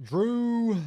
Drew.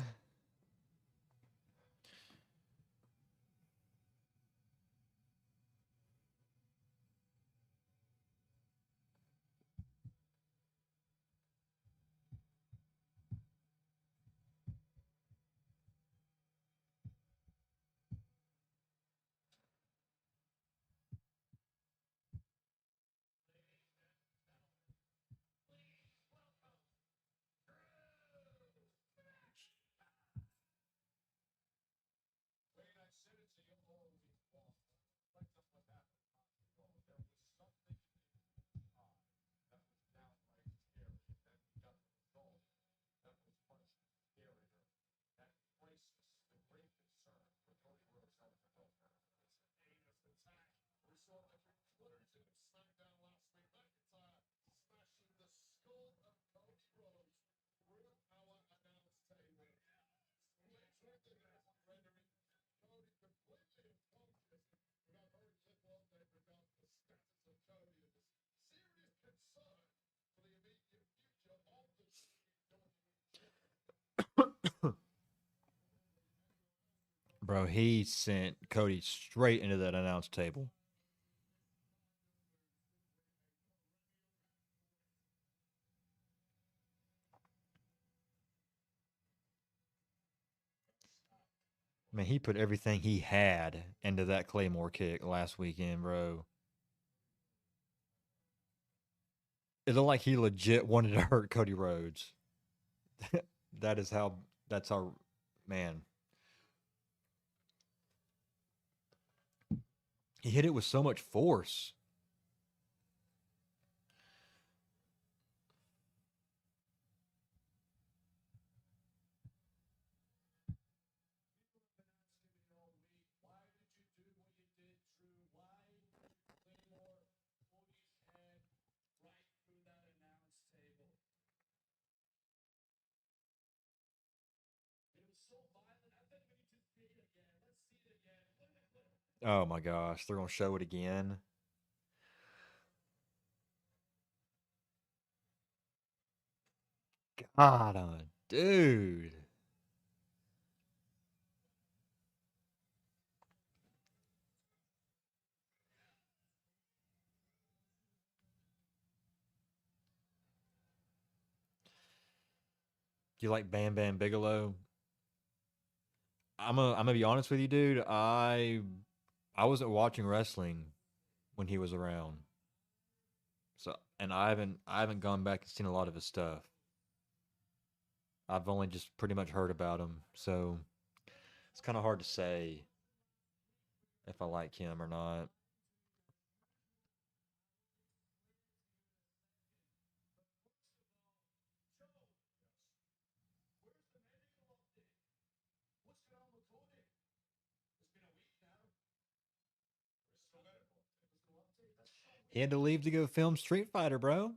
Bro, he sent Cody straight into that announce table. Man, he put everything he had into that Claymore kick last weekend, bro. It looked like he legit wanted to hurt Cody Rhodes. that is how. That's how. Man, he hit it with so much force. Oh my gosh, they're gonna show it again. God, dude. Do you like Bam Bam Bigelow? I'm gonna be honest with you, dude. I wasn't watching wrestling when he was around. So and I haven't gone back and seen a lot of his stuff. I've only just pretty much heard about him. So it's kind of hard to say if I like him or not. He had to leave to go film Street Fighter, bro.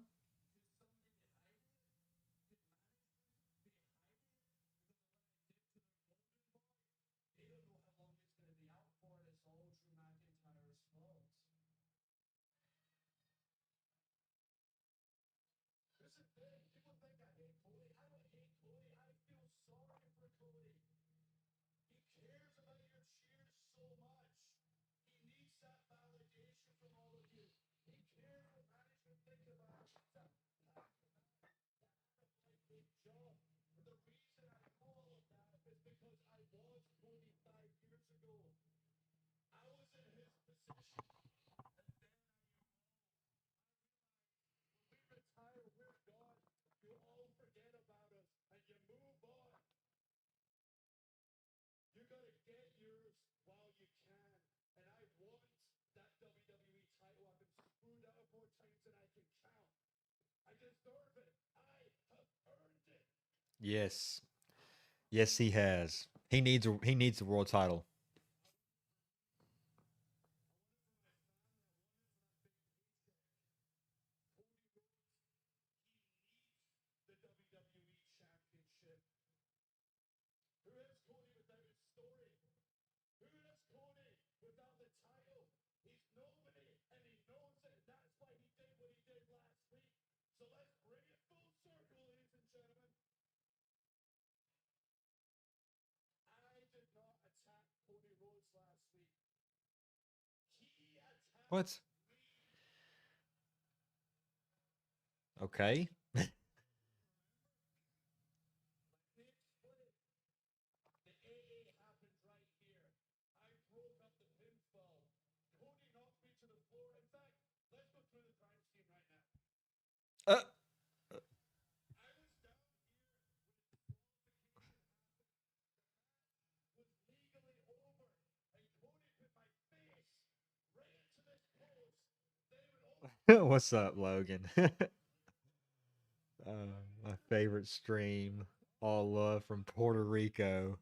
Yes, yes, he has. He needs the world title. What? Okay. Uh, what's up, Logan? My favorite stream. All love from Puerto Rico.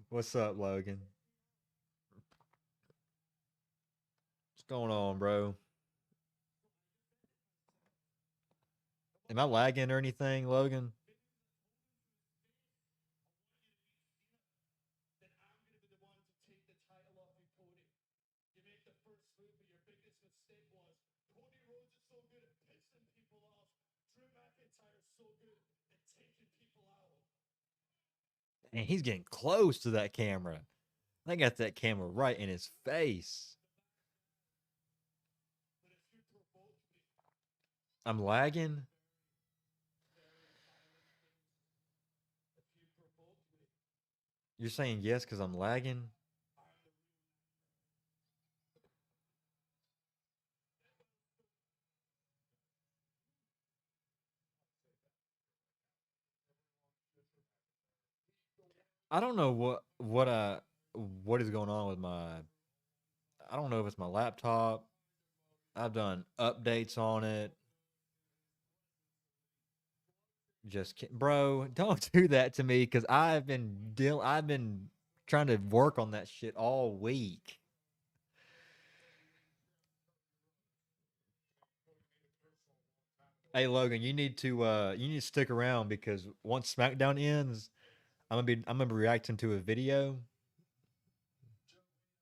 What's up, Logan? What's going on, bro? Am I lagging or anything, Logan? And he's getting close to that camera. I got that camera right in his face. I'm lagging. You're saying yes because I'm lagging? I don't know what is going on with my. I don't know if it's my laptop. I've done updates on it. Bro, don't do that to me because I've been trying to work on that shit all week. Hey Logan, you need to stick around because once SmackDown ends, I'm gonna be reacting to a video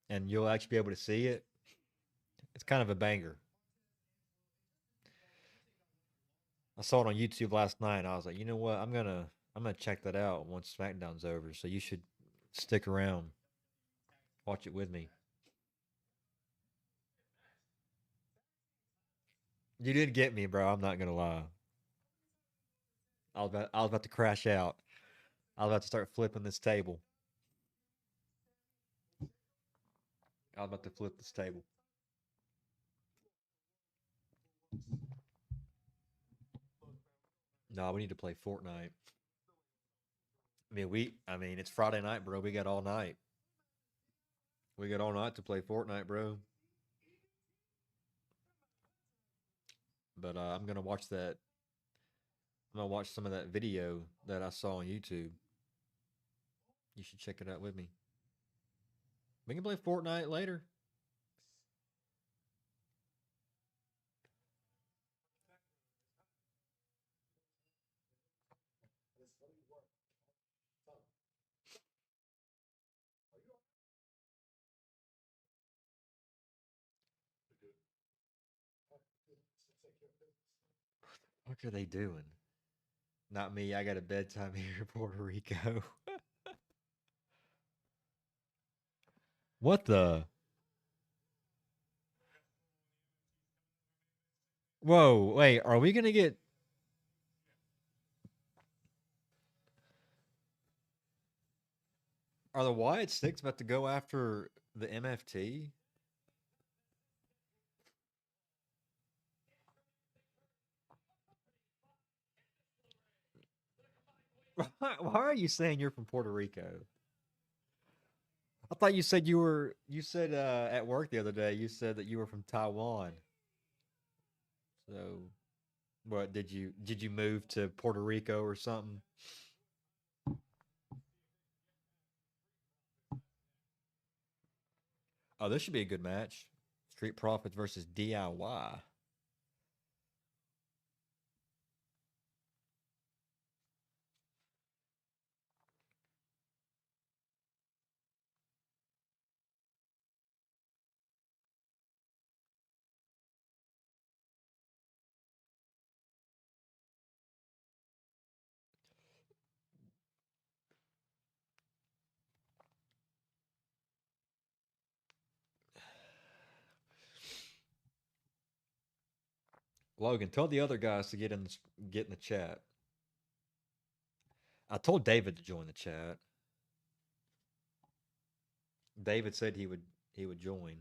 and you'll actually be able to see it. It's kind of a banger. I saw it on YouTube last night and I was like, you know what? I'm gonna check that out once SmackDown's over. So you should stick around, watch it with me. You did get me, bro. I'm not gonna lie. I was about to crash out. I was about to start flipping this table. I was about to flip this table. No, we need to play Fortnite. I mean, it's Friday night, bro. We got all night. We got all night to play Fortnite, bro. But I'm gonna watch that. I'm gonna watch some of that video that I saw on YouTube. You should check it out with me. We can play Fortnite later. What are they doing? Not me. I got a bedtime here in Puerto Rico. What the? Whoa, wait. Are we gonna get? Are the Wyatt Six about to go after the MFT? Why are you saying you're from Puerto Rico? I thought you said you said at work the other day you said that you were from Taiwan. So what did you move to Puerto Rico or something? Oh, this should be a good match. Street Profits versus DIY. Logan, tell the other guys to get in the chat. I told David to join the chat. David said he would join.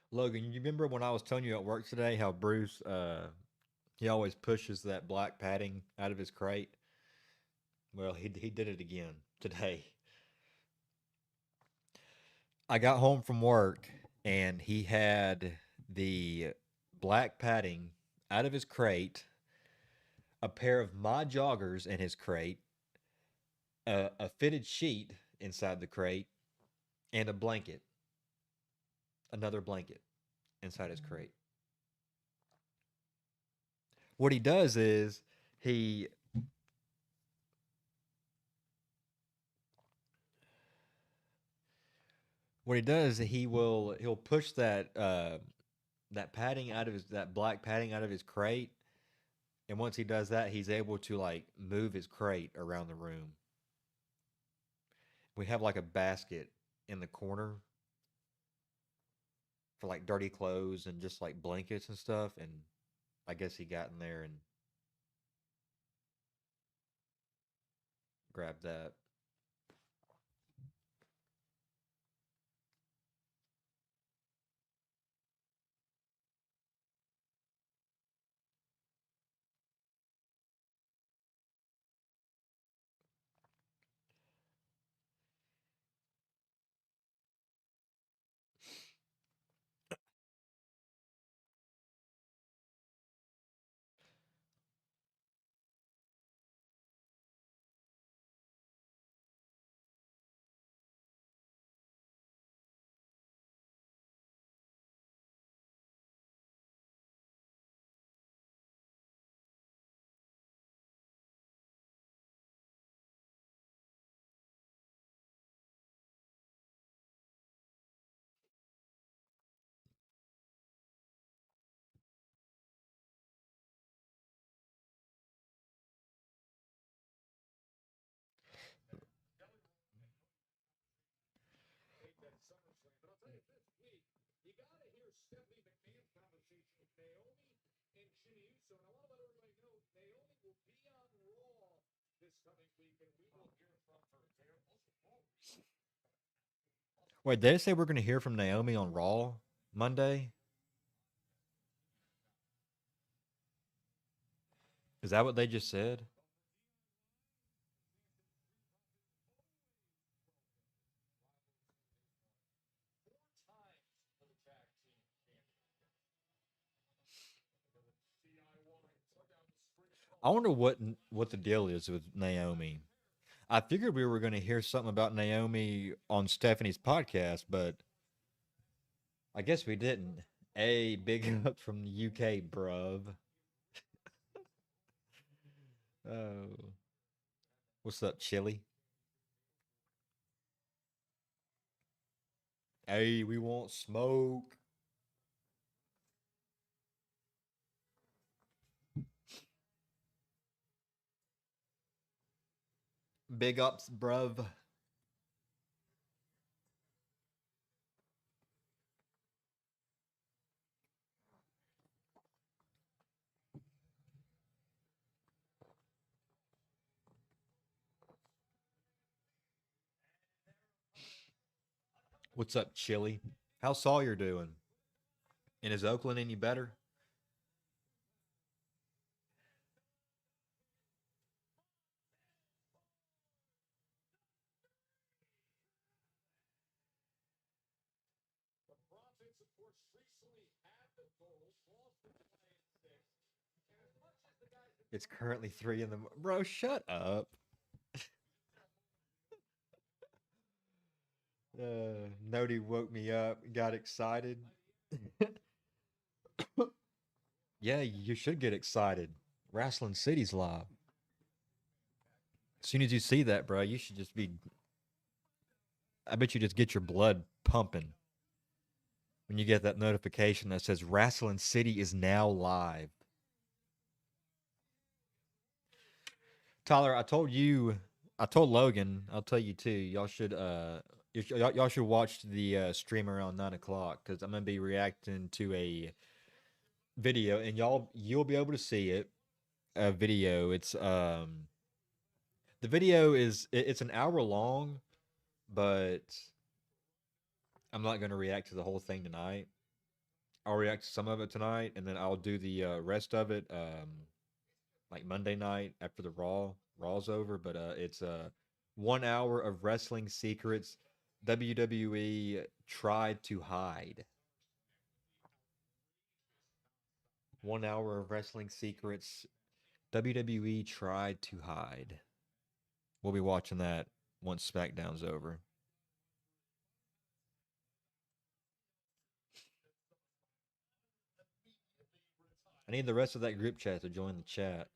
Logan, you remember when I was telling you at work today how Bruce he always pushes that black padding out of his crate? Well, he did it again today. I got home from work and he had the black padding out of his crate, a pair of my joggers in his crate, a fitted sheet inside the crate, and a blanket, another blanket inside his crate. What he does is he what he does he'll push that padding out of his that black padding out of his crate, and once he does that, he's able to like move his crate around the room. We have like a basket in the corner for like dirty clothes and just like blankets and stuff, and I guess he got in there and grabbed that. Wait, did they say we're going to hear from Naomi on Raw Monday? Is that what they just said? I wonder what the deal is with Naomi. I figured we were going to hear something about Naomi on Stephanie's podcast, but I guess we didn't. A big up from the UK, bruv. Oh, what's up, Chili? Hey, we want smoke. Big ups, bruv. What's up, Chili? How's Sawyer doing? And is Oakland any better? It's currently 3 in the bro. Shut up. Nody woke me up, got excited. Yeah, you should get excited. Wrasslin City's live. As soon as you see that, bro, you should just be. I bet you just get your blood pumping when you get that notification that says Wrasslin City is now live. Tyler, I told Logan, I'll tell you too. Y'all should watch the stream around 9 o'clock because I'm gonna be reacting to a video, and you'll be able to see it. A video. The video it's an hour long, but I'm not gonna react to the whole thing tonight. I'll react to some of it tonight, and then I'll do the rest of it like Monday night after the Raw's over. But it's 1 hour of wrestling secrets WWE tried to hide. 1 hour of wrestling secrets WWE tried to hide. We'll be watching that once SmackDown's over. I need the rest of that group chat to join the chat.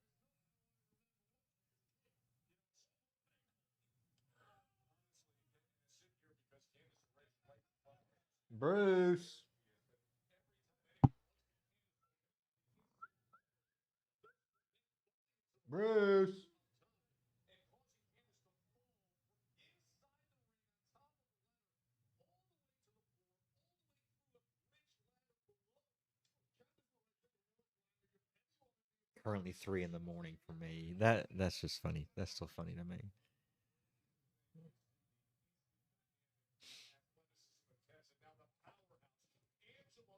Bruce. Bruce. Currently 3 in the morning for me. That's just funny. That's still funny to me.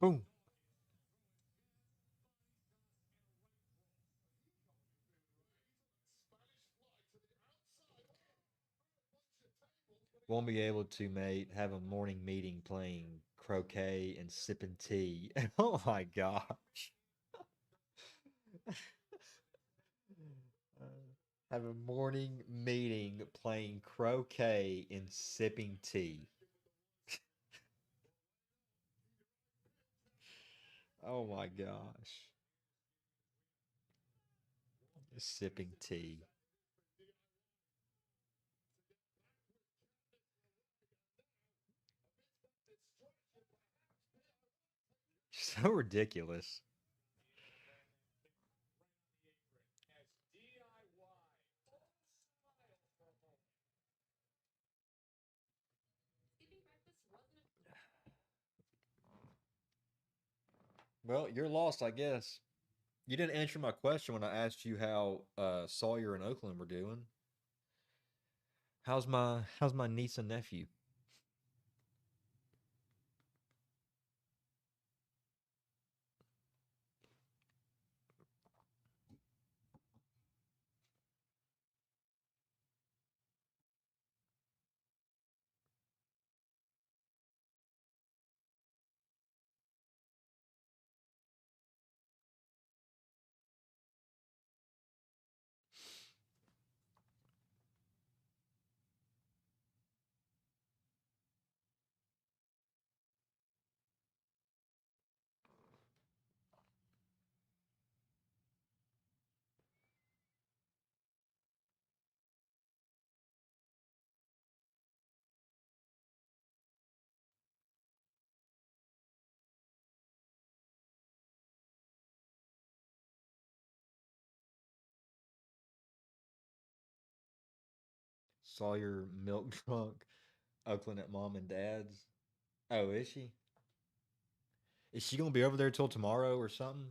Boom. Won't be able to, mate, have a morning meeting playing croquet and sipping tea. Oh my gosh. Have a morning meeting playing croquet and sipping tea. Oh my gosh. Sipping tea. So ridiculous. Well, you're lost, I guess. You didn't answer my question when I asked you how Sawyer and Oakland were doing. How's my niece and nephew? Saw your milk drunk Oakland at mom and dad's. Oh, is she? Is she gonna be over there till tomorrow or something?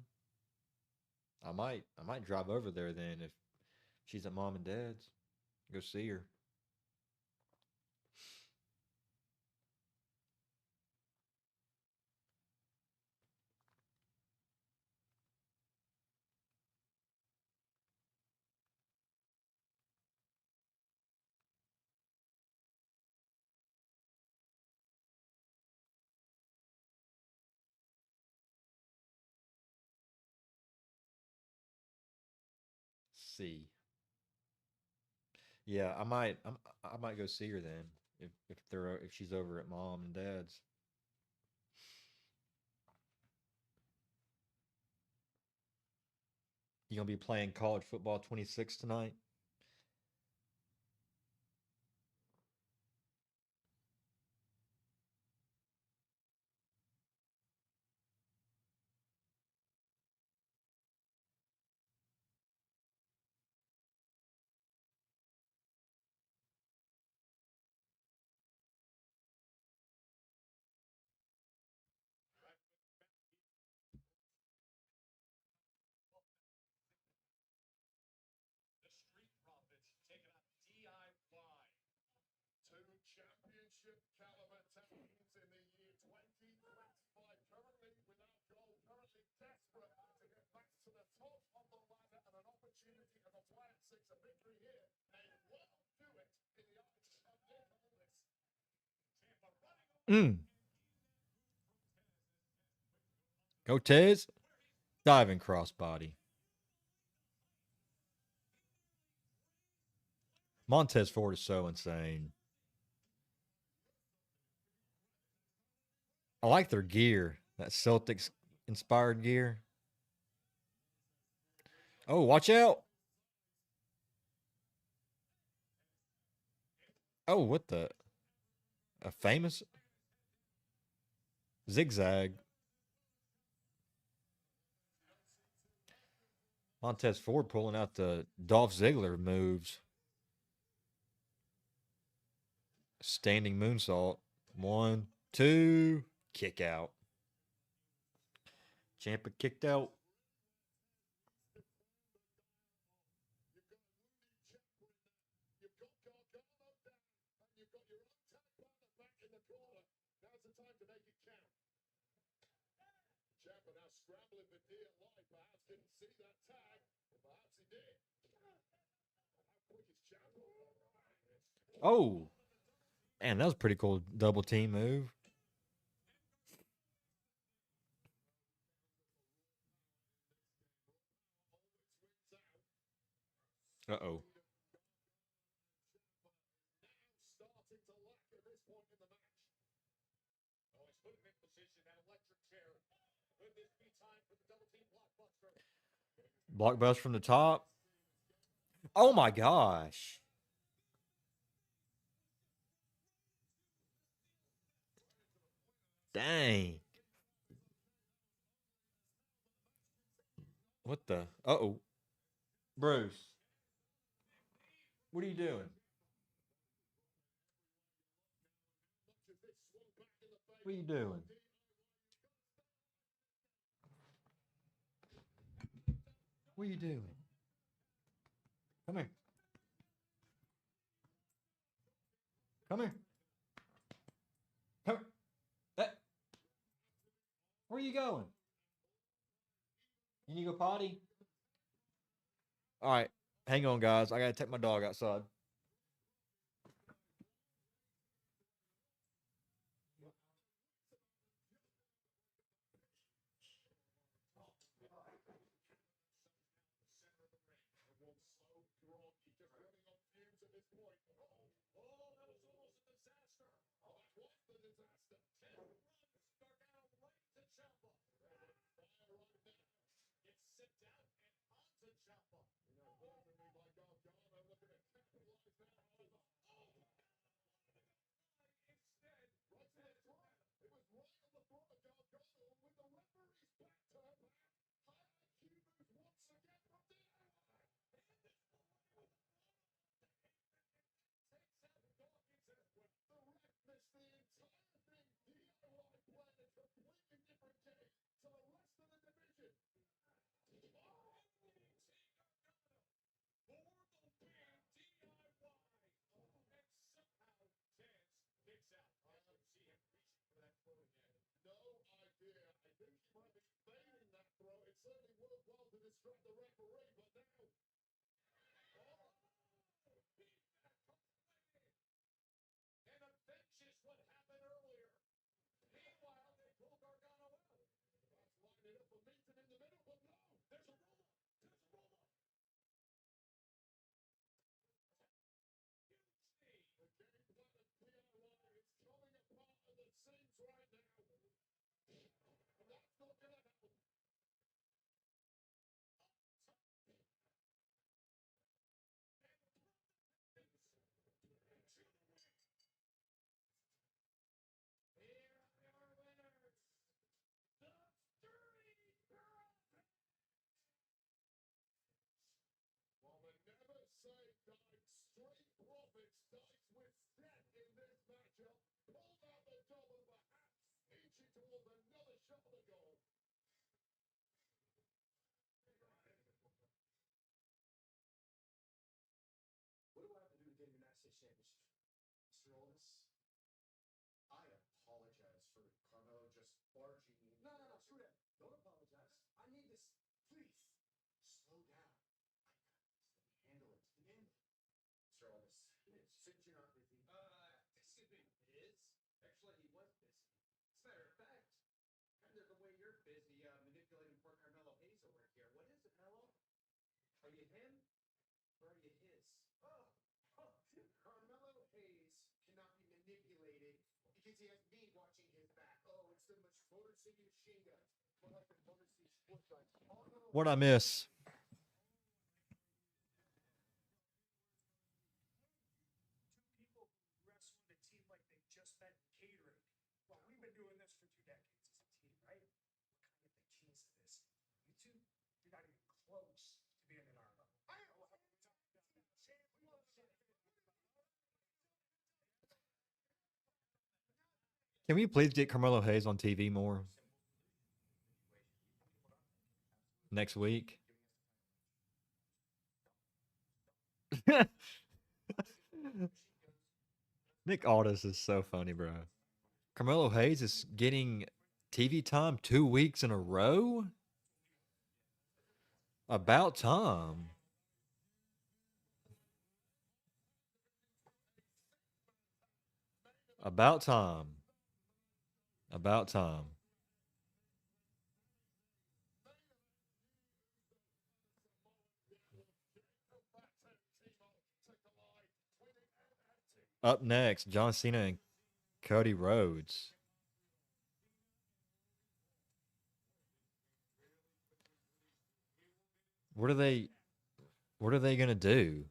I might drive over there then if she's at mom and dad's. Go see her. See. Yeah, I might go see her then if she's over at mom and dad's. You gonna be playing college football 26 tonight? Mm. Go Tez. Diving crossbody. Montez Ford is so insane. I like their gear. That Celtics inspired gear. Oh, watch out. Oh, what the? A famous zigzag. Montez Ford pulling out the Dolph Ziggler moves. Standing moonsault. One, two, kick out. Champa kicked out. Oh, man, that was a pretty cool double team move. Uh oh. Blockbuster from the top. Oh my gosh. Dang. What the? Uh oh. Bruce, what are you doing? What are you doing? What are you doing? Come here. Come here. Come here. That, where are you going? You need to go potty? All right. Hang on, guys. I got to take my dog outside. What do I have to do to get a United States Championship? Mr. Oldest, I apologize for Carmelo just barging in. No, screw that. Don't apologize. I need this. Please, slow down. I got this. Let me handle it. Mr. Oldest, since you're not busy. Excuse me. Is? Actually, he was busy. As a matter of fact, kind of the way you're busy manipulating poor Carmelo Hayes over here. What is it, Mello? Are you him? Or are you his? Carmelo Hayes cannot be manipulated because he has me watching his back. Oh, it's the Motor City machine gun. More like the Motor City sports gun. Oh, no. What'd I miss? Two people who wrestle in a team like they just met catering. Well, we've been doing this for 2 decades as a team, right? We're kind of the kings of this. You two, you're not even close to being in our level. I don't know what we're talking about. Can we please get Carmelo Hayes on TV more next week? Nick Aldis is so funny, bro. Carmelo Hayes is getting TV time 2 weeks in a row? About time. About time. About time. Up next, John Cena and Cody Rhodes. What are they gonna do?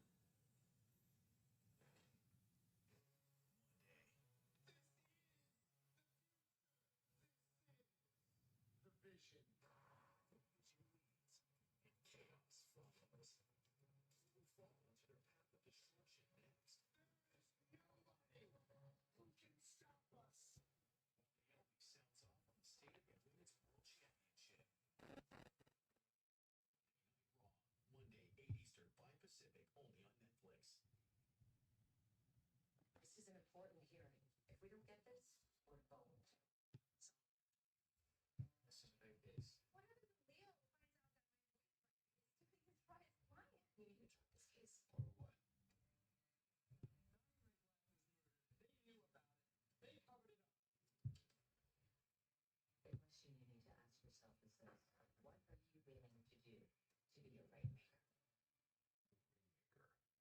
This is an important hearing. If we don't get this, we're boned. This is big news. What happens if Leo finds out that my boyfriend is typically his client? We need to drop this case. Or what? The question you need to ask yourself is this: what are you willing to do to be a rainmaker?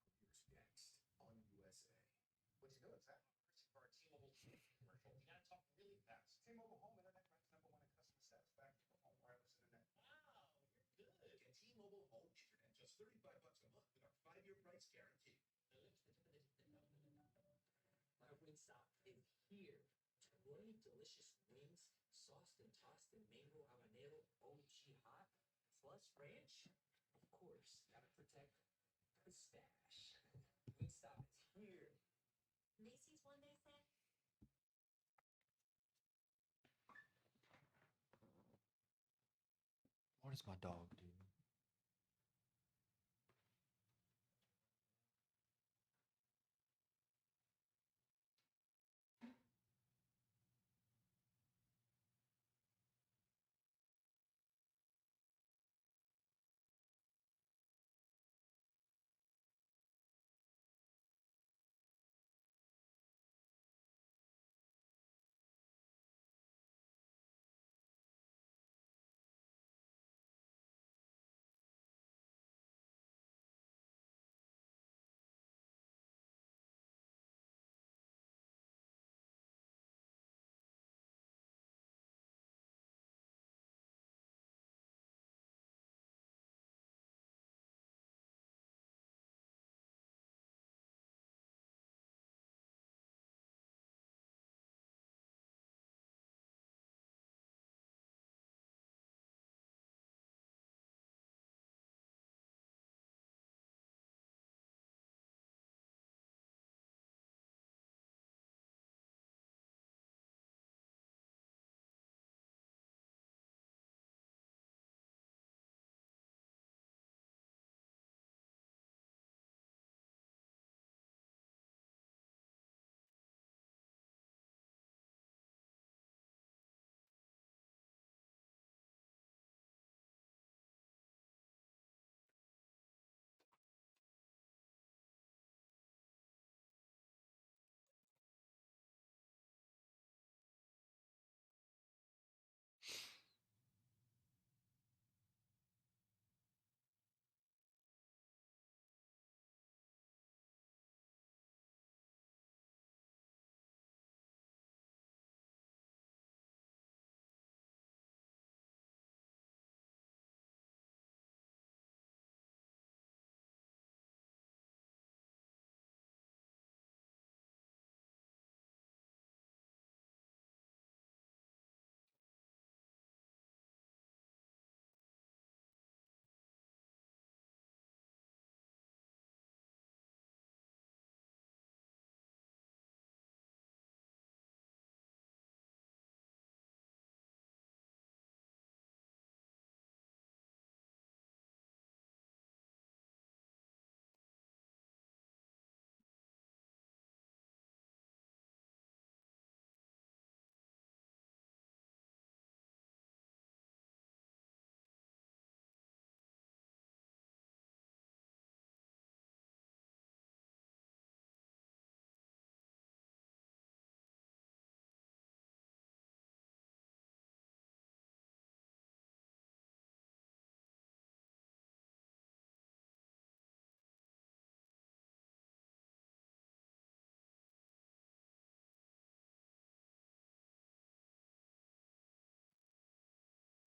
Here's next on USA. What you doing, Zach? For our T-Mobile commercial, you gotta talk really fast. T-Mobile Home Internet ranks #1 in customer satisfaction for home wireless internet. Wow, you're good. Get T-Mobile Home Internet, just $35 a month with our 5-year price guarantee. My Wingstop is here. 20 delicious wings, sauced and tossed in mango habanero OG hot, plus ranch. Of course, gotta protect the stash. Wingstop is here. Macy's one day said, That's my dog, dude.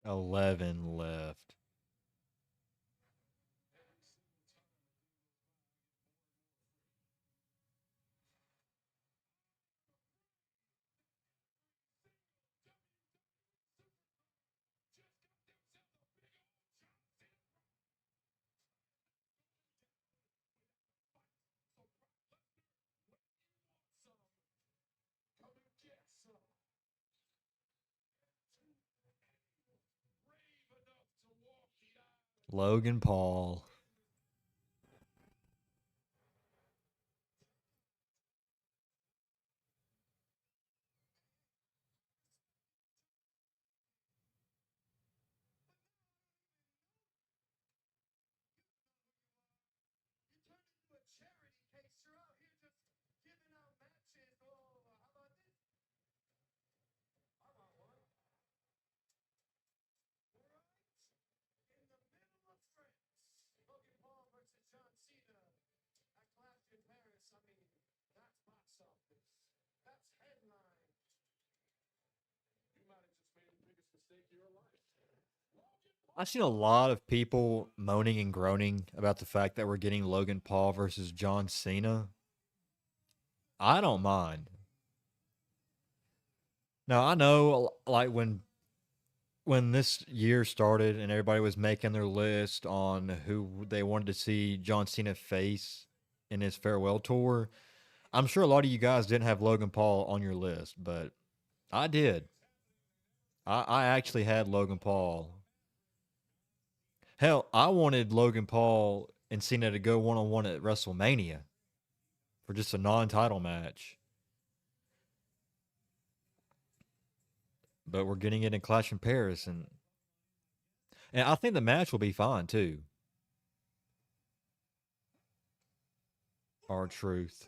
$11 left. Come and get some. Brave enough to walk the aisle. Logan Paul. You turn into a charity case. You're out here just giving out matches. Oh, how about this? I want one. Right in the middle of France. Logan Paul versus John Cena at Clash in Paris. I mean, that's box office. That's headline. You might have just made the biggest mistake of your life. I've seen a lot of people moaning and groaning about the fact that we're getting Logan Paul versus John Cena. I don't mind. Now, I know, like, when this year started and everybody was making their list on who they wanted to see John Cena face in his farewell tour, I'm sure a lot of you guys didn't have Logan Paul on your list, but I did. I actually had Logan Paul. Hell, I wanted Logan Paul and Cena to go 1-on-1 at WrestleMania for just a non-title match. But we're getting it in Clash in Paris, and I think the match will be fine too. Our truth.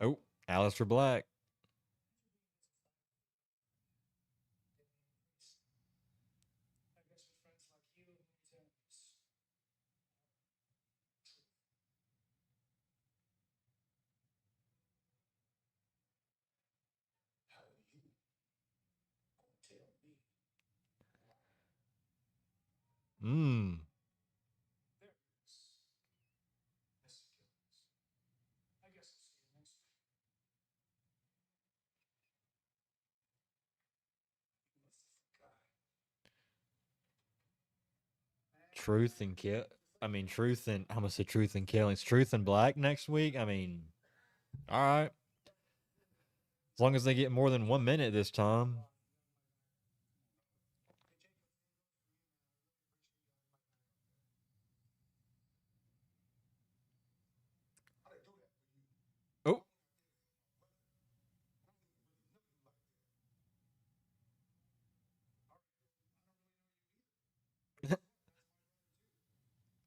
Oh, Aleister Black. Mmm. Truth and kill. I mean, truth and I'm gonna say truth and killings. Truth and Black next week. I mean, all right. As long as they get more than 1 minute this time. Oh.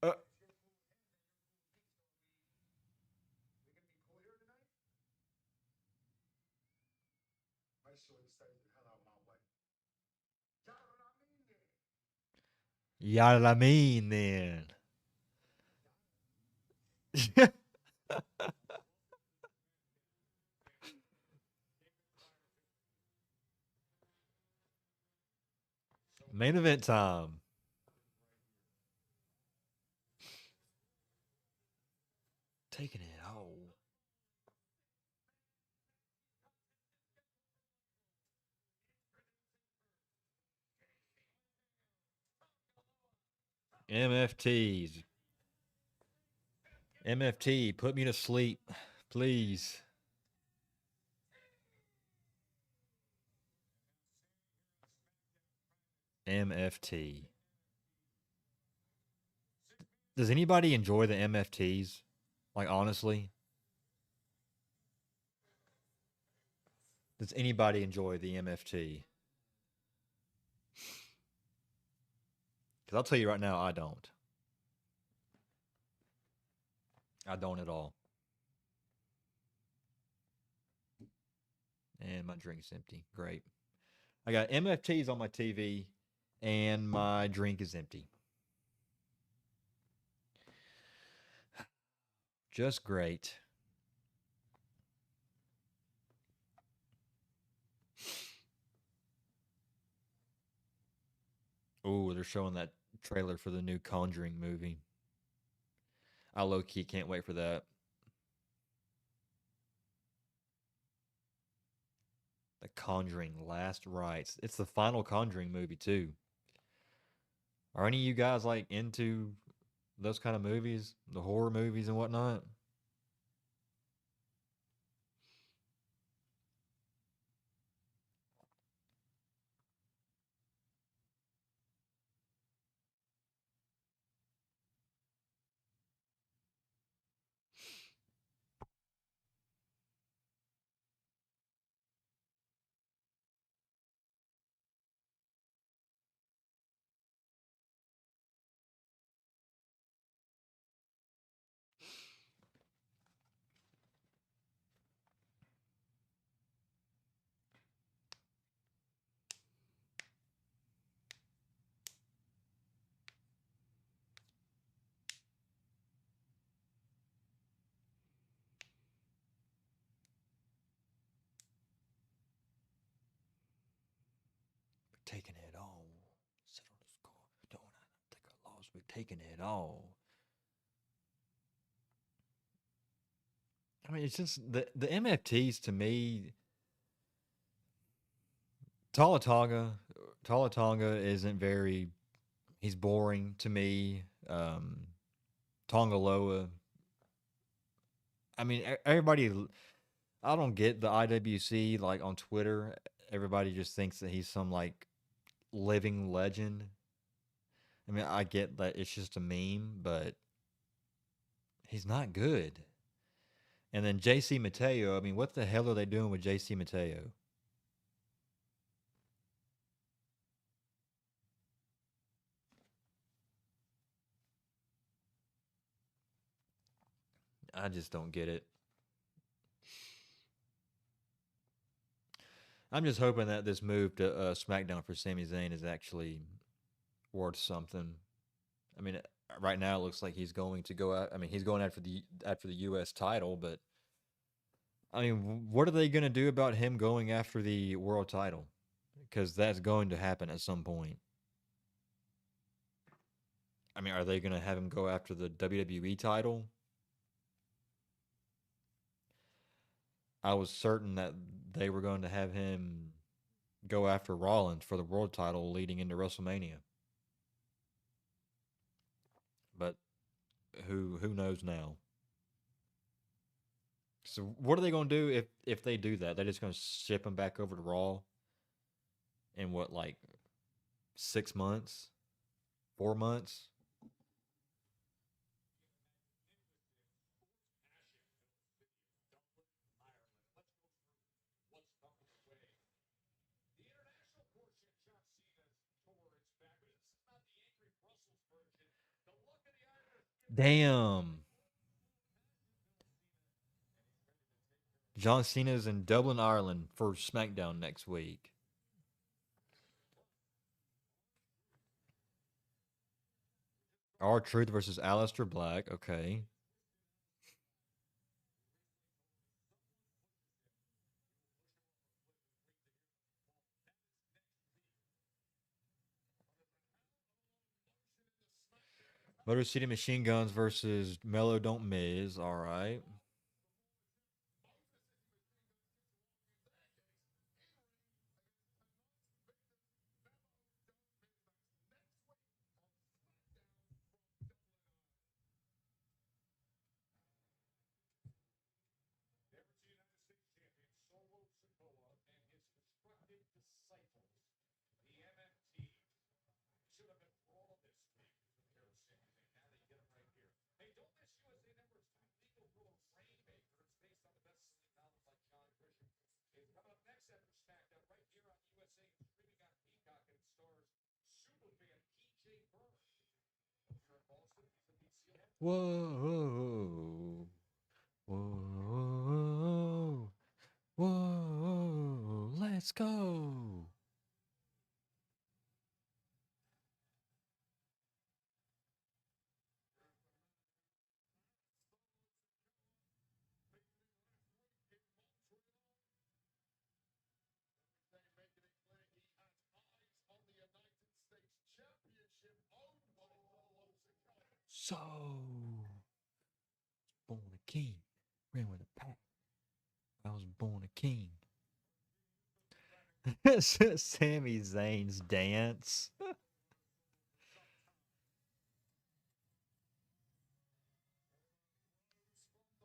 uh, Yada mean then. Main event time. Taking it all. MFTs. MFT, put me to sleep, please. MFT. Does anybody enjoy the MFTs? Like, honestly? Does anybody enjoy the MFT? Because I'll tell you right now, I don't. I don't at all. And my drink's empty. Great. I got MFTs on my TV, and my drink is empty. Just great. Oh, they're showing that trailer for the new Conjuring movie. I low key can't wait for that. The Conjuring Last Rites. It's the final Conjuring movie too. Are any of you guys like into those kind of movies, the horror movies and whatnot? We're taking it all. Sit on the score. Don't take a loss. We're taking it all. I mean, it's just the MFTs to me. Tala Tonga, Tala Tonga isn't very. He's boring to me. Tongaloa. I mean, everybody. I don't get the IWC like on Twitter. Everybody just thinks that he's some like living legend. I mean, I get that it's just a meme, but he's not good. And then JC Mateo. I mean, what the hell are they doing with JC Mateo? I just don't get it. I'm just hoping that this move to SmackDown for Sami Zayn is actually worth something. I mean, right now it looks like he's going to go out. I mean, he's going after the U.S. title, but I mean, what are they going to do about him going after the world title? Because that's going to happen at some point. I mean, are they going to have him go after the WWE title? I was certain that they were going to have him go after Rollins for the world title leading into WrestleMania. But who knows now? So what are they going to do if they do that? They're just going to ship him back over to Raw in what, like 6 months, 4 months? The international portion, John Cena's tour is back, but this is not the angry Brussels version. The look of the Irish. Damn. John Cena's in Dublin, Ireland for SmackDown next week. R-Truth versus Aleister Black. Okay. Motor City Machine Guns versus Mellow Don't Miz. All right. There was the United States champion Solo Sikoa and his destructive disciples, the MMT. Should have been for all this week for the hero Sami Zayn. Now they get him right here. Hey, don't miss USA Network's top legal rule Rainmakers, based on the best-selling novel by John Grisham. It's coming up next after SmackDown, right here on USA, streaming on Peacock, and it stars superfan PJ Burns. From Boston, he's the BCO. Whoa. Whoa. Whoa. Let's go. They making it clear he has eyes on the United States Championship owned by Solo Sikoa. So, born a king. Ran with a pack. I was born a king. Sami Zayn's dance. From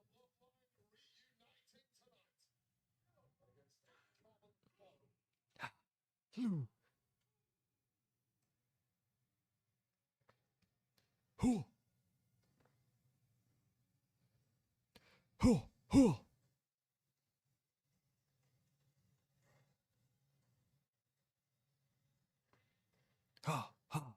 the bloodline reuniting tonight against a common foe. Huh. Huh. Huh. Ha, ha.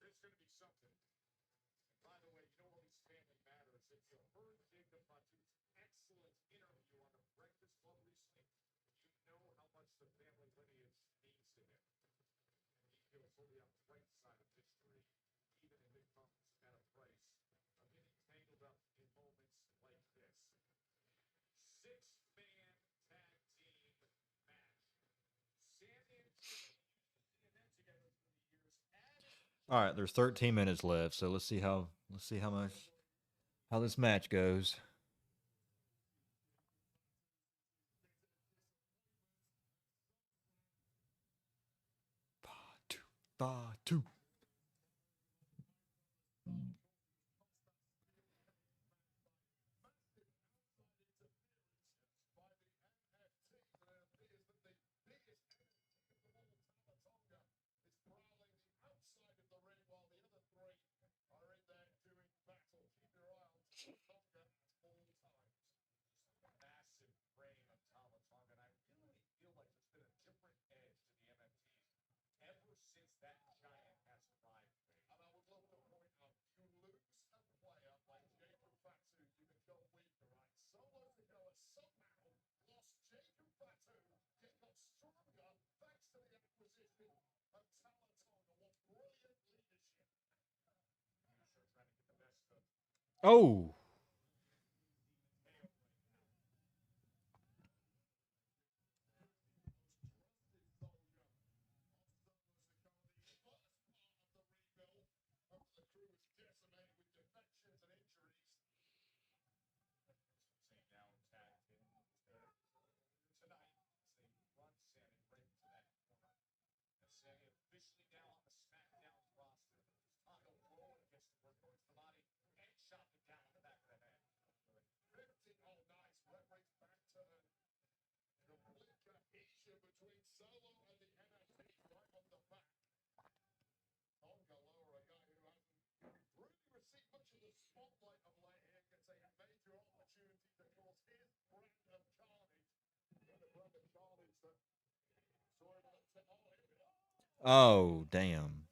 It's going to be something. And by the way, you know all these family matters. If you heard Jacob Fatu's excellent interview on the Breakfast Club recently, you know how much the family lineage means to him. He feels always on the right side of history, even if it comes at a price of getting tangled up in moments like this. 6-man tag team match. Sammy and Jimmy, seeing them together through the years, added All right, there's 13 minutes left, so let's see how this match goes. Two. by the MFT, but it appears that the biggest enemy of them all, Talatonga, is prowling the outside of the ring while the other three are in there doing battle. Keep your eye on Talatonga at all times. Just a massive frame of Talatonga, and I really feel like there's been a different edge to the MFTs ever since that giant has arrived. And I would love to point out, you lose a player like Jacob Fatu, you can go weak, right? Solo Sikoa somehow lost Jacob Fatu, yet got stronger thanks to the acquisition of Talatonga. What brilliant leadership. Sure trying to get the best of Oh, Teo right now. The crew was decimated with defections and injuries. Same now tag team tonight as they run Sammy right into that corner. And Sammy officially now on the SmackDown roster. Taco rolling against the work towards the body and chopping down the back of the head. 50, oh nice, reference back to complete cohesion between Solo and the MFT right on the back. Tonga Lower, a guy who hasn't really received much of the spotlight of late here, gets a major opportunity to cause his brand of carnage. And the brand of carnage that saw him on the oh, here we are. oh, damn.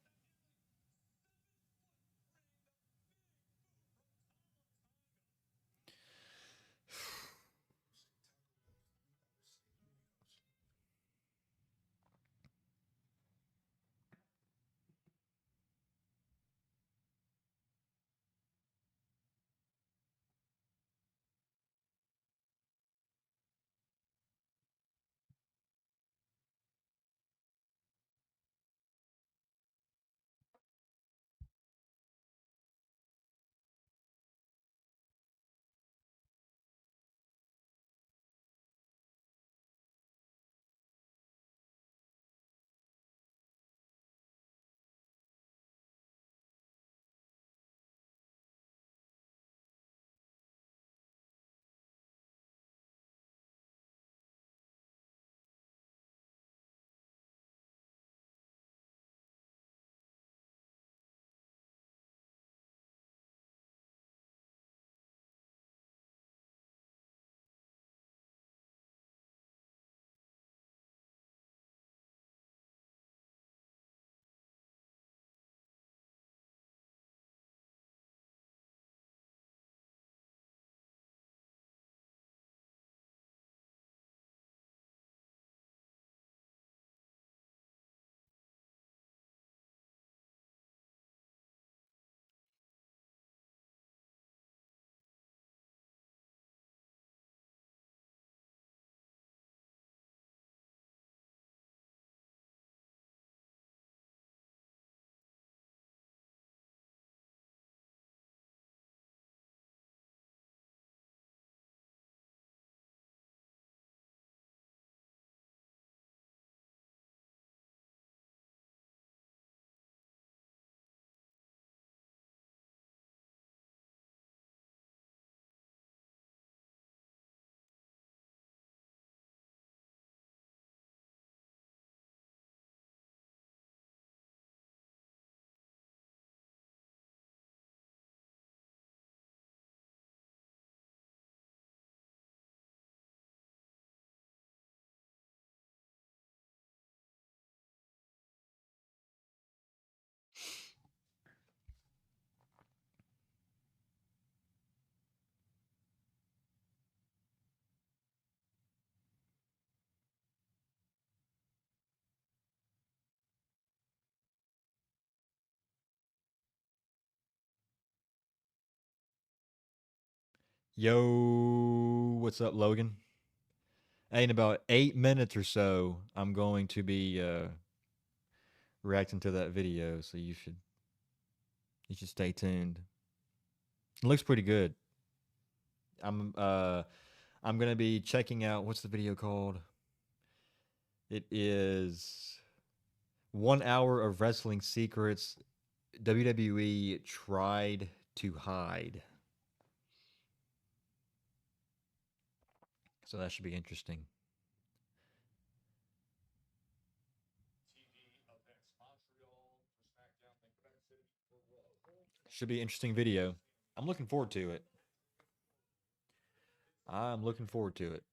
Yo, what's up, Logan? Hey, in about 8 minutes or so, I'm going to be reacting to that video, so you should stay tuned. It looks pretty good. I'm uh I'm gonna be checking out what's the video called? It is 1 hour of wrestling secrets WWE tried to hide. So that should be interesting. TV events Montreal for SmackDown, then Quebec City for Raw. Should be an interesting video. I'm looking forward to it. I'm looking forward to it.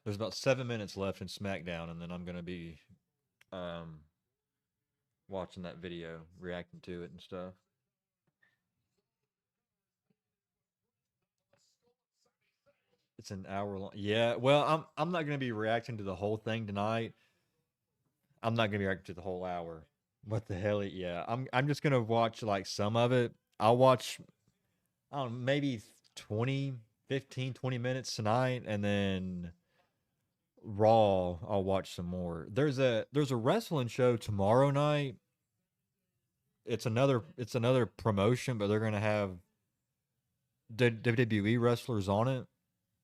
There's about 7 minutes left in SmackDown, and then I'm gonna be um, watching that video, reacting to it and stuff. It's an hour long. Yeah, well, I'm not gonna be reacting to the whole thing tonight. I'm not gonna be reacting to the whole hour. What the hell? Yeah, I'm just gonna watch like some of it. I'll watch I don't know, maybe 20, 15, 20 minutes tonight, and then Raw I'll watch some more. There's a wrestling show tomorrow night. It's another promotion, but they're gonna have WWE wrestlers on it.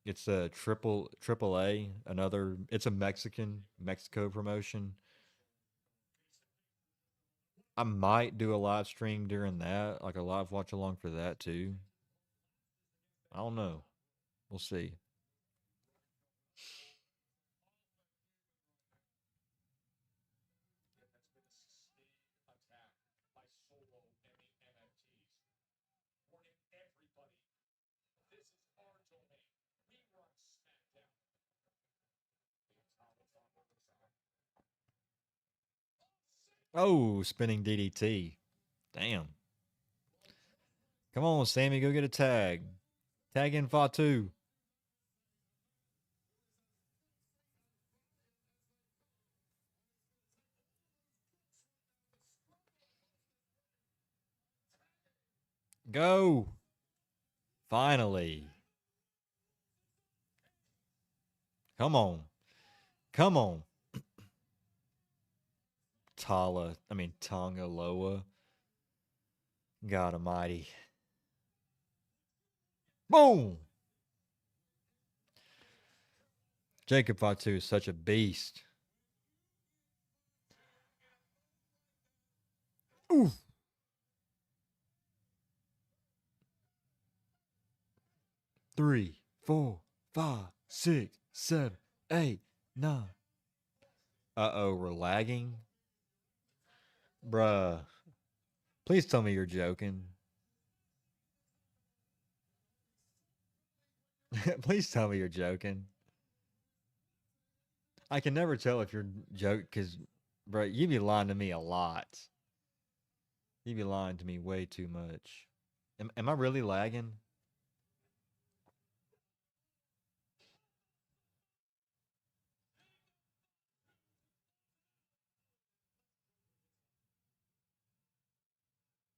It's a triple A. It's a Mexico promotion. I might do a live stream during that, like a live watch along for that too. I don't know. We'll see. That's been a sustained attack by Solo and the NFTs. Warning everybody, this is our domain. We run SmackDown. Oh, spinning DDT. Damn. Come on, Sammy, go get a tag. Tag in Fatu. Go. Finally. Come on. Come on. Tonga Loa. God almighty. Boom. Jacob Fatu is such a beast. Oof. Three, four, five, six, seven, eight, nine. Uh-oh, we're lagging. Bruh. Please tell me you're joking. Please tell me you're joking. I can never tell if you're joking because, bro, you be lying to me a lot. You be lying to me way too much. Am I really lagging?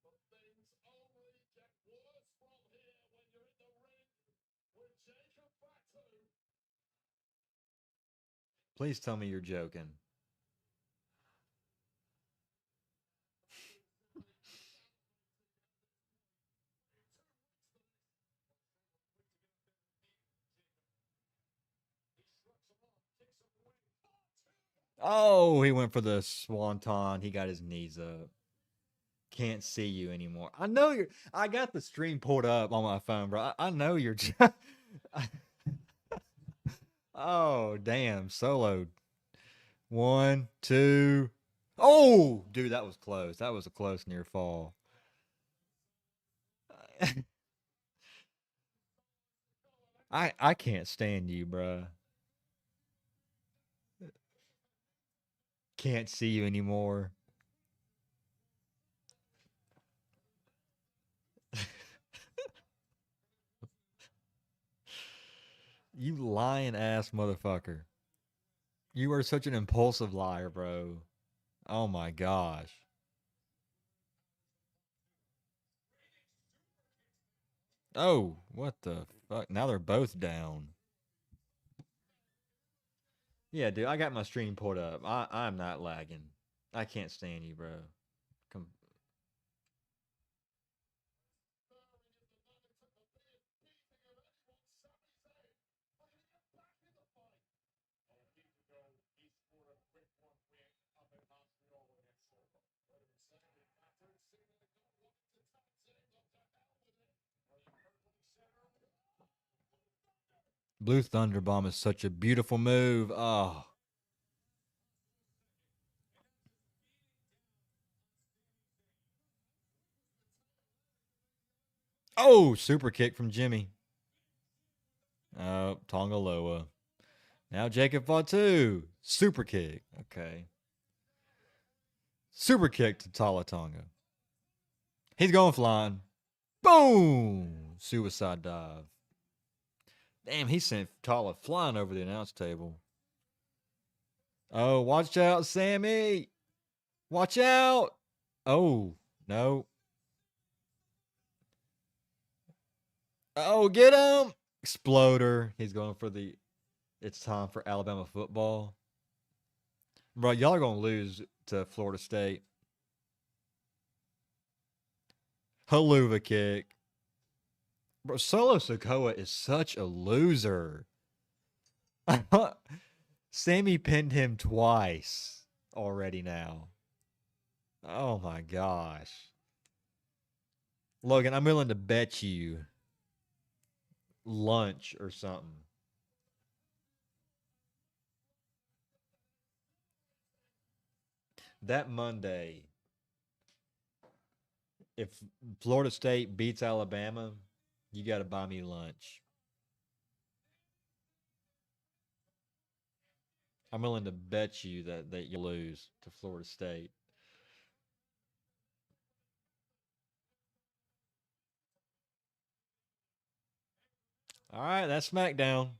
But things only get worse from here when you're in the ring with Jacob Fatu. Please tell me you're joking. Oh, he went for the swanton. He got his knees up. Can't see you anymore. I know you're. I got the stream pulled up on my phone, bro. I know you're. Oh, damn. Soloed. One, two. Oh, dude, that was close. That was a close near fall. I can't stand you, bruh. Can't see you anymore. You lying ass motherfucker. You are such an impulsive liar, bro. Oh my gosh. Oh, what the fuck? Now they're both down. Yeah, dude, I got my stream pulled up. I'm not lagging. I can't stand you, bro. Come. Blue Thunder Bomb is such a beautiful move. Oh. Oh, super kick from Jimmy. Oh, Tonga Loa. Now Jacob Fatu. Super kick. Okay. Super kick to Tala Tonga. He's going flying. Boom! Suicide dive. Damn, he sent Tala flying over the announce table. Oh, watch out, Sammy. Watch out. Oh, no. Oh, get him. Exploder. He's going for the. It's time for Alabama football. Bro, y'all are going to lose to Florida State. Haluva kick. Bro, Solo Sokoa is such a loser. Sammy pinned him twice already now. Oh my gosh. Logan, I'm willing to bet you lunch or something. That Monday, if Florida State beats Alabama, you got to buy me lunch. I'm willing to bet you that you lose to Florida State. All right, that's SmackDown.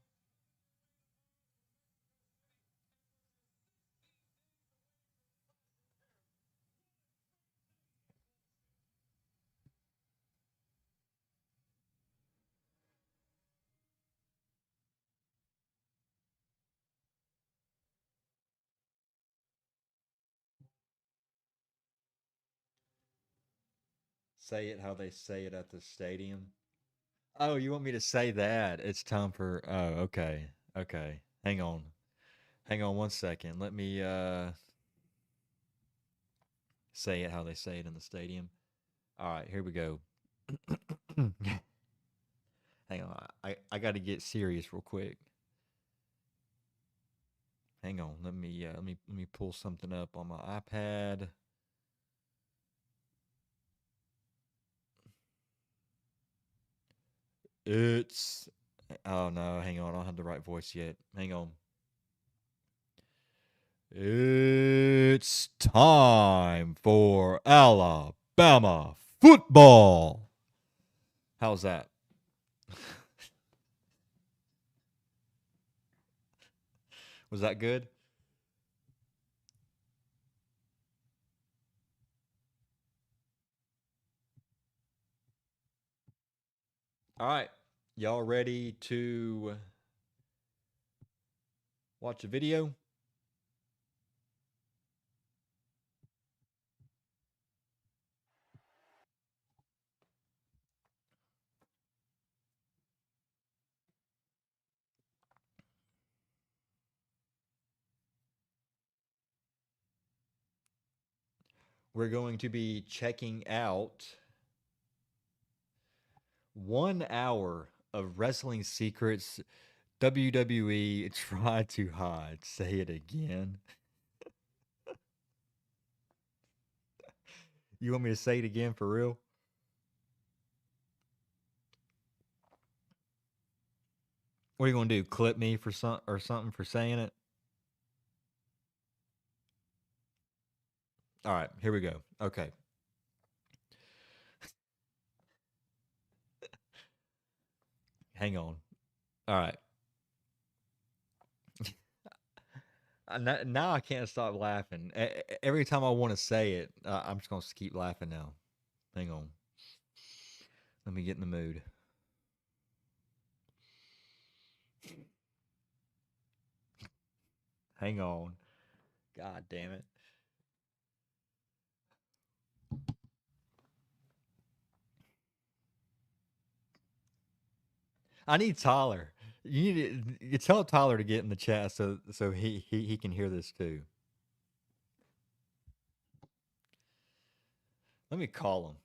Say it how they say it at the stadium. Oh, you want me to say that? It's time for. Oh, okay. Okay. Hang on. Hang on one second. Let me say it how they say it in the stadium. All right, here we go. Hang on. I got to get serious real quick. Hang on. Let me pull something up on my iPad. It's oh no, hang on. I don't have the right voice yet. Hang on. It's time for Alabama football. How's that? Was that good? All right. Y'all ready to watch a video? We're going to be checking out 1 hour of wrestling secrets WWE try to hide. Say it again. You want me to say it again for real? What are you gonna do? Clip me for something for saying it? All right, here we go. Okay. Hang on. All right. Now I can't stop laughing. Every time I want to say it, I'm just gonna keep laughing now. Hang on. Let me get in the mood. Hang on. God damn it. I need Tyler. You tell Tyler to get in the chat so he can hear this too. Let me call him.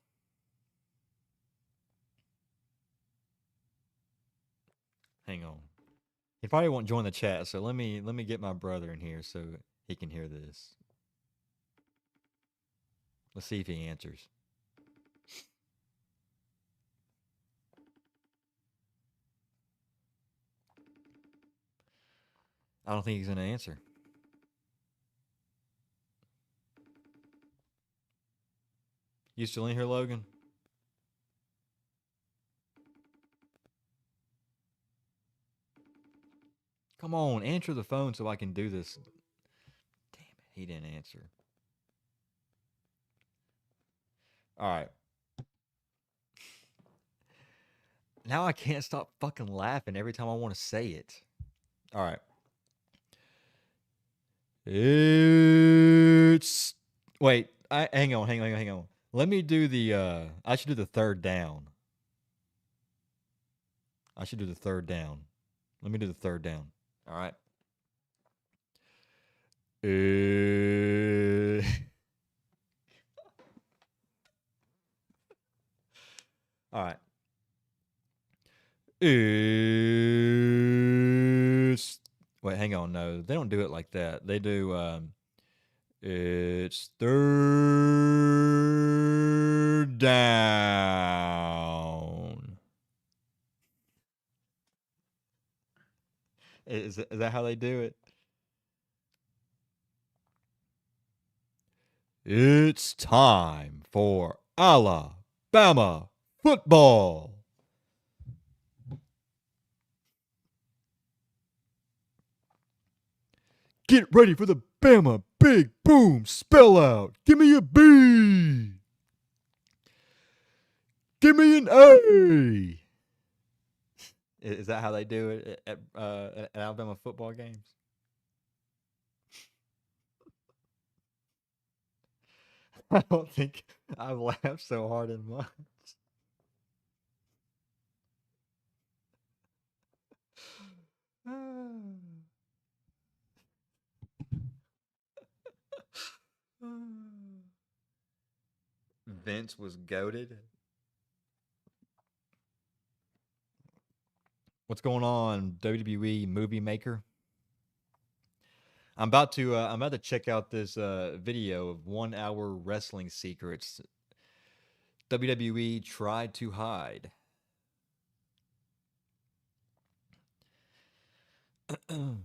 Hang on. He probably won't join the chat, so let me get my brother in here so he can hear this. Let's see if he answers. I don't think he's gonna answer. You still in here, Logan? Come on, answer the phone so I can do this. Damn it, he didn't answer. All right. Now I can't stop fucking laughing every time I want to say it. All right. It's wait. Hang on. Let me do the. I should do the third down. I should do the third down. Let me do the third down. All right. All right. It's wait. Hang on. No, they don't do it like that. They do. It's third down. Is that how they do it? It's time for Alabama football. Get ready for the Bama Big Boom spell out. Give me a B. Give me an A. Is that how they do it at Alabama football games? I don't think I've laughed so hard in months. Vince was goated. What's going on, WWE movie maker? I'm about to check out this video of 1 hour wrestling secrets WWE tried to hide. I'm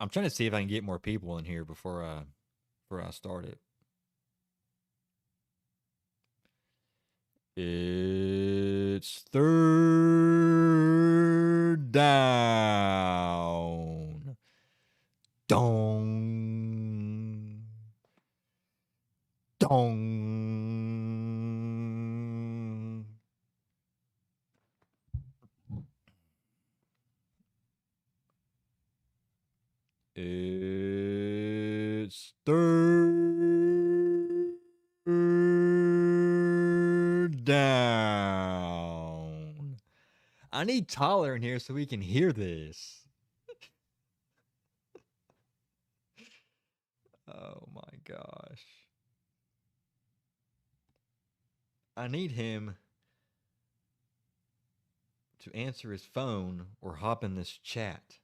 trying to see if I can get more people in here before I start it. It's third down. Dong. Dong. It's third down. I need Tyler in here so we can hear this. Oh my gosh. I need him to answer his phone or hop in this chat.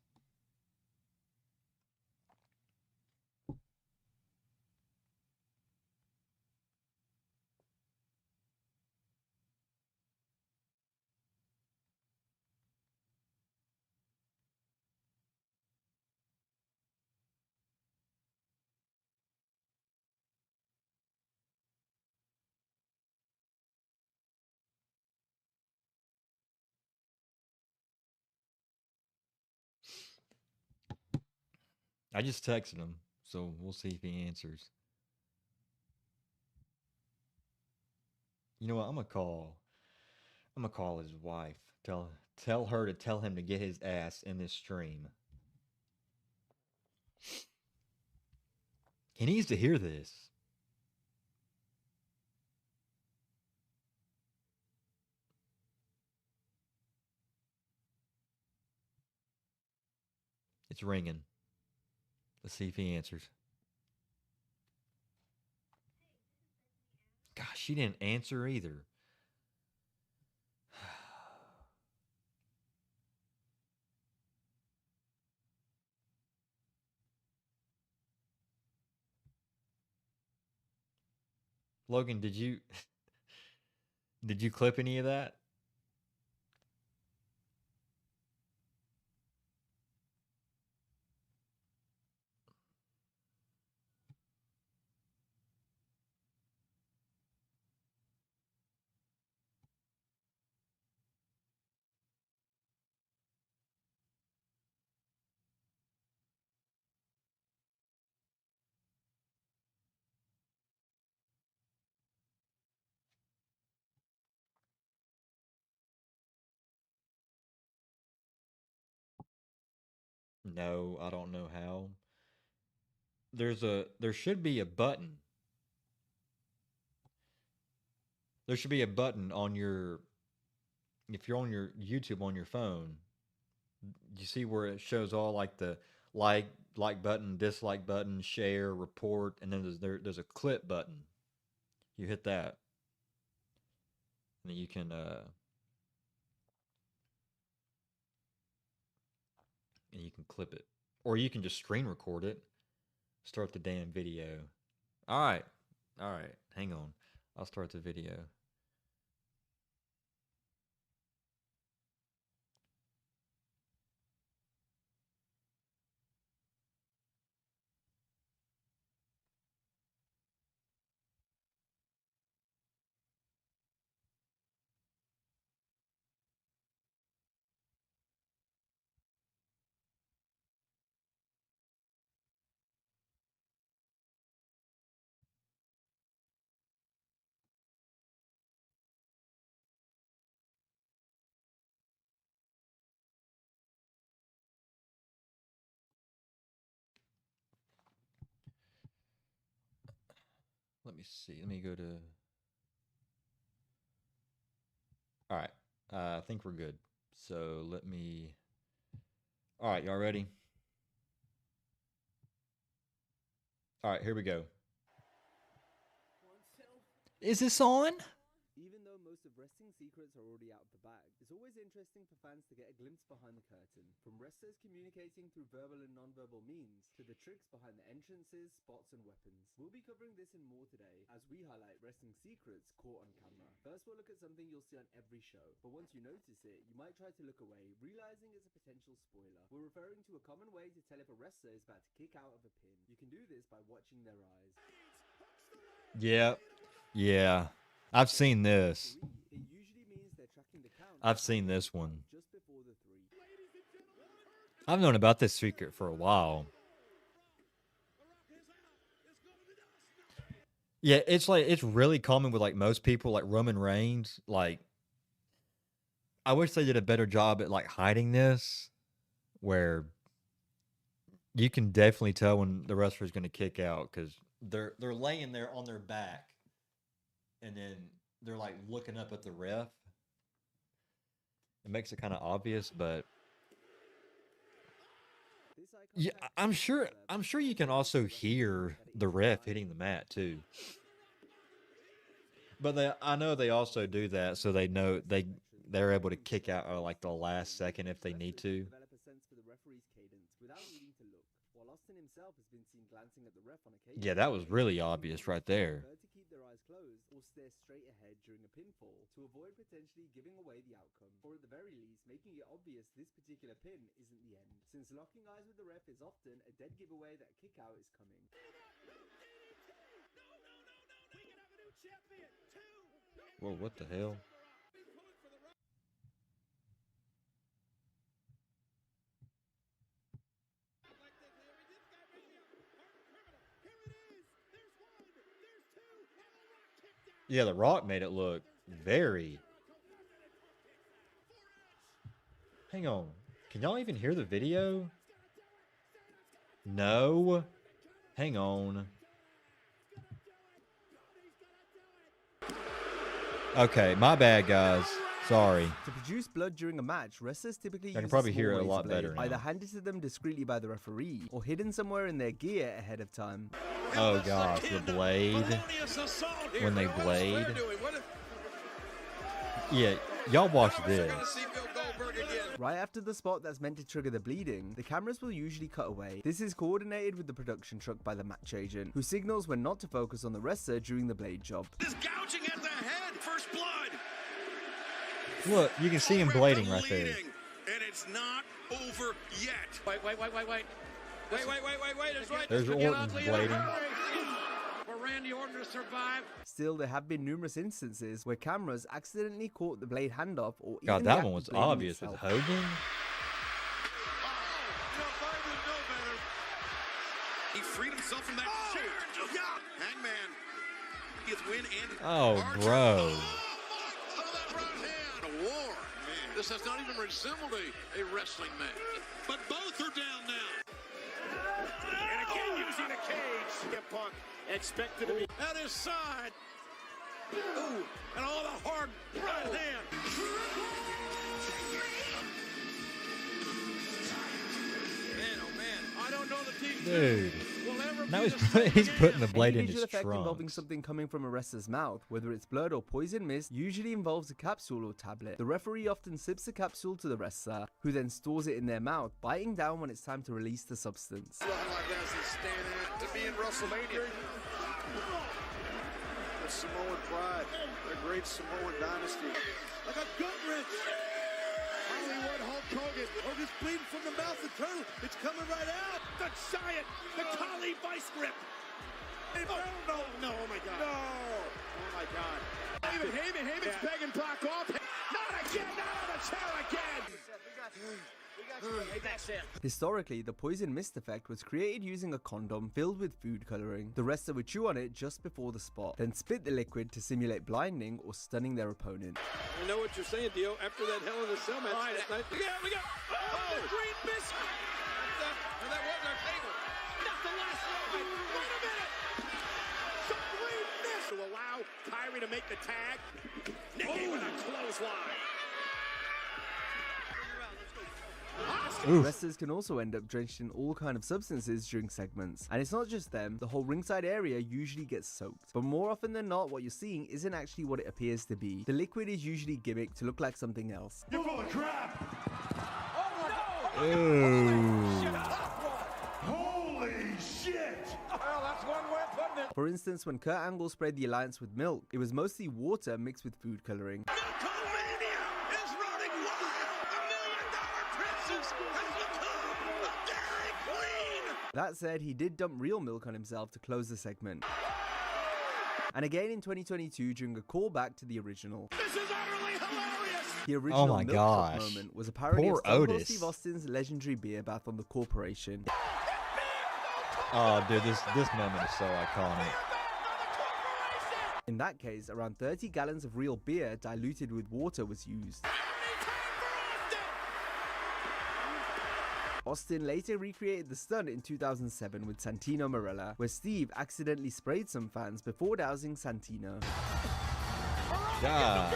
I just texted him, so we'll see if he answers. You know what? I'm gonna call his wife. Tell her to tell him to get his ass in this stream. He needs to hear this. It's ringing. Let's see if he answers. Gosh, she didn't answer either. Logan, did you clip any of that? No, I don't know how. There should be a button. There should be a button on your if you're on your YouTube on your phone. You see where it shows all like the like like button, dislike button, share, report, and then there's a clip button. You hit that, and then you can clip it, or you can just screen record it. Start the damn video. All right, all right. Hang on, I'll start the video. Let me see. Let me go to. All right. I think we're good. So let me. All right, y'all ready? All right, here we go. Is this on? Even though most of wrestling secrets are already out of the bag, it's always interesting for fans to get a glimpse behind the curtain. From wrestlers communicating through verbal and non-verbal means, to the tricks behind the entrances, spots, and weapons. We'll be covering this and more today, as we highlight wrestling secrets caught on camera. First, we'll look at something you'll see on every show, but once you notice it, you might try to look away, realizing it's a potential spoiler. We're referring to a common way to tell if a wrestler is about to kick out of a pin. You can do this by watching their eyes. Yeah. Yeah. I've seen this. It usually means they're tracking the count. I've seen this one. Just before the 3. I've known about this secret for a while. Yeah, it's really common with like most people, like Roman Reigns. Like, I wish they did a better job at like hiding this, where you can definitely tell when the wrestler's going to kick out because they're laying there on their back, and then they're like looking up at the ref. It makes it kind of obvious, but yeah, I'm sure you can also hear the ref hitting the mat too. But I know they also do that so they know they're able to kick out at like the last second if they need to. Develop a sense for the referee's cadence without needing to look. While Austin himself has been seen glancing at the ref on occasion. Yeah, that was really obvious right there. Prefer to keep their eyes closed or stare straight ahead during a pinfall to avoid potentially giving away the outcome, or at the very least making it obvious this particular pin isn't the end, since locking eyes with the ref is often a dead giveaway that kick out is coming. Whoa, what the hell? Yeah, The Rock made it look very. Hang on. Can y'all even hear the video? No. Hang on. Okay, my bad, guys. Sorry. To produce blood during a match, wrestlers typically use can probably a hear small it a lot razor blade, better now. either handed to them discreetly by the referee or hidden somewhere in their gear ahead of time. Oh gosh, the blade. When they blade. Yeah, y'all watch this. Right after the spot that's meant to trigger the bleeding, the cameras will usually cut away. This is coordinated with the production truck by the match agent, who signals when not to focus on the wrestler during the blade job. Is gouging at the head. First blood. Look, you can see him blading right there. And it's not over yet. Wait. It's right. There's Orton's blading. For Randy Orton to survive. Still, there have been numerous instances where cameras accidentally caught the blade handoff or even God, the that act one of was blading obvious with itself. Hogan. If I would know better. He freed himself from that chair. Yeah, Hangman. He gets win and Oh, Archer. bro. Oh, that right hand. A war. Man. This has not even resembled a wrestling match. But both are down now. And again using the cage. CM Punk expected to be At his side. Ooh, and all the hard right hand. Man, oh man, I don't know that these Dude. will ever Now be he's, the same he's again. putting the blade Any in visual his effect involving trunks. something coming from a wrestler's mouth, whether it's blood or poison mist, usually involves a capsule or tablet. The referee often sips the capsule to the wrestler, who then stores it in their mouth, biting down when it's time to release the substance. Nothing like that as he's standing to be in WrestleMania. the Samoan pride, the great Samoan dynasty. Like a gut wrench. Hollywood Hulk Hogan. Hogan's bleeding from the mouth of the turtle. It's coming right out. The giant, the Kali vice grip. Oh, no, oh my God. No! Oh my God. Even Heyman's pegging Brock off. Not again! Not on the chair again! Historically, the poison mist effect was created using a condom filled with food coloring. The wrestler would chew on it just before the spot, then spit the liquid to simulate blinding or stunning their opponent. I know what you're saying, Dio. After that Hell in a Cell match last night. We got. Oh, the green mist. That was our table. Not the last one! Wait a minute! The green mist to allow Kyrie to make the tag. Nikki with a clothesline. Oof. Wrestlers can also end up drenched in all kind of substances during segments. And it's not just them, the whole ringside area usually gets soaked. But more often than not, what you're seeing isn't actually what it appears to be. The liquid is usually gimmicked to look like something else. You're full of crap! Ooh. Holy shit! Well, that's one way of putting it. For instance, when Kurt Angle sprayed the alliance with milk, it was mostly water mixed with food coloring. Milkomania is running wild. $1 million princess has become a Dairy Queen. That said, he did dump real milk on himself to close the segment. And again in 2022 during a callback to the original. This is utterly hilarious! The original my milk truck gosh. moment was a parody Poor of Stone Cold Otis. Steve Austin's legendary beer bath on the corporation. Oh, dude, this moment is so iconic. In that case, around 30 gallons of real beer diluted with water was used. Austin later recreated the stunt in 2007 with Santino Marella, where Steve accidentally sprayed some fans before dousing Santino. God.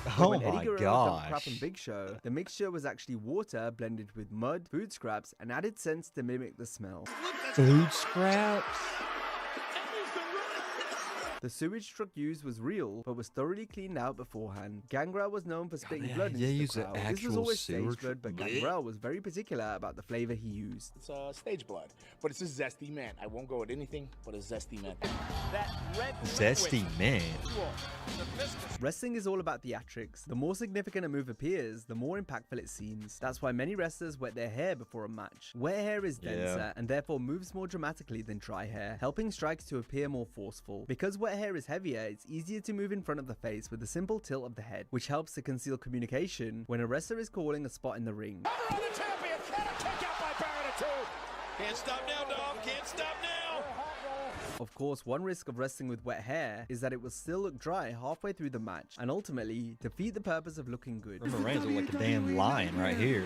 But Oh when Eddie my Guerrero dumped crap gosh. on Big Show, the mixture was actually water blended with mud, food scraps, and added scents to mimic the smell. Food scraps? The sewage truck used was real, but was thoroughly cleaned out beforehand. Gangrel was known for spitting they- blood they into use the the crowd. This was actual always sewer stage blood, but tr- Gangrel was very particular about the flavor he used. It's stage blood, but it's a zesty man. I won't go with anything but a zesty man. That red Zesty man. Wrestling is all about theatrics. The more significant a move appears, the more impactful it seems. That's why many wrestlers wet their hair before a match. Wet hair is Yeah. denser and therefore moves more dramatically than dry hair, helping strikes to appear more forceful. Because wet hair is heavier, it's easier to move in front of the face with a simple tilt of the head, which helps to conceal communication when a wrestler is calling a spot in the ring. Over on the champion! Can a kick out by Barrett at 2! Can't stop now, dog. Can't stop now. Of course, one risk of wrestling with wet hair is that it will still look dry halfway through the match and ultimately defeat the purpose of looking good. Roman Reigns look like a damn lion right here.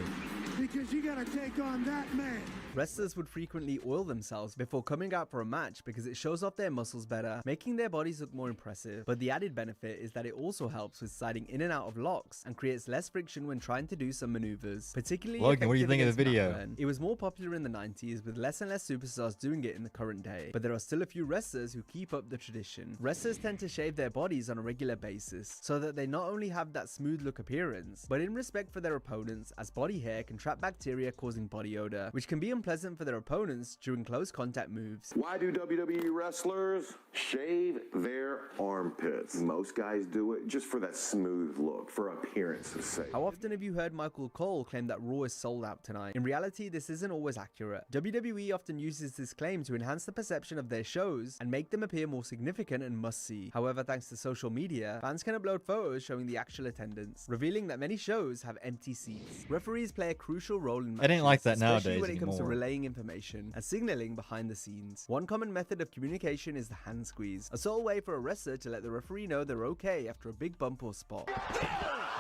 Because you gotta take on that man. Wrestlers would frequently oil themselves before coming out for a match because it shows off their muscles better, making their bodies look more impressive. But the added benefit is that it also helps with sliding in and out of locks and creates less friction when trying to do some maneuvers, particularly Logan, what do you think of the effective against video? Matt. It was more popular in the 90s with less and less superstars doing it in the current day, but there are still a few wrestlers who keep up the tradition. Wrestlers tend to shave their bodies on a regular basis so that they not only have that smooth look appearance, but in respect for their opponents, as body hair can trap bacteria causing body odor, which can be unpleasant for their opponents during close contact moves. Why do WWE wrestlers shave their armpits? Most guys do it just for that smooth look, for appearance's sake. How often have you heard Michael Cole claim that Raw is sold out tonight? In reality, this isn't always accurate. WWE often uses this claim to enhance the perception of their shows and make them appear more significant and must-see. However, thanks to social media, fans can upload photos showing the actual attendance, revealing that many shows have empty seats. Referees play a crucial role in matches, It ain't like that especially nowadays when it comes to anymore. relaying information and signaling behind the scenes. One common method of communication is the hand squeeze, a subtle way for a wrestler to let the referee know they're okay after a big bump or spot.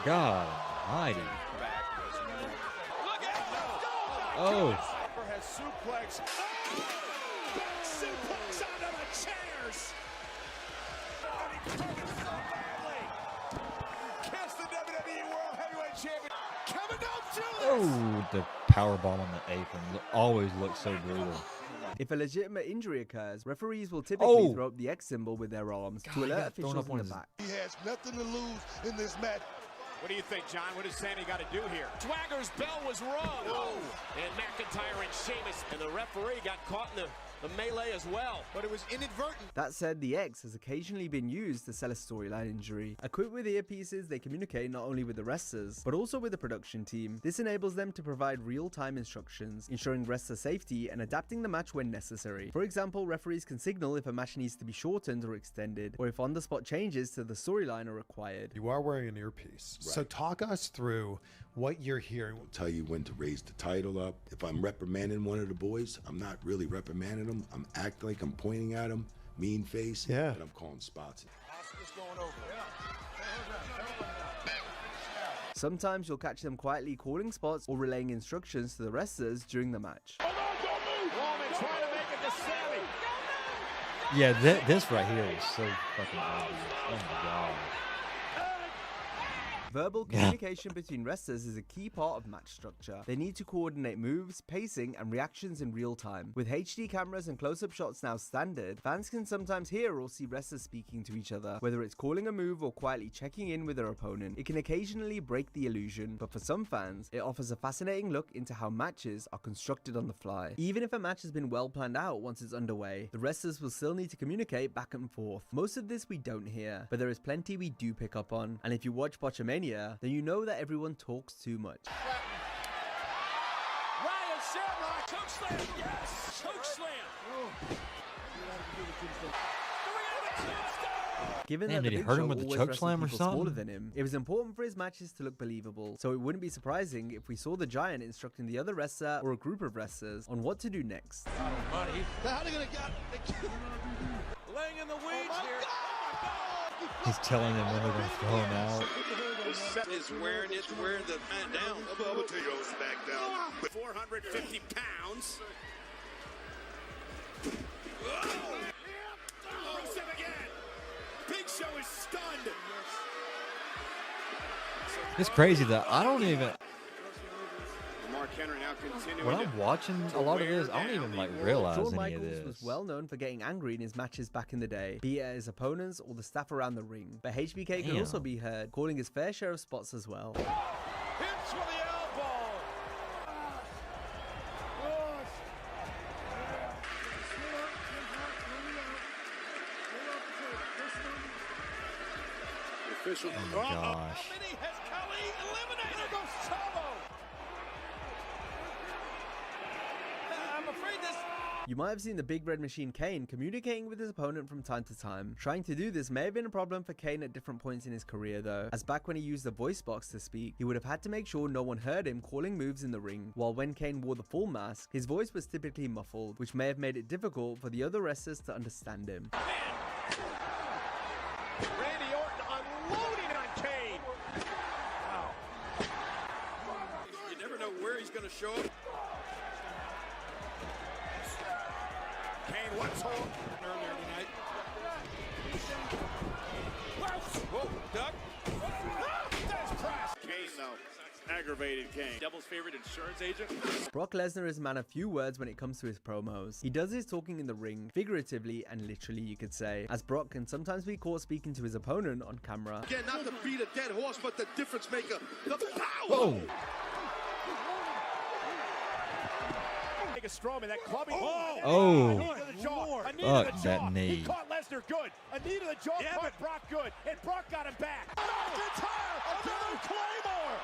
God almighty. Oh. Has suplex. Back suplex onto the chairs. Kiss the WWE World Heavyweight Champion. Kevin, don't do this. Oh, the powerbomb on the apron always looks so brutal. If a legitimate injury occurs, referees will typically Oh. throw up the X symbol with their arms God, to he alert got thrown officials up in on the his- back. He has nothing to lose in this match. What do you think, John? What does Sammy got to do here? Swagger's bell was rung. Oh. And McIntyre and Sheamus. And the referee got caught in the melee as well. But it was inadvertent. That said, the X has occasionally been used to sell a storyline injury. Equipped with earpieces, they communicate not only with the wrestlers, but also with the production team. This enables them to provide real-time instructions, ensuring wrestler safety and adapting the match when necessary. For example, referees can signal if a match needs to be shortened or extended, or if on-the-spot changes to the storyline are required. You are wearing an earpiece. So talk us through what you're hearing. Tell you when to raise the title up. If I'm reprimanding one of the boys, I'm not really reprimanding them. I'm acting like I'm pointing at him, mean face, Yeah. and I'm calling spots. Oscar's going over. Sometimes you'll catch them quietly calling spots or relaying instructions to the wrestlers during the match. Roman trying to make it to Sammy. Yeah, this right here is so fucking obvious. Oh my god. Verbal communication between wrestlers is a key part of match structure. They need to coordinate moves, pacing, and reactions in real time. With HD cameras and close-up shots now standard, fans can sometimes hear or see wrestlers speaking to each other, whether it's calling a move or quietly checking in with their opponent. It can occasionally break the illusion, but for some fans, it offers a fascinating look into how matches are constructed on the fly. Even if a match has been well planned out once it's underway, the wrestlers will still need to communicate back and forth. Most of this we don't hear, but there is plenty we do pick up on, and if you watch Botchamania, then you know that everyone talks too much. Ryan Shamrock. Chokeslam. Yes. Chokeslam. Given Damn, that the did he Big hurt Show him with the always choke wrestled slam or people smaller something? than him, it was important for his matches to look believable, so it wouldn't be surprising if we saw the Giant instructing the other wrestler or a group of wrestlers on what to do next. How are they gonna get? Laying in the weeds here. He's telling them when they're going to throw him out. It's wearing the man down. I'm gonna tell you on SmackDown. 450 pounds. Rusev again. Big Show is stunned. It's crazy that I don't even, Mark Henry now continuing when to I'm watching a lot of this, I don't even like realize Shawn any of Michaels was this. well known for getting angry in his matches back in the day, be it at his opponents or the staff around the ring, but HBK could Damn. also be heard calling his fair share of spots as well. Hits with the elbow. official. Oh my gosh. How many has Khali eliminated? Goes Chavo. I'm afraid this You might have seen the Big Red Machine Kane communicating with his opponent from time to time. Trying to do this may have been a problem for Kane at different points in his career though, as back when he used the voice box to speak, he would have had to make sure no one heard him calling moves in the ring, while when Kane wore the full mask, his voice was typically muffled, which may have made it difficult for the other wrestlers to understand him. Randy Orton unloading on Kane. Wow. You never know where he's going to show up. Kane once hold Earlier tonight. Whoa, duck. That's press. Kane, though. Aggravated Kane. Devil's favorite insurance agent. Brock Lesnar is a man of few words when it comes to his promos. He does his talking in the ring, figuratively and literally you could say, as Brock can sometimes be caught speaking to his opponent on camera. Again, not to beat a dead horse, but the difference maker. The power. Oh. Make a Strowman, that clubbing. Oh. A knee to the jaw. A knee Fuck to the that jaw. knee. He caught Lesnar good. A knee to the jaw caught Brock good. And Brock got him back. McIntyre, another Claymore.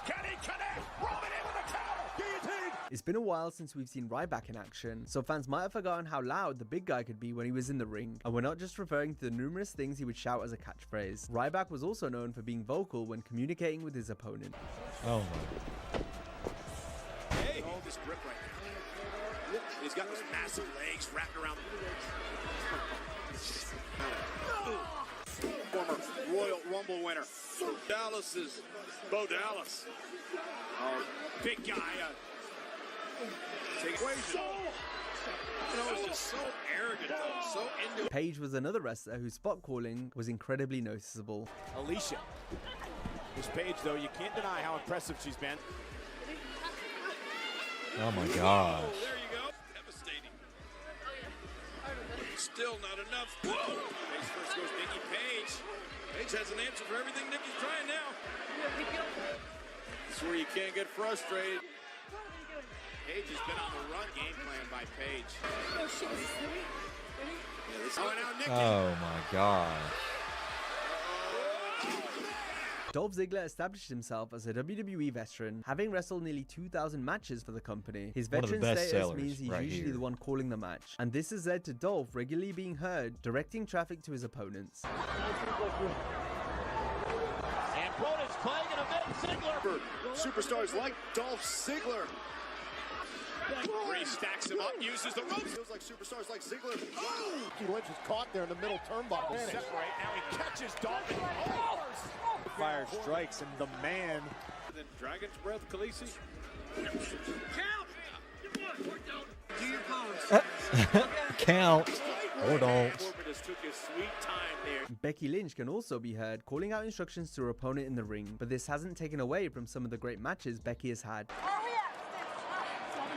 Can he connect? Roman in with a counter. Guillotine. It's been a while since we've seen Ryback in action, so fans might have forgotten how loud the big guy could be when he was in the ring, and we're not just referring to the numerous things he would shout as a catchphrase. Ryback was also known for being vocal when communicating with his opponent. Oh my. Hey, hold this grip right now. He's got those massive legs wrapped around. Former Royal Rumble winner. Dallas's Bo Dallas. Oh, big guy. Take away so. You know, it's just so arrogant, though. So into it. Paige was another wrestler whose spot calling was incredibly noticeable. Alicia. This Paige, though, you can't deny how impressive she's been. Oh my gosh. There you go. Devastating. Still not enough. Whoa! Paige first goes Nikki Paige. Paige has an answer for everything Nikki's trying now. This is where you can't get frustrated. Paige has been on the run, game plan by Paige. Oh my gosh. Dolph Ziggler established himself as a WWE veteran, having wrestled nearly 2,000 matches for the company. His One of the veteran best status sellers means he's right usually here. the one calling the match, and this has led to Dolph regularly being heard directing traffic to his opponents. And Brodus playing in a bit. Ziggler. Superstars like Dolph Ziggler. Ray stacks him up, uses the ropes. Feels like superstars like Ziggler. Lynch is caught there in the middle turnbuckle. Separate. Now he catches Dolph. Fire strikes and the man. Then Dragon's Breath, Khaleesi. Count. Or don't. Corbin took his sweet time there. Becky Lynch can also be heard calling out instructions to her opponent in the ring, but this hasn't taken away from some of the great matches Becky has had.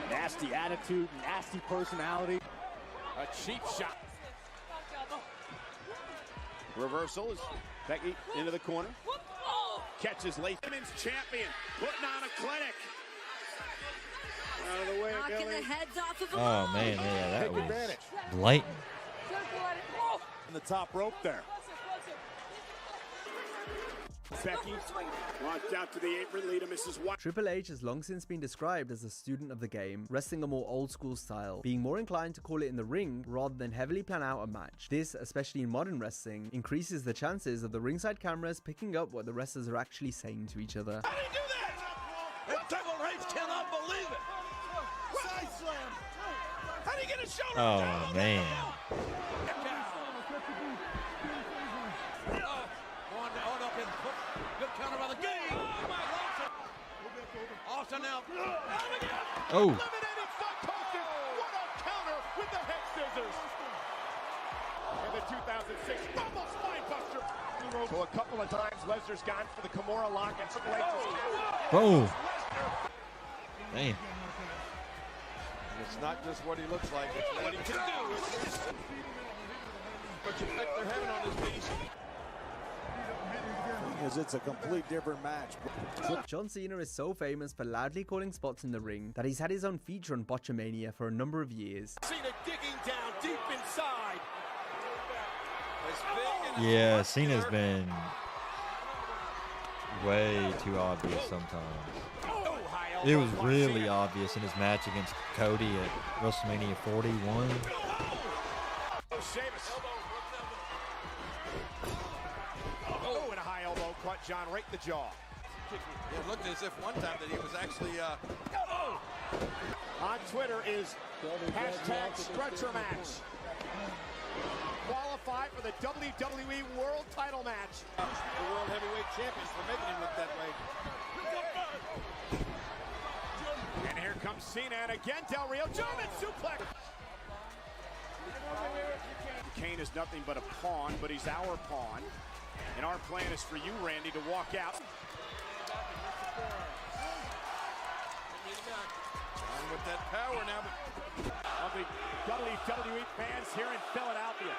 Nasty attitude, nasty personality. A cheap shot. Reversal is Becky into the corner. Catches late. Women's champion putting on a clinic. Out of the way, Knocking Billy. the heads off of them. Oh man, yeah, that Take was advantage. blatant. In the top rope there. Becky launched out to the apron, lead to Mrs. White. Triple H has long since been described as a student of the game, wrestling a more old school style, being more inclined to call it in the ring rather than heavily plan out a match. This, especially in modern wrestling, increases the chances of the ringside cameras picking up what the wrestlers are actually saying to each other. How do you do that? And Triple H cannot believe it. Side slam. How do you get a shoulder? Oh man. Good counter by the game. Oh my God. Austin now. Oh. Eliminated Stone Cold. What a counter with the head scissors. And the 2006 Rumble Spinebuster. So a couple of times Lesnar's gone for the Kimura lock and Triple H is Boom. Damn. It's not just what he looks like, it's what he can do. But you think they're having on his knees. Because it's a complete different match. John Cena is so famous for loudly calling spots in the ring that he's had his own feature on Botchamania for a number of years. Cena digging down deep inside. As big and as Yeah, much Cena's dirt. been way too obvious sometimes. Oh, high It elbow was from really Cena. obvious in his match against Cody at WrestleMania 41. Oh, Sheamus. Oh, and a high elbow caught John right in the jaw. It looked as if one time that he was actually. On Twitter is hashtag stretcher match. Qualify for the WWE World Title match. The World Heavyweight Champions for making him look that way. And here comes Cena, and again Del Rio, German suplex. Kane is nothing but a pawn, but he's our pawn. And our plan is for you, Randy, to walk out. And with that power now. Of the WWE fans here in Philadelphia.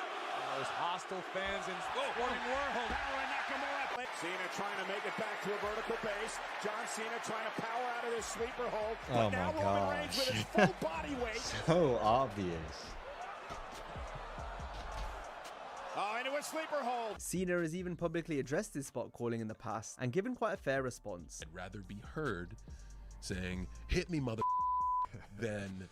Most hostile fans in the sporting world. Power Nakamura. Cena trying to make it back to a vertical base. John Cena trying to power out of this sleeper hold. Oh But now my Roman Reigns with his gosh. full body weight. So obvious. Oh, into a sleeper hold. Cena has even publicly addressed his spot calling in the past and given quite a fair response. I'd rather be heard saying, hit me, mother, than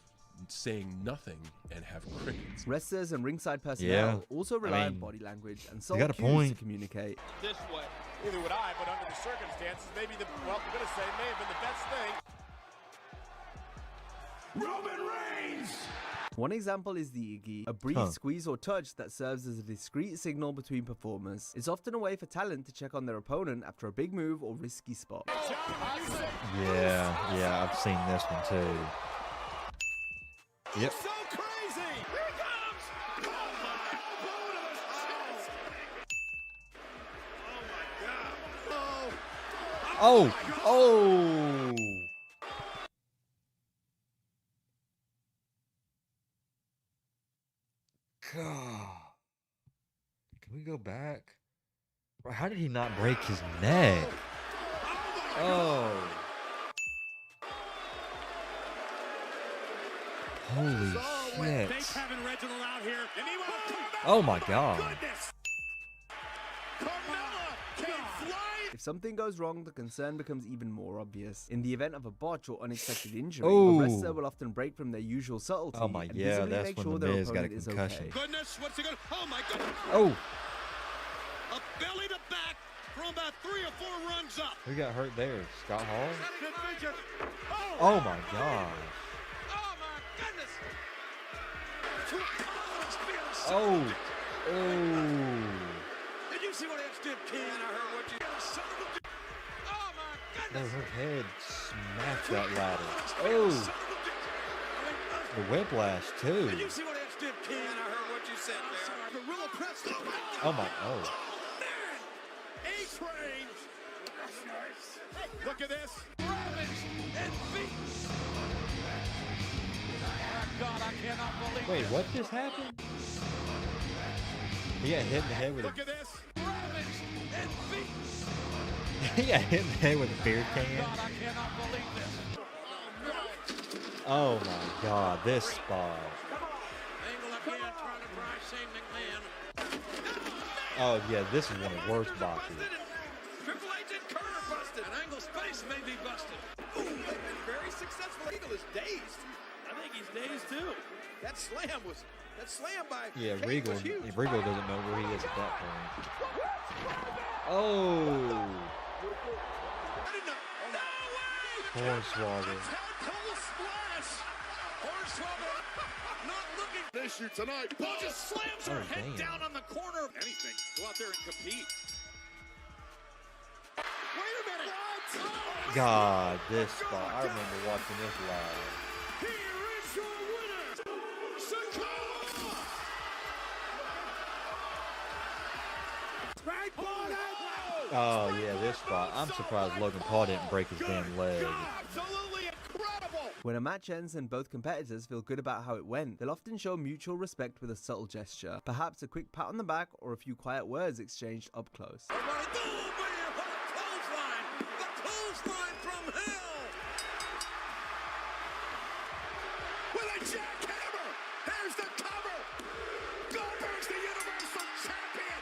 saying nothing and have crickets. Wrestlers and ringside personnel also rely on mean, body language and you got subtle a cues point. to communicate. This way. Neither would I, but under the circumstances, maybe I'm going to say it may have been the best thing. Roman Reigns! One example is the Iggy, a brief squeeze or touch that serves as a discreet signal between performers. It's often a way for talent to check on their opponent after a big move or risky spot. Yeah, I've seen this one too. Yep. So crazy! Here he comes! Oh! God. Can we go back? Bro, how did he not break his neck? Oh. Holy shit. Oh my God. If something goes wrong, the concern becomes even more obvious. In the event of a botch or unexpected injury, Oh. a wrestler will often break from their usual subtlety Oh my, and yeah, visibly that's make when sure the their Miz got a opponent is concussion. okay. Goodness, what's he gonna? Oh my God! Oh, A belly to back from about 3 or 4 rungs up. who got hurt there? Scott Hall? Good vision. Oh my God. Oh my goodness! Oh. Did you see what Edge did, King? I heard what you. Son of a. Oh my No, goodness! her head smacked that ladder. Oh. The whiplash too. Did you see what Edge did, King? I heard what you said there. Gorilla press. Oh my, oh. A-Train! Look at this. Ravaged and beaten. God, I cannot believe Wait, what just happened? He got hit in the head with Look a at this. Ravaged and beaten. he got hit in the head with a beer can. God, I cannot believe this. Oh my God, this spot. Angle again, trying to drive Shane McMahon. Oh yeah, this is one of the worst botches. Triple H and Kerner busted. And Angle's face may be busted. Ooh, they've been very successful. Eagle is dazed. I think he's dazed too. That slam by Yeah, Kane Regal. was huge. Regal doesn't know where he is at that point. Oh, Hornswoggle. Issue tonight. Paul just slams her Oh, head damn. down on the corner of anything. Go out there and compete. Wait a minute. What? God, this spot. I remember watching this live. Here is your winner, Sakala. Right on it. Oh yeah, this spot. I'm surprised Logan Paul didn't break his damn leg. Absolutely incredible. When a match ends and both competitors feel good about how it went, they'll often show mutual respect with a subtle gesture, perhaps a quick pat on the back or a few quiet words exchanged up close. Everybody, oh man, what a clothesline! The clothesline from hell! With a jackhammer! Here's the cover! Goldberg's the Universal Champion!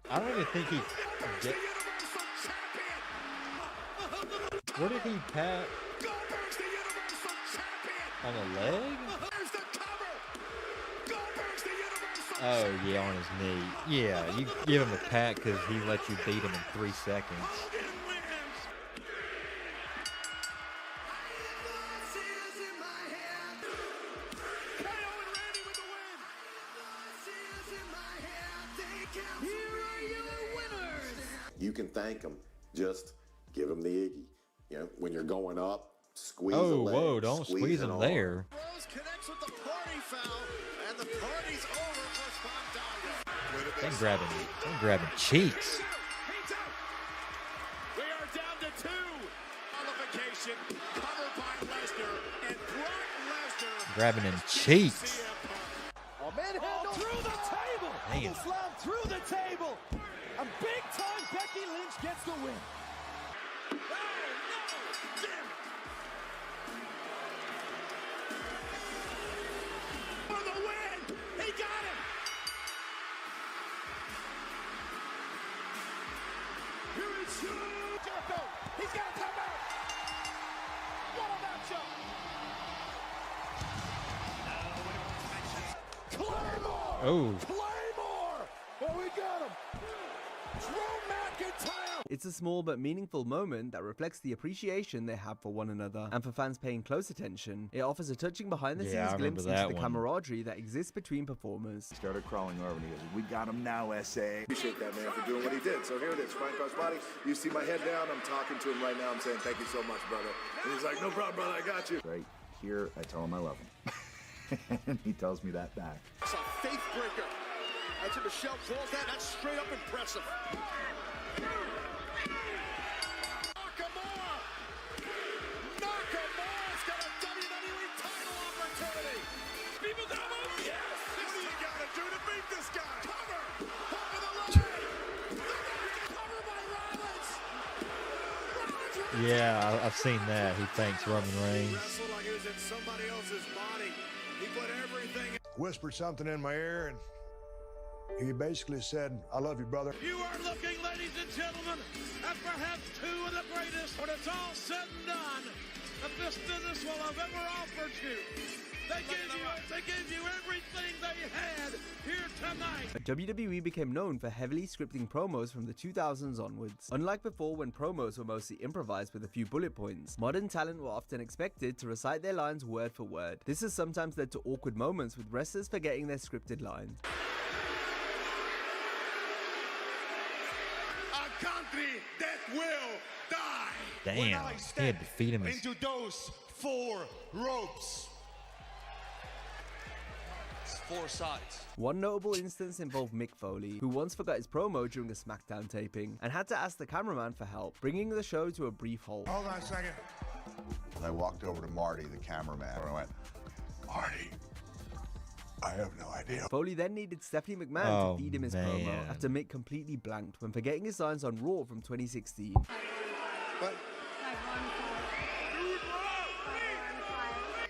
I don't even think he. Goldberg's the Universal Where did he pat? Goldberg's the Universal Champion. On the leg? There's the cover. Goldberg's the Universal Oh, yeah, on his knee. Yeah, you give him a pat because he let you beat him in 3 seconds. Hogan wins. KO and Randy with the win. Here are your winners. You can thank him. Just give him the Iggy. You know, when you're going up, squeeze a Oh, leg, whoa, don't squeeze an him arm. there. Rose connects with the party foul, and the party's over for Fandango. They're grabbing cheeks. He's out. We are down to 2. Qualification covered by Lesnar, and Brock Lesnar Grabbing in cheeks. a manhandle through the table. Damn. Slam through the table. A big time Becky Lynch gets the win. Oh no! Damn it. For the win! He got him! Here is Jericho! He's got to come out! What a matchup! Claymore! Oh. Claymore! Oh, we got him! Drew McIntyre! It's a small but meaningful moment that reflects the appreciation they have for one another. And for fans paying close attention, it offers a touching behind-the-scenes Yeah, I remember glimpse into that the one. camaraderie that exists between performers. Started crawling over and he goes, "We got him now, SA." Appreciate that man for doing what he did. So here it is, Frank Body. You see my head down. I'm talking to him right now. I'm saying thank you so much, brother. And he's like, "No problem, brother. I got you." Right here, I tell him I love him, and he tells me that back. It's a faith breaker. That's what Michelle calls that. That's straight up impressive. Nakamura's got a WWE title opportunity. People got him. Yes. What do you got to do to beat this guy? Cover. Over the line. Cover by Rollins. Yeah, I've seen that. He thanks Roman Reigns. Wrestled like he was in somebody else's body. He put everything. Whispered something in my ear, and he basically said, "I love you, brother." You are looking, ladies and gentlemen, at perhaps 2 of the greatest, when it's all said and done, that this business will have ever offered you. They gave you everything they had here tonight. WWE became known for heavily scripting promos from the 2000s onwards. Unlike before, when promos were mostly improvised with a few bullet points, modern talent were often expected to recite their lines word for word. This has sometimes led to awkward moments with wrestlers forgetting their scripted lines. A country that will die. Damn, he had to feed him his... into those 4 ropes. It's 4 sides. One notable instance involved Mick Foley, who once forgot his promo during a SmackDown taping and had to ask the cameraman for help, bringing the show to a brief halt. Hold on a second. I walked over to Marty, the cameraman, and I went, "Marty, I have no idea." Foley then needed Stephanie McMahon to feed him his promo man. after Mick completely blanked when forgetting his lines on Raw from 2016. But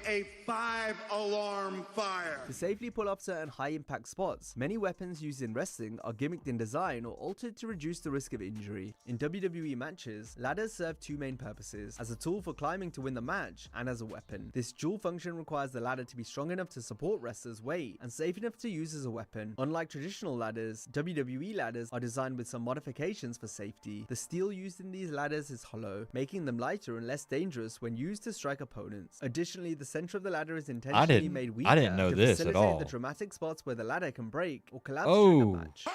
a 5-alarm fire. To safely pull off certain high-impact spots, many weapons used in wrestling are gimmicked in design or altered to reduce the risk of injury. In WWE matches, ladders serve 2 main purposes: as a tool for climbing to win the match, and as a weapon. This dual function requires the ladder to be strong enough to support wrestlers' weight, and safe enough to use as a weapon. Unlike traditional ladders, WWE ladders are designed with some modifications for safety. The steel used in these ladders is hollow, making them lighter and less dangerous when used to strike opponents. Additionally, the center of the ladder is intentionally made weaker I didn't know to this at facilitate all. the dramatic spots where the ladder can break or collapse during a match.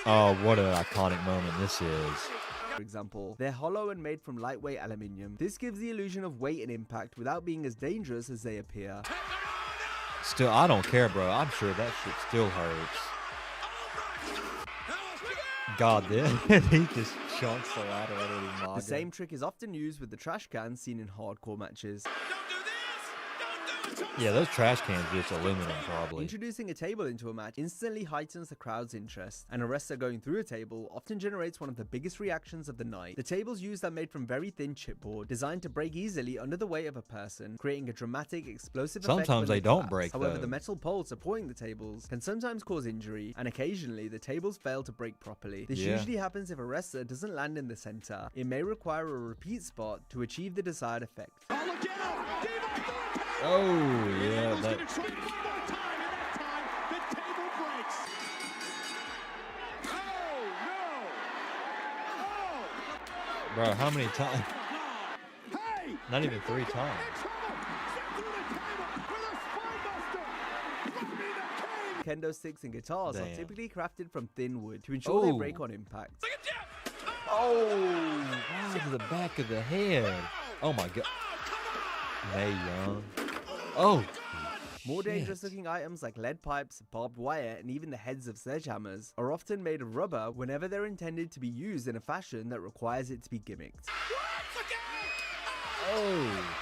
Oh, what an iconic moment this is. For example, they're hollow and made from lightweight aluminium. This gives the illusion of weight and impact without being as dangerous as they appear. Still, I don't care, bro. I'm sure that shit still hurts. God, damn. He just chunks the ladder out of his The noggin. same trick is often used with the trash cans seen in hardcore matches. Don't do this! Don't do Yeah, those trash cans just aluminum probably. Introducing a table into a match instantly heightens the crowd's interest, and a wrestler going through a table often generates one of the biggest reactions of the night. The tables used are made from very thin chipboard, designed to break easily under the weight of a person, creating a dramatic, explosive effect. Sometimes they don't break, However, though. the metal poles supporting the tables can sometimes cause injury, and occasionally the tables fail to break properly. This usually happens if a wrestler doesn't land in the center. It may require a repeat spot to achieve the desired effect. Oh, yeah, that. Bro, how many times? Not even 3 times. Kendo sticks and guitars are Damn. typically crafted from thin wood to ensure they break on impact. Oh, right to the back of the head. Oh my god. Mae Young. Oh. More dangerous looking items like lead pipes, barbed wire, and even the heads of sledgehammers are often made of rubber whenever they're intended to be used in a fashion that requires it to be gimmicked. Oh.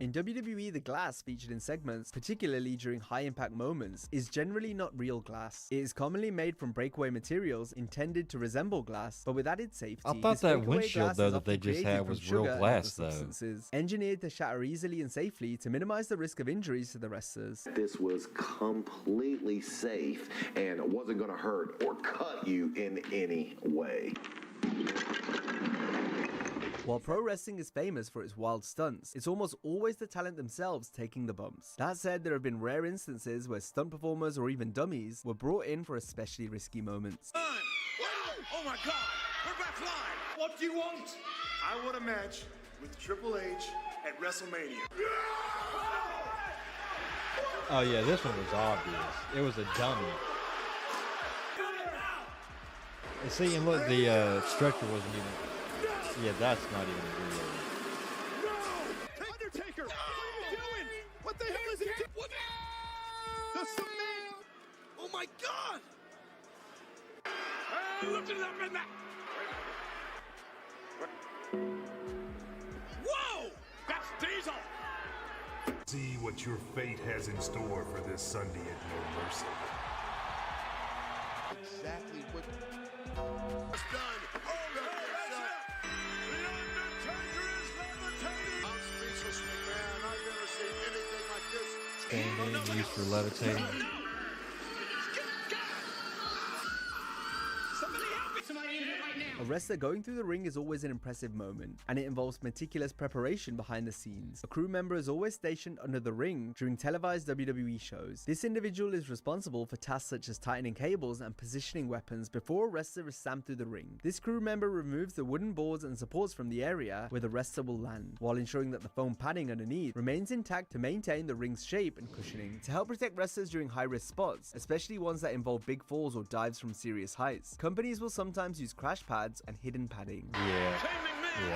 In WWE, the glass featured in segments, particularly during high-impact moments, is generally not real glass. It is commonly made from breakaway materials intended to resemble glass, but with added safety. I thought This that breakaway windshield, glass though, is that they often just created had from was real sugar and glass, other though. substances, engineered to shatter easily and safely to minimize the risk of injuries to the wrestlers. This was completely safe and wasn't going to hurt or cut you in any way. While pro wrestling is famous for its wild stunts, it's almost always the talent themselves taking the bumps. That said, there have been rare instances where stunt performers or even dummies were brought in for especially risky moments. Oh my God, we're back live. What do you want? I want a match with Triple H at WrestleMania. Oh yeah, this one was obvious. It was a dummy. And see, and look, the stretcher wasn't even. Yeah, that's not even real. Undertaker, what are you doing? What the hell is he doing? What? The cement. Oh my God. Look it up in that. Whoa! That's Diesel. See what your fate has in store for this Sunday at No Mercy. Exactly what It's done. Hold up yourself. The Undertaker is levitating. I'm speechless, McMahon. I've never seen anything like this. Stand in, used for levitating. A wrestler going through the ring is always an impressive moment, and it involves meticulous preparation behind the scenes. A crew member is always stationed under the ring during televised WWE shows. This individual is responsible for tasks such as tightening cables and positioning weapons before a wrestler is slammed through the ring. This crew member removes the wooden boards and supports from the area where the wrestler will land, while ensuring that the foam padding underneath remains intact to maintain the ring's shape and cushioning. To help protect wrestlers during high-risk spots, especially ones that involve big falls or dives from serious heights, companies will sometimes use crash pads and hidden padding. Yeah,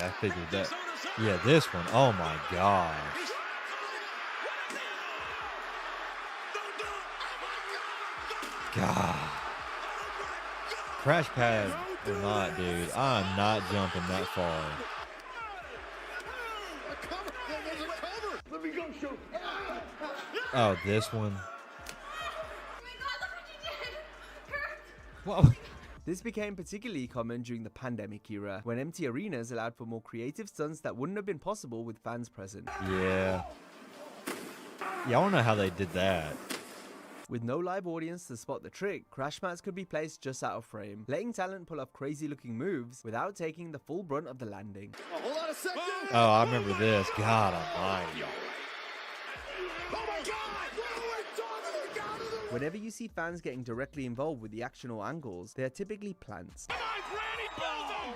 I figured that. Yeah, this one. Oh my gosh. God. Crash pad or not, dude. I'm not jumping that far. Let me go, shoot. Oh, this one. What? This became particularly common during the pandemic era, when empty arenas allowed for more creative stunts that wouldn't have been possible with fans present. Yeah. Yeah, I don't know how they did that. With no live audience to spot the trick, crash mats could be placed just out of frame, letting talent pull off crazy looking moves without taking the full brunt of the landing. A whole lot of seconds. Oh, I remember this. God almighty. Oh my God! Whenever you see fans getting directly involved with the action or angles, they are typically plants. Come on, Granny, build him!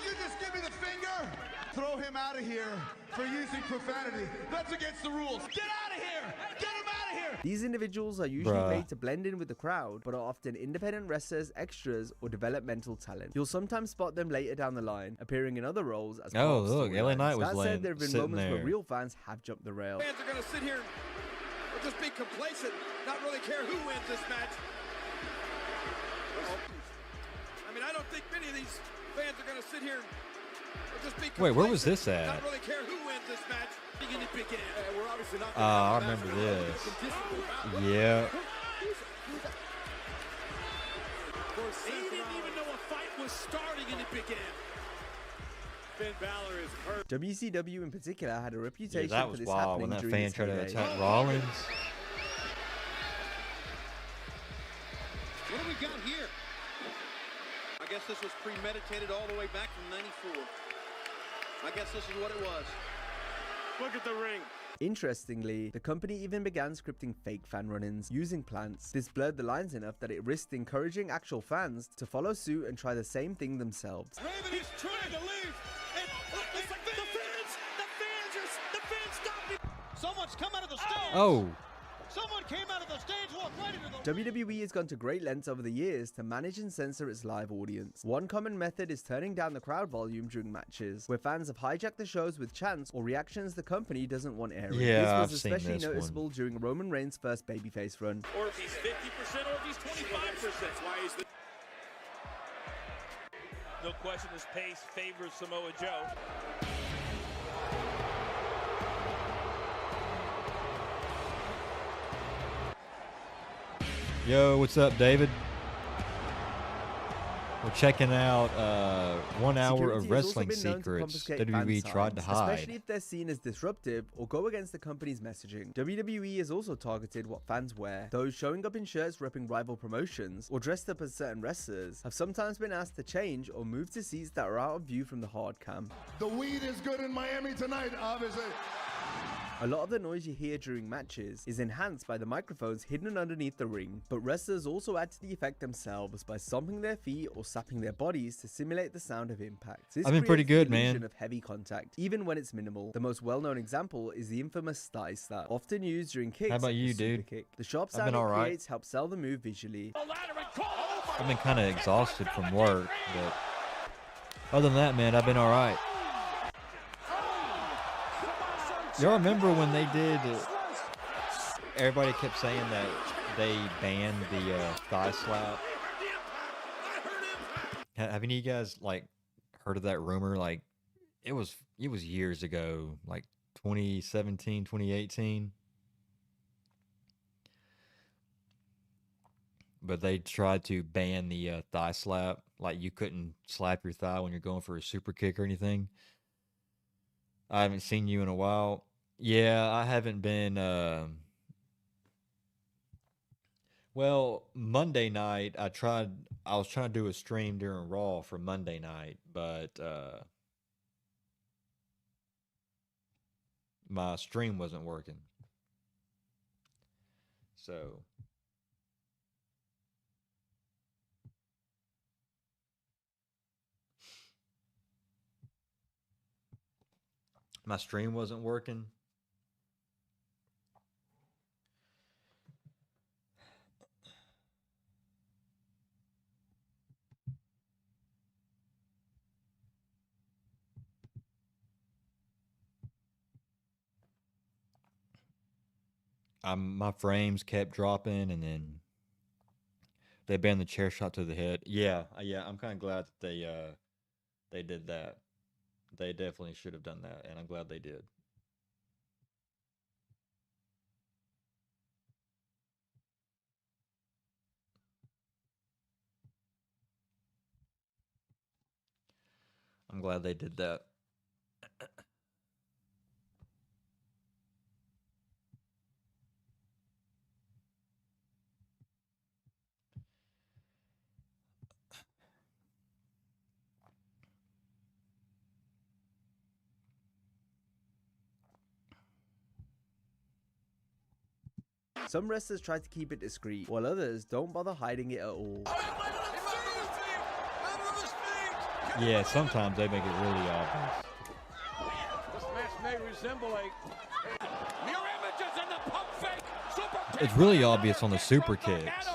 You just give me the finger? Throw him out of here for using profanity. That's against the rules. Get out of here! Get him out of here! These individuals are usually made to blend in with the crowd, but are often independent wrestlers, extras, or developmental talent. You'll sometimes spot them later down the line, appearing in other roles as part of look, LA storylines. Knight was That said, there have been sitting moments there. where real fans have jumped the rail. fans are going to sit here or just be complacent, not really care who wins this match. I mean, I don't think many of these fans are going to sit here and Wait, where was this at? Don't really care who wins this match. In the big end. We're obviously not I remember this. Yeah. He didn't even know a fight was starting in the big end. Finn Balor is hurt. WCW in particular had a Yeah, reputation that for was this wild happening when that during fan its tried to heyday. attack Rollins. What do we got here? I guess this was premeditated all the way back from '94. I guess this is what it was. Look at the ring. Interestingly, the company even began scripting fake fan run-ins using plants. This blurred the lines enough that it risked encouraging actual fans to follow suit and try the same thing themselves. Raven is trying to leave. And the fans stopped him. Someone's come out of the stands. Oh. Someone came out of the stage, walked right into the WWE has gone to great lengths over the years to manage and censor its live audience. One common method is turning down the crowd volume during matches, where fans have hijacked the shows with chants or reactions the company doesn't want airing. Yeah, this was I've seen especially this one. noticeable during Roman Reigns' first babyface run. Or if he's 50% or if he's 25%. That's why he's the... No question his pace favors Samoa Joe. Yo, what's up, David? We're checking out 1 hour of Security has also wrestling been known to secrets confiscate WWE fan tried to signs, hide. especially if they're seen as disruptive or go against the company's messaging. WWE has also targeted what fans wear. Those showing up in shirts repping rival promotions or dressed up as certain wrestlers have sometimes been asked to change or move to seats that are out of view from the hard cam. The weed is good in Miami tonight, obviously. A lot of the noise you hear during matches is enhanced by the microphones hidden underneath the ring, but wrestlers also add to the effect themselves by stomping their feet or sapping their bodies to simulate the sound of impact. This I've been pretty creates the good, illusion man. of heavy contact, even when it's minimal. The most well-known example is the infamous thigh slap, often used during kicks. How about like the you, super dude? Kick. The sharp I've sound been it alright. creates helps sell the move visually. I've been kind of exhausted from work, but other than that, man, I've been all right. Y'all remember when they did? Everybody kept saying that they banned the thigh slap. Have any of you guys like heard of that rumor? Like, it was years ago, like 2017, 2018. But they tried to ban the thigh slap. Like, you couldn't slap your thigh when you're going for a super kick or anything. I haven't seen you in a while. Yeah, I haven't been. Well, Monday night I was trying to do a stream during Raw for Monday night, but my stream wasn't working. So my stream wasn't working. My frames kept dropping, and then they banned the chair shot to the head. Yeah. I'm kind of glad that they did that. They definitely should have done that, and I'm glad they did. I'm glad they did that. Some wrestlers try to keep it discreet, while others don't bother hiding it at all. Yeah, sometimes they make it really obvious. This match may resemble a mirror images in the pump fake super kick. It's really obvious on the super kicks.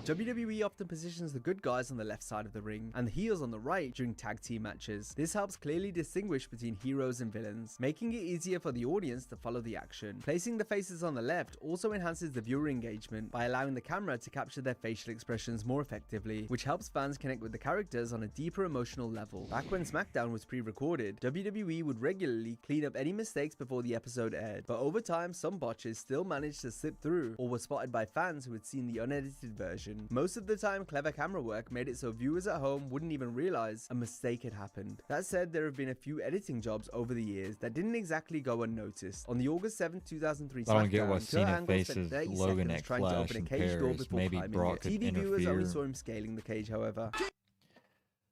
WWE often positions the good guys on the left side of the ring and the heels on the right during tag team matches. This helps clearly distinguish between heroes and villains, making it easier for the audience to follow the action. Placing the faces on the left also enhances the viewer engagement by allowing the camera to capture their facial expressions more effectively, which helps fans connect with the characters on a deeper emotional level. Back when SmackDown was pre-recorded, WWE would regularly clean up any mistakes before the episode aired, but over time some botches still managed to slip through or were spotted by fans who had seen the unedited version. Most of the time, clever camera work made it so viewers at home wouldn't even realize a mistake had happened. That said, there have been a few editing jobs over the years that didn't exactly go unnoticed. On the August 7th, 2003 I don't get SmackDown, why Kurt Cena Angle spent faces 30 Logan seconds at trying to Clash open a in cage door Paris. before Maybe climbing Brock it. could TV viewers only interfere. saw him scaling the cage, however.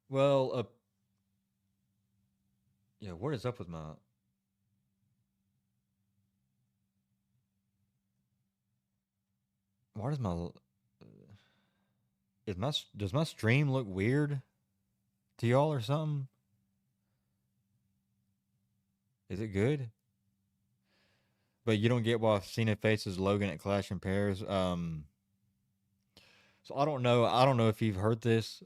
Well, yeah, what is up with my... Why does my... Does my stream look weird to y'all or something? Is it good? But you don't get why Cena faces Logan at Clash in Paris. So I don't know. I don't know if you've heard this,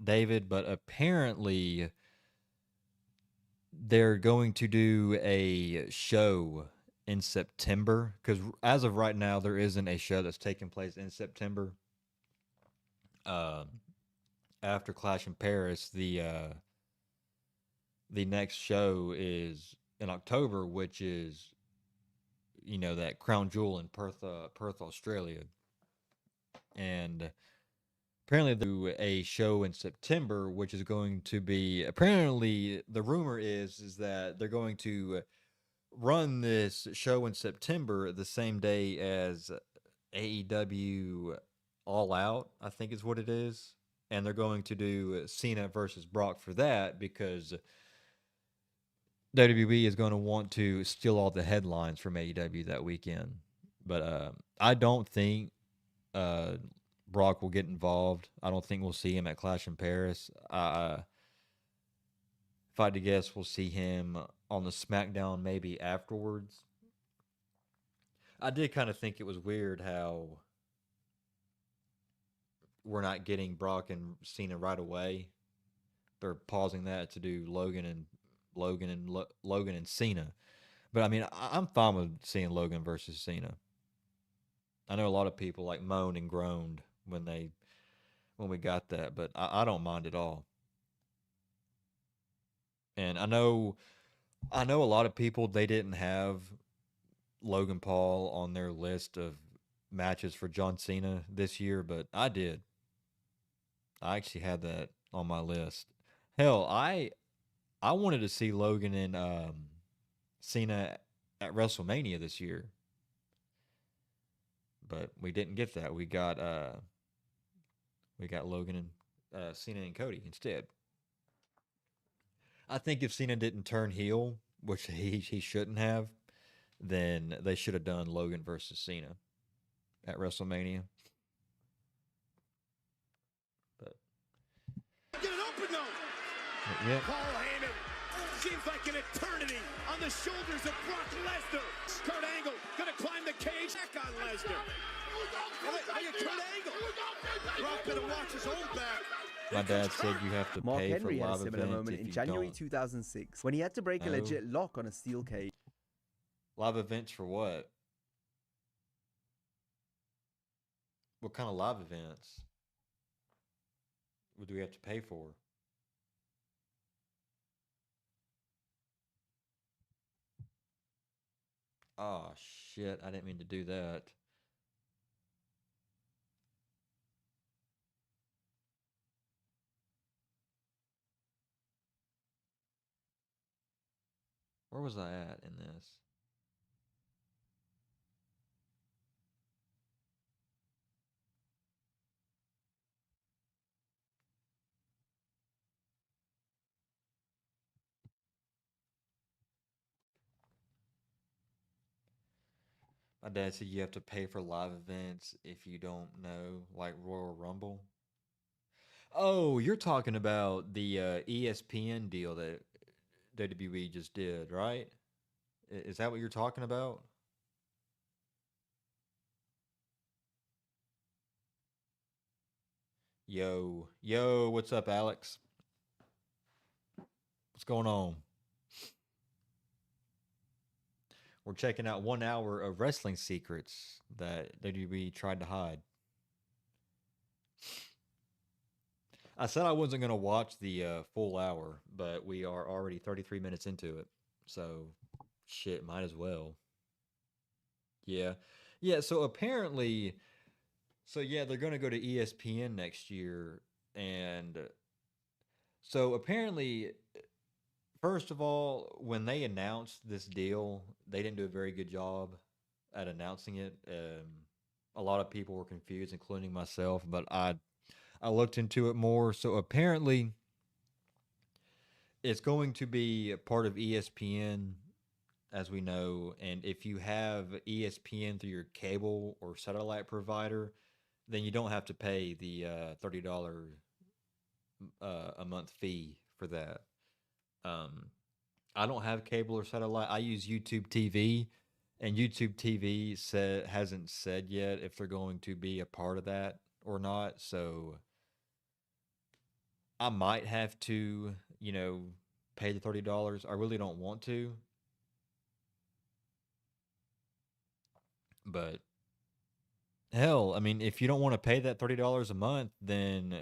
David, but apparently they're going to do a show in September, because as of right now, there isn't a show that's taking place in September. After Clash in Paris, the next show is in October, which is, you know, that Crown Jewel in Perth, Australia. And apparently they do a show in September, which is going to be, apparently the rumor is that they're going to run this show in September the same day as AEW All Out, I think is what it is. And they're going to do Cena versus Brock for that, because WWE is going to want to steal all the headlines from AEW that weekend. But I don't think Brock will get involved. I don't think we'll see him at Clash in Paris. If I had to guess, we'll see him on the SmackDown maybe afterwards. I did kind of think it was weird how we're not getting Brock and Cena right away. They're pausing that to do Logan and Cena. But I mean, I'm fine with seeing Logan versus Cena. I know a lot of people like moaned and groaned when we got that, but I don't mind at all. And I know a lot of people, they didn't have Logan Paul on their list of matches for John Cena this year, but I did. I actually had that on my list. Hell, I wanted to see Logan and Cena at WrestleMania this year, but we didn't get that. We got Logan and Cena and Cody instead. I think if Cena didn't turn heel, which he shouldn't have, then they should have done Logan versus Cena at WrestleMania. But Get it open though. yeah. Paul Heyman seems like an eternity on the shoulders of Brock Lesnar. Kurt Angle gonna climb the cage. Back on Lesnar. Look at Kurt Angle. Brock better watch his own back. My dad said you have to Mark pay Henry for had a live similar events moment if in you January don't. 2006 when he had to break a Oh. legit lock on a steel cage. Live events for what? What kind of live events? What do we have to pay for? Oh, shit. I didn't mean to do that. Where was I at in this? My dad said you have to pay for live events if you don't know, like Royal Rumble. Oh, you're talking about the ESPN deal that WWE just did, right? Is that what you're talking about? Yo, what's up, Alex? What's going on? We're checking out 1 hour of wrestling secrets that WWE tried to hide. I said I wasn't going to watch the full hour, but we are already 33 minutes into it. So, shit, might as well. Yeah. Yeah, so apparently, they're going to go to ESPN next year. And so apparently, first of all, when they announced this deal, they didn't do a very good job at announcing it. A lot of people were confused, including myself, but I looked into it more. So apparently, it's going to be a part of ESPN, as we know. And if you have ESPN through your cable or satellite provider, then you don't have to pay the $30 a month fee for that. I don't have cable or satellite. I use YouTube TV, and YouTube TV hasn't said yet if they're going to be a part of that or not. So I might have to, pay the $30. I really don't want to, but hell, I mean, if you don't want to pay that $30 a month, then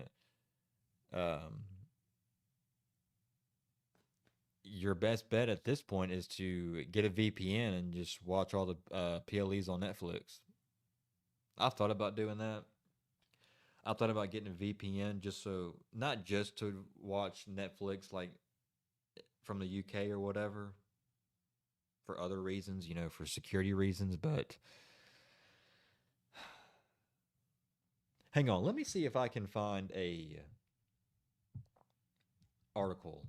your best bet at this point is to get a VPN and just watch all the PLEs on Netflix. I've thought about doing that. I thought about getting a VPN not just to watch Netflix like from the UK or whatever, for other reasons, for security reasons, but hang on, let me see if I can find a article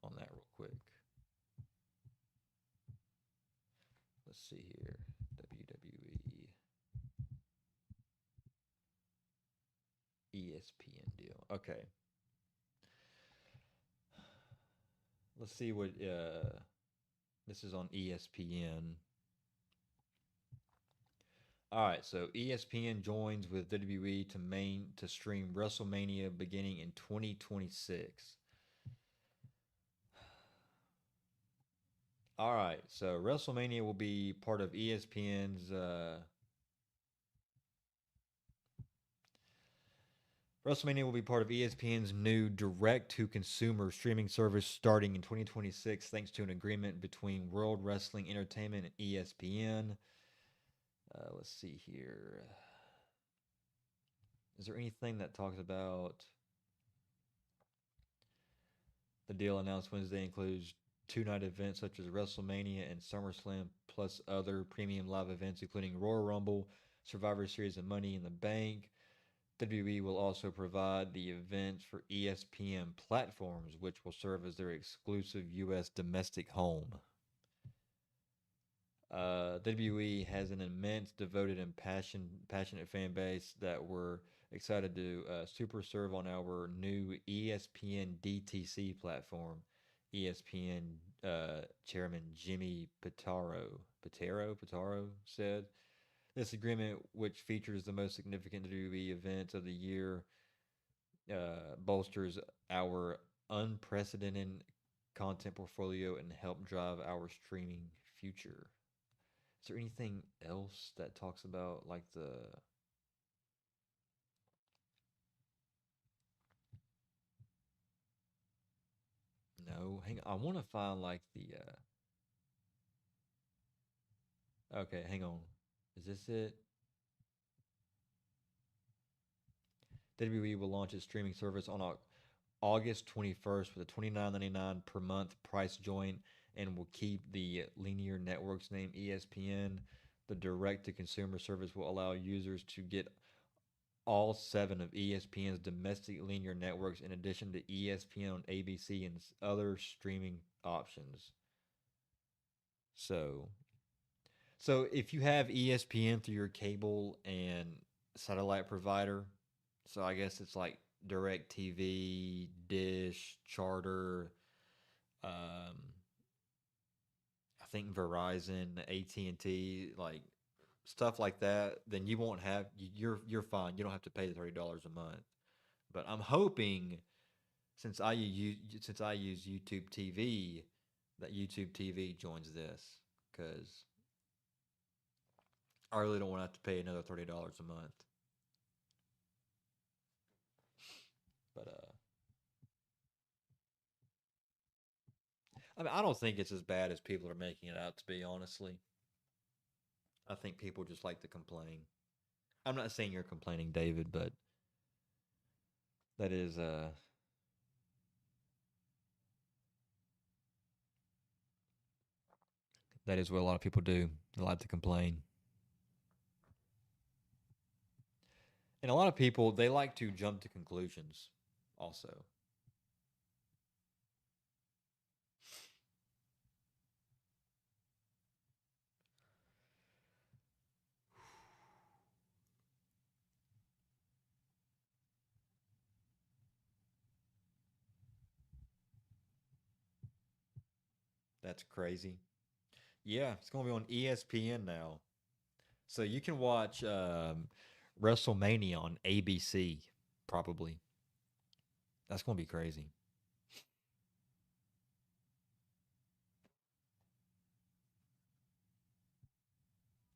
on that real quick. Let's see here. WWE ESPN deal. Okay. Let's see what this is on ESPN. All right, so ESPN joins with WWE to stream WrestleMania beginning in 2026. All right, so WrestleMania will be part of ESPN's new direct-to-consumer streaming service starting in 2026, thanks to an agreement between World Wrestling Entertainment and ESPN. Let's see here. Is there anything that talks about the deal announced Wednesday includes two-night events such as WrestleMania and SummerSlam, plus other premium live events including Royal Rumble, Survivor Series, and Money in the Bank. WWE will also provide the events for ESPN platforms, which will serve as their exclusive U.S. domestic home. WWE has an immense, devoted, and passionate fan base that we're excited to super serve on our new ESPN DTC platform. ESPN chairman Jimmy Pitaro said. This agreement, which features the most significant WWE events of the year, bolsters our unprecedented content portfolio and help drive our streaming future. Is there anything else that talks about like the No, hang on. I want to find like the Okay, hang on. Is this it? WWE will launch its streaming service on August 21st with a $29.99 per month price joint and will keep the linear network's name ESPN. The direct-to-consumer service will allow users to get all 7 of ESPN's domestic linear networks in addition to ESPN on ABC and other streaming options. So if you have ESPN through your cable and satellite provider, so I guess it's like DirecTV, Dish, Charter, I think Verizon, AT&T, like stuff like that, then you won't have you're fine. You don't have to pay the $30 a month. But I'm hoping, since I use YouTube TV, that YouTube TV joins this, because I really don't want to have to pay another $30 a month. But I mean, I don't think it's as bad as people are making it out to be, honestly. I think people just like to complain. I'm not saying you're complaining, David, but that is what a lot of people do. They like to complain. And a lot of people, they like to jump to conclusions also. That's crazy. Yeah, it's going to be on ESPN now. So you can watch WrestleMania on ABC, probably. That's going to be crazy.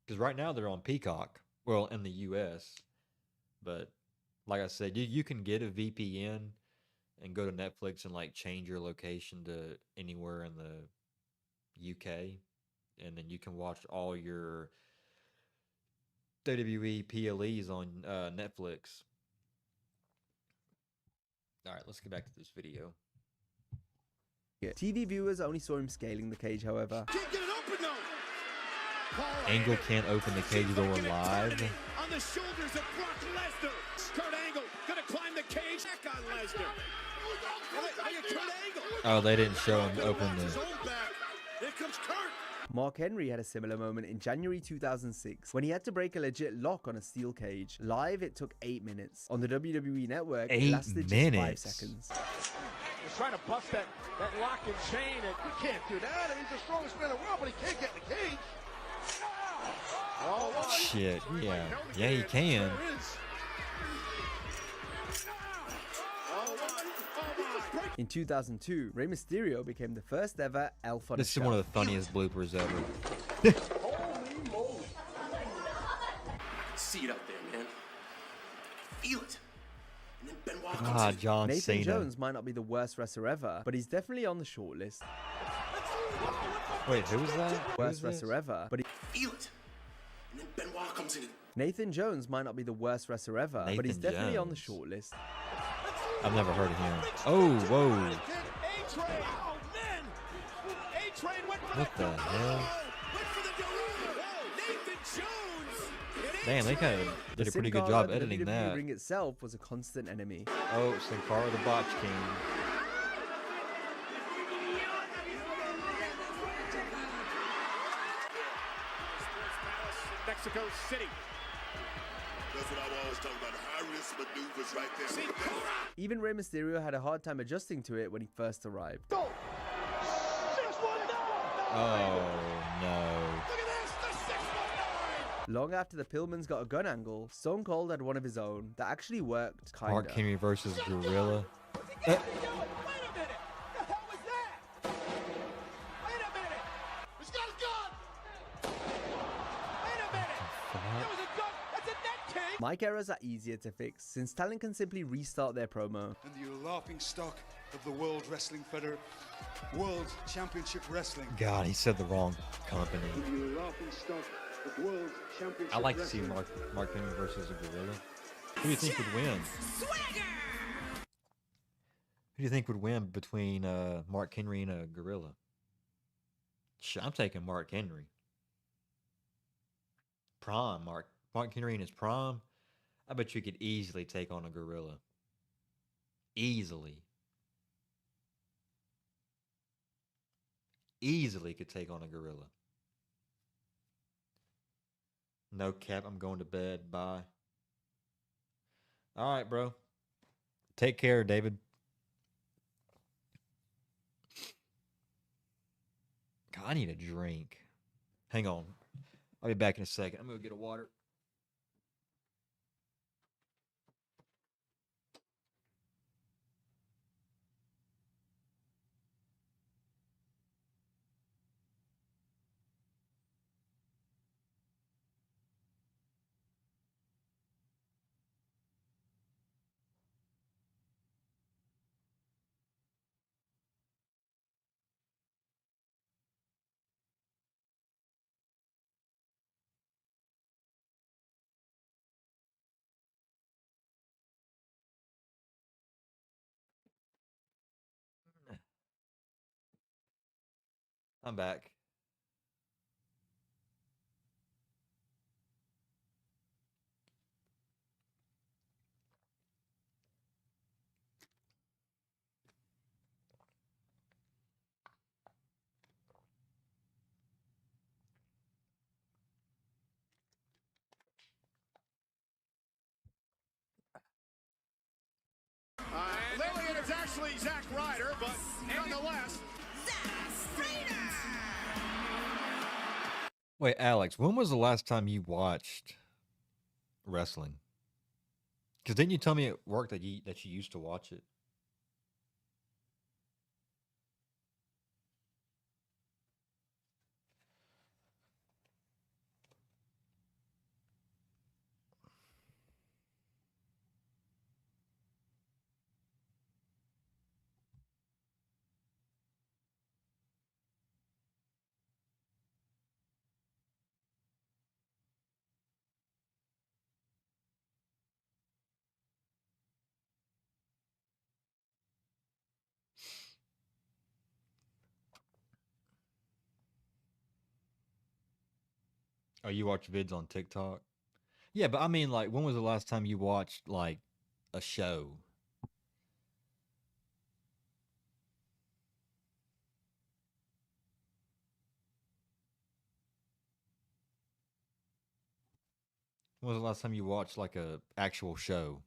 Because right now they're on Peacock. Well, in the US. But like I said, you can get a VPN and go to Netflix and like change your location to anywhere in the UK. And then you can watch all your WWE PLEs on Netflix. All right, let's get back to this video. TV viewers only saw him scaling the cage, however. Can't get it open though. Angle can't open the cage door live. On the shoulders of Brock Lesnar. Kurt Angle gonna climb the cage. Back on Lesnar. Kurt Angle. Oh, they didn't show him open the. Here comes Kurt. Mark Henry had a similar moment in January 2006 when he had to break a legit lock on a steel cage. Live, it took 8 minutes. On the WWE Network, it lasted just 5 seconds. He's trying to bust that lock and chain. He can't do that. He's the strongest man in the world, but he can't get in the cage. Oh, shit, yeah. Yeah, he can. In 2002, Rey Mysterio became the first ever elf on a This is shelf. one of the funniest bloopers ever. Holy moly. See it out there, man. Feel it. And then Benoit comes Ah, in. John Nathan Cena. Jones might not be the worst wrestler ever, but he's definitely on the short list. Wait, who was that? Worst wrestler ever, but Feel it. And then Benoit comes in. Nathan Jones might not be the worst wrestler ever, but he's Nathan definitely on the Jones. short list. I've never heard of him. Oh, whoa. What the hell? Damn, they kind of did a pretty good job The editing WWE that. ring itself was a constant enemy. Oh, Sin Cara the Botch King. Mexico City. That's what I always talk about. High-risk maneuvers right there. Even Rey Mysterio had a hard time adjusting to it when he first arrived. Oh, no. Long after the Pillmans got a gun angle, Stone Cold had one of his own that actually worked, kinda. Mark Henry versus Gorilla. Mic errors are easier to fix, since talent can simply restart their promo. And you're laughing stock of the World Wrestling World Championship Wrestling. God, he said the wrong company. You're laughing stock of World Championship I like to see Mark Henry versus a Gorilla. Who do you think would win? Who do you think would win between Mark Henry and a Gorilla? I'm taking Mark Henry. Prime Mark Henry in his prime. I bet you could easily take on a Gorilla. Easily could take on a Gorilla. No cap, I'm going to bed. Bye. All right, bro. Take care, David. God, I need a drink. Hang on. I'll be back in a second. I'm going to get a water. I'm back. Lillian, it's actually Zack Ryder, but nonetheless. Wait, Alex, when was the last time you watched wrestling? Because didn't you tell me at work that you used to watch it? Oh, you watch vids on TikTok? Yeah, but I mean, like, when was the last time you watched, like, a show? When was the last time you watched, like, a actual show?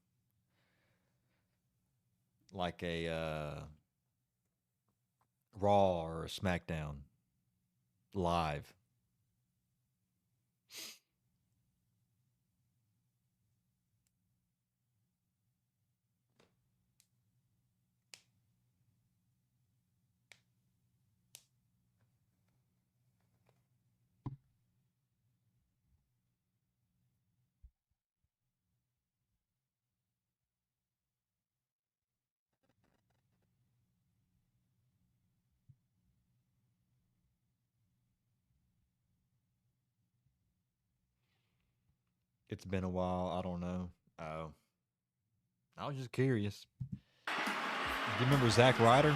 Like a Raw or a SmackDown live? It's been a while. I don't know. Oh. I was just curious. Do you remember Zack Ryder?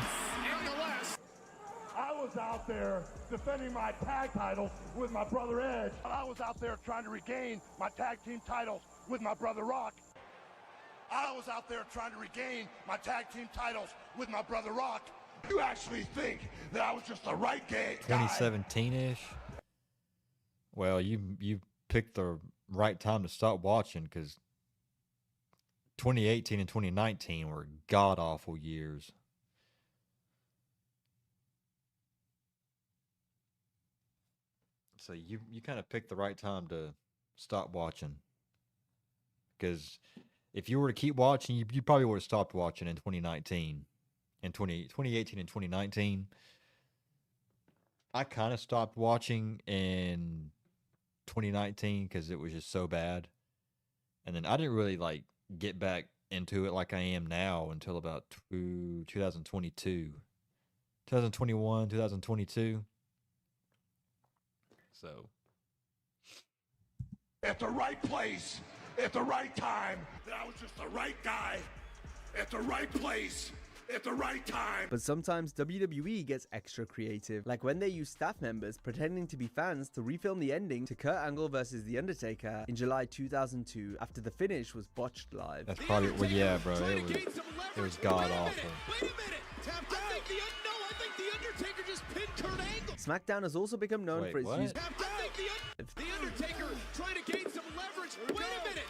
I was out there defending my tag titles with my brother Edge. I was out there trying to regain my tag team titles with my brother Rock. I was out there trying to regain my tag team titles with my brother Rock. You actually think that I was just the right guy? 2017-ish? Well, you picked the right time to stop watching, because 2018 and 2019 were god-awful years. So you kind of picked the right time to stop watching. Because if you were to keep watching, you probably would have stopped watching in 2019. In 2018 and 2019. I kind of stopped watching in 2019 because it was just so bad. And then I didn't really, like, get back into it like I am now until about 2022. 2021, 2022. So. At the right place, at the right time, that I was just the right guy, at the right place, at the right time. But sometimes WWE gets extra creative, like when they use staff members pretending to be fans to refilm the ending to Kurt Angle versus The Undertaker in July 2002 after the finish was botched live. That's probably, well, yeah, bro, it was god-awful. Wait a minute! Tapped out! I think the Undertaker just pinned Kurt Angle! SmackDown has also become known for its use. Tapped out! The Undertaker trying to gain some leverage. Wait a minute!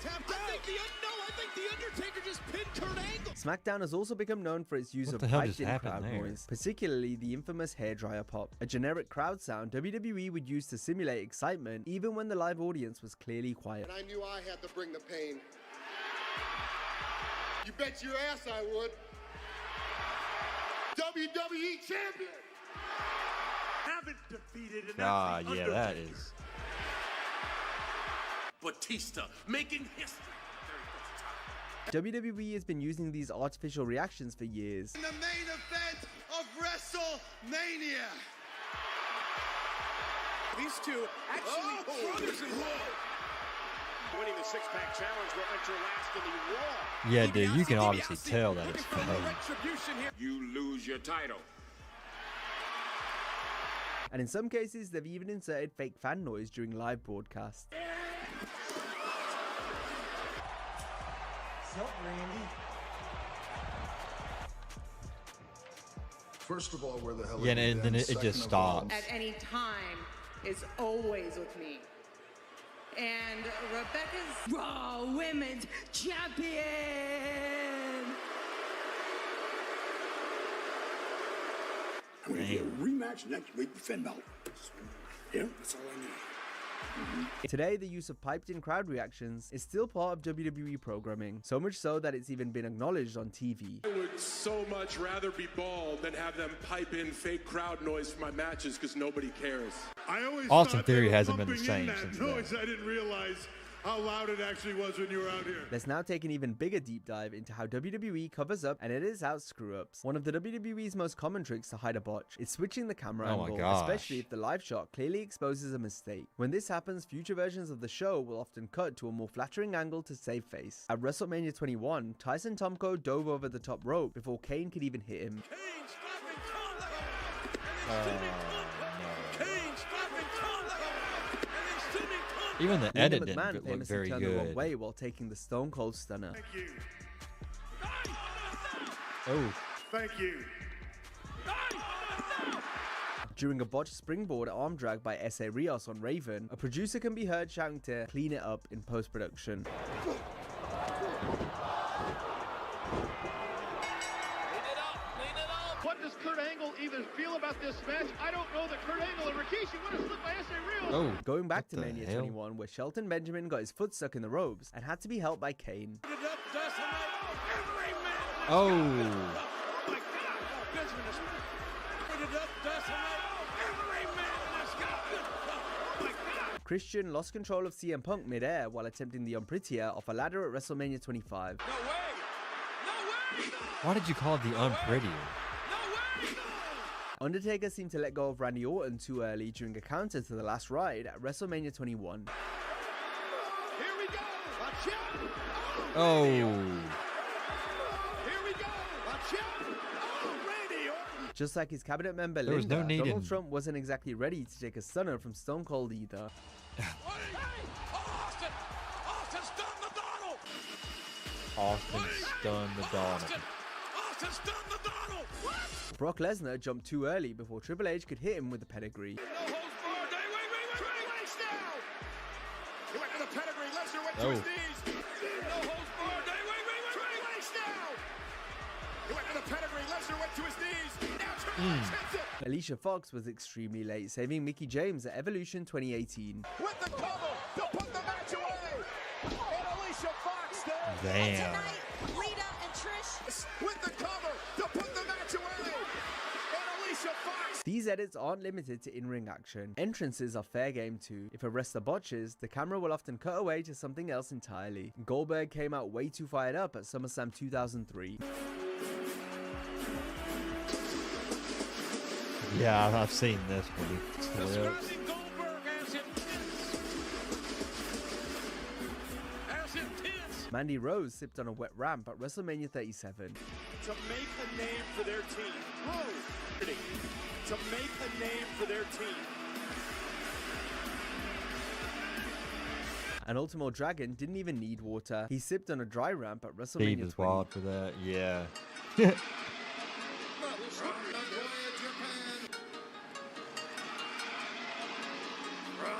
Tapped out! I think the Undertaker just pinned Kurt Angle! SmackDown has also become known for its use What of the hell just piped-in happened crowd there? noise, particularly the infamous hairdryer pop, a generic crowd sound WWE would use to simulate excitement even when the live audience was clearly quiet. And I knew I had to bring the pain. You bet your ass I would. WWE champion! Haven't defeated enough. Ah, yeah, that is. Batista making history. WWE has been using these artificial reactions for years. In the main event of WrestleMania! These two actually brothers-in-law. Winning the six-pack challenge will enter last in the Raw. Yeah, dude, you can obviously tell that it's fake. You lose your title. And in some cases, they've even inserted fake fan noise during live broadcasts. What's up, Randy? First of all, where the hell Yeah, are you and then it Second just of all, stops. At any time is always with me. And Rebecca's Raw Women's Champion. I'm going to get a rematch next week with Finn Balor. Yeah, that's all I need. Today, the use of piped-in crowd reactions is still part of WWE programming, so much so that it's even been acknowledged on TV. I would so much rather be bald than have them pipe in fake crowd noise for my matches because nobody cares. I always Austin thought they Theory were hasn't been the pumping same in that since noise. then. I didn't realize how loud it actually was when you were out here. Let's now take an even bigger deep dive into how WWE covers up and edits out screw-ups. One of the WWE's most common tricks to hide a botch is switching the camera Oh my angle, gosh. especially if the live shot clearly exposes a mistake. When this happens, future versions of the show will often cut to a more flattering angle to save face. At WrestleMania 21, Tyson Tomko dove over the top rope before Kane could even hit him. Even the Linda edit McMahon didn't look famously very turned the wrong good. way while taking the Stone Cold Stunner. Thank you. Oh. Thank you. During a botched springboard arm drag by S.A. Rios on Raven, a producer can be heard shouting to clean it up in post-production. What does Kurt Angle even feel about this match? I don't know that Kurt Angle and Rikishi would have slipped by S.A. Rios. Oh, Going back what to the Mania hell? 21, where Shelton Benjamin got his foot stuck in the ropes and had to be helped by Kane. Oh. Christian lost control of CM Punk mid-air while attempting the Unprettier off a ladder at WrestleMania 25. Why did you call it the unprettier? Undertaker seemed to let go of Randy Orton too early during a counter to the last ride at WrestleMania 21. Here we go. Watch out. Oh. Here we go. Watch out. Oh, Randy Orton. Just like his cabinet member There was Linda, no need Donald in- Trump wasn't exactly ready to take a stunner from Stone Cold either. Austin stunned the Donald. Austin stunned the Donald. Austin stunned the Donald. What? Brock Lesnar jumped too early before Triple H could hit him with the pedigree. Wait. Triple H now. He went to the pedigree. Lesnar went to Oh. his knees. No holds barred. Triple H now. He went to the pedigree. Lesnar went to his knees. Now Triple H hits it. Alicia Fox was extremely late, saving Mickie James at Evolution 2018. With the cover to put the match away. And Alicia Fox there. Damn. Rita and Trish with the cover to put the match away. And Alicia Fox. These edits aren't limited to in-ring action. Entrances are fair game too. If a wrestler botches, the camera will often cut away to something else entirely. Goldberg came out way too fired up at SummerSlam 2003. Yeah, I've seen this one. Clip. Mandy Rose sipped on a wet ramp at WrestleMania 37. To make a name for their team. To make a name for their team. And Ultimo Dragon didn't even need water. He sipped on a dry ramp at Steve WrestleMania is 20. wild for that. Yeah.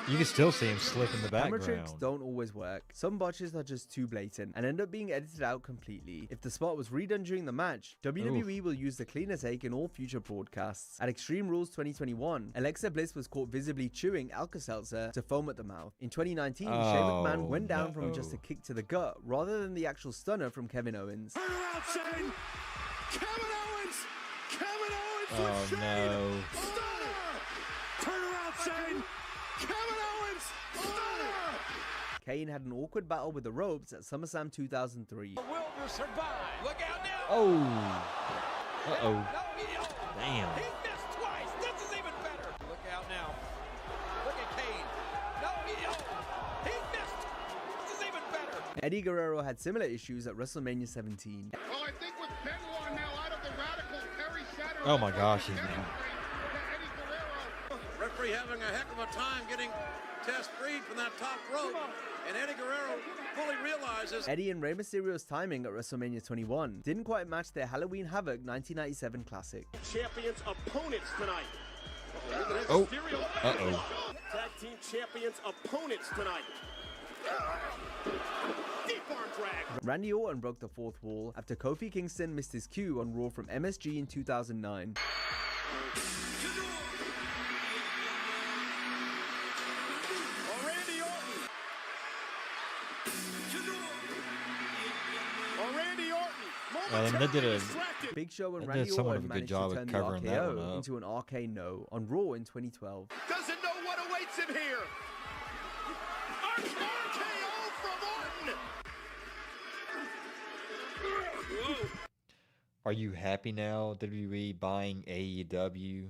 You can still see him slip in the Camera background. tricks don't always work. Some botches are just too blatant and end up being edited out completely. If the spot was redone during the match, WWE will use the cleaner take in all future broadcasts. At Extreme Rules 2021, Alexa Bliss was caught visibly chewing Alka-Seltzer to foam at the mouth. In 2019, Shane McMahon went down from just a kick to the gut rather than the actual stunner from Kevin Owens. Turn around, Shane. Kevin Owens. Kevin Owens Oh with Shane. no. Stunner. Turn around, Shane. Kevin Owens. Stunner. Kane had an awkward battle with the ropes at SummerSlam 2003. Will to survive. Look out now. Oh. Uh-oh. No, he don't. Damn. He missed twice. This is even better. Look out now. Look at Kane. No, he don't. He missed. This is even better. Eddie Guerrero had similar issues at WrestleMania 17. Well, I think with Benoit now out of the Radical, Perry Saturday. Oh my gosh. He's Eddie Guerrero. referee having a heck of a time getting Test freed from that top rope. And Eddie Guerrero fully realizes Eddie and Rey Mysterio's timing at WrestleMania 21 didn't quite match their Halloween Havoc 1997 classic. Champions opponents tonight. Oh. Tag team champions opponents tonight. Deep arm drag. Randy Orton broke the fourth wall after Kofi Kingston missed his cue on Raw from MSG in 2009. They did a Big Show and they Randy did somewhat of Orton a good managed to job turn of the covering that one RKO up. into an RK No on Raw in 2012. Doesn't know what awaits him here. RKO from Orton. Are you happy now, WWE buying AEW,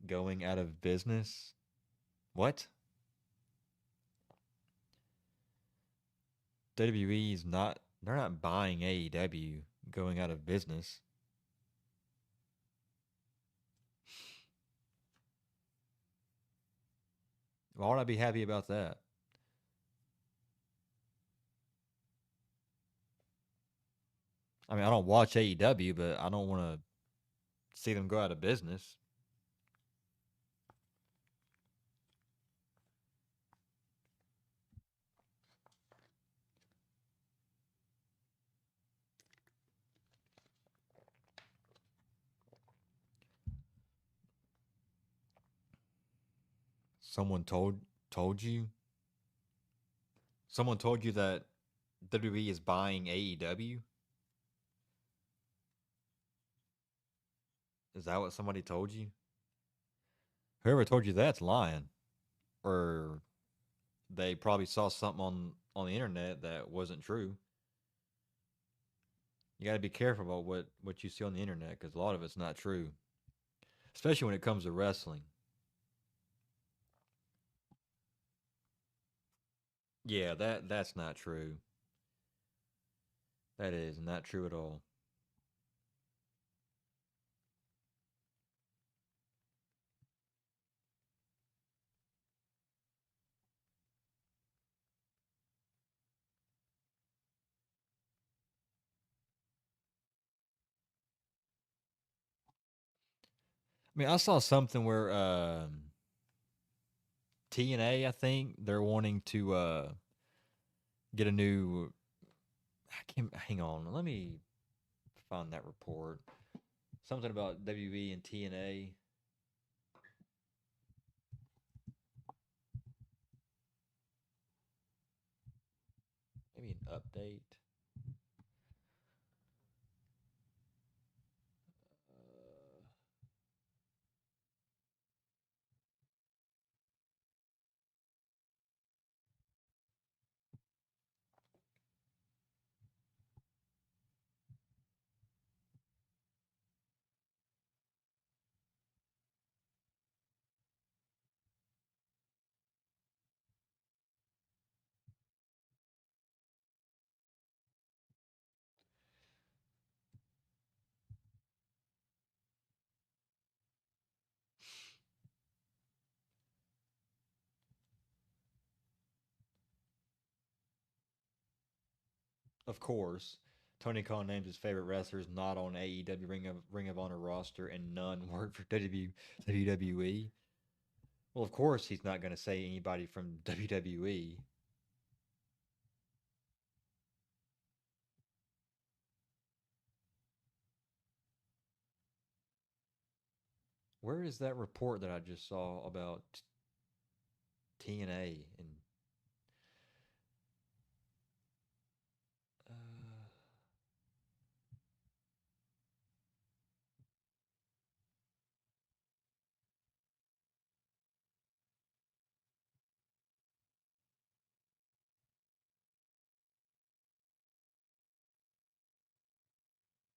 going out of business? What? WWE's not, they're not buying AEW, going out of business. Why would I be happy about that? I mean, I don't watch AEW, but I don't want to see them go out of business. Someone told you? Someone told you that WWE is buying AEW? Is that what somebody told you? Whoever told you that's lying. Or they probably saw something on the internet that wasn't true. You got to be careful about what you see on the internet, because a lot of it's not true. Especially when it comes to wrestling. Yeah, that's not true. That is not true at all. I mean, I saw something where TNA, I think, they're wanting to get a new. Hang on, let me find that report. Something about WWE and TNA. Maybe an update. Of course, Tony Khan names his favorite wrestlers not on AEW Ring of Honor roster, and none work for WWE. Well, of course, he's not going to say anybody from WWE. Where is that report that I just saw about TNA and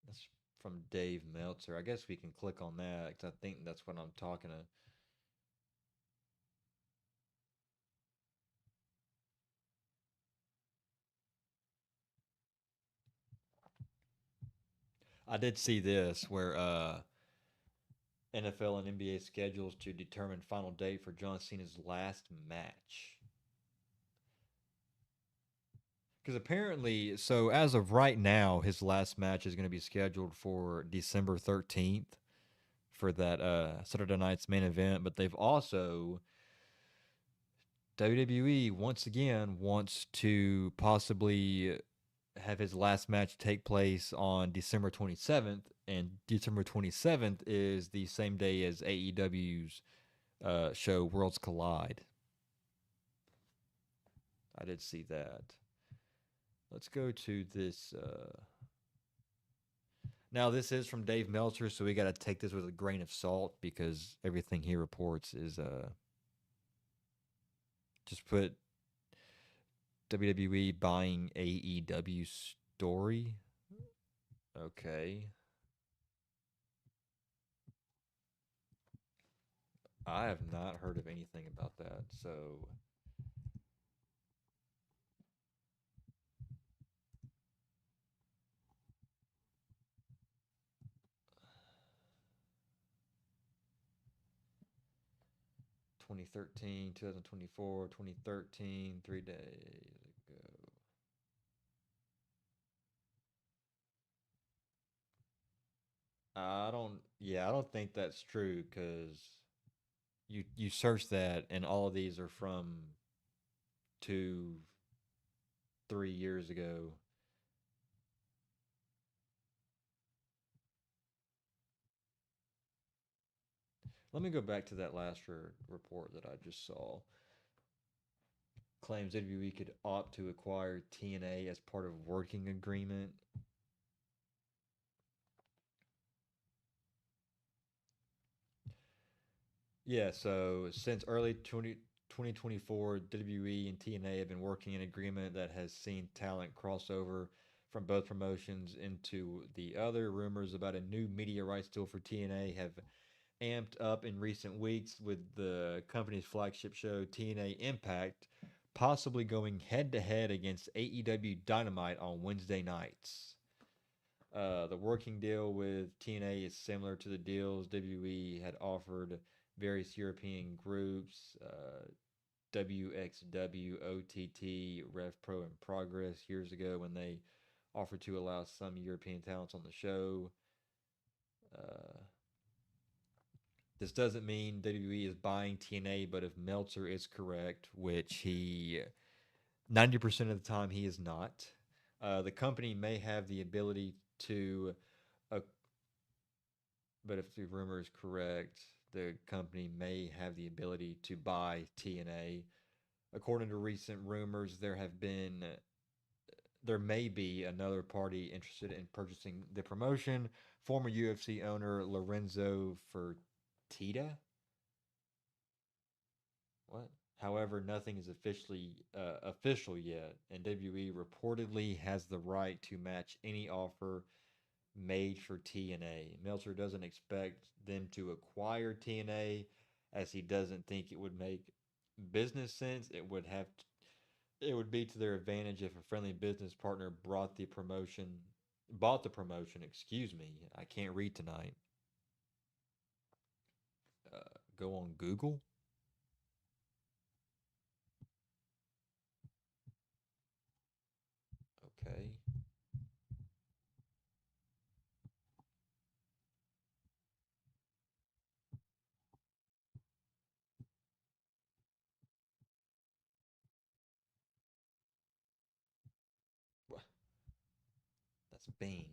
that's from Dave Meltzer. I guess we can click on that because I think that's what I'm talking to. I did see this where NFL and NBA schedules to determine final date for John Cena's last match. Because apparently, so as of right now, his last match is going to be scheduled for December 13th for that Saturday night's main event. But they've also, WWE once again wants to possibly have his last match take place on December 27th. And December 27th is the same day as AEW's show Worlds Collide. I did see that. Let's go to this. Now, this is from Dave Meltzer, so we got to take this with a grain of salt because everything he reports is just put WWE buying AEW story. Okay. I have not heard of anything about that, so. ...2013, 2024, 2013, 3 days ago. I don't think that's true because you search that and all of these are from 2, 3 years ago. Let me go back to that last report that I just saw. Claims WWE could opt to acquire TNA as part of working agreement. Yeah, so since early 2024, WWE and TNA have been working an agreement that has seen talent crossover from both promotions into the other. Rumors about a new media rights deal for TNA have amped up in recent weeks, with the company's flagship show TNA Impact possibly going head to head against AEW Dynamite on Wednesday nights. The working deal with TNA is similar to the deals WWE had offered various European groups, WXW, OTT, Rev Pro, and Progress years ago when they offered to allow some European talents on the show. This doesn't mean WWE is buying TNA, but if Meltzer is correct, which he 90% of the time he is not, the company may have the ability to, but if the rumor is correct, the company may have the ability to buy TNA. According to recent rumors, there may be another party interested in purchasing the promotion. Former UFC owner Lorenzo Fertitta. What? However, nothing is officially official yet, and WWE reportedly has the right to match any offer made for TNA. Meltzer doesn't expect them to acquire TNA, as he doesn't think it would make business sense. It would be to their advantage if a friendly business partner bought the promotion. Excuse me, I can't read tonight. Go on Google. Okay. What? That's Bing.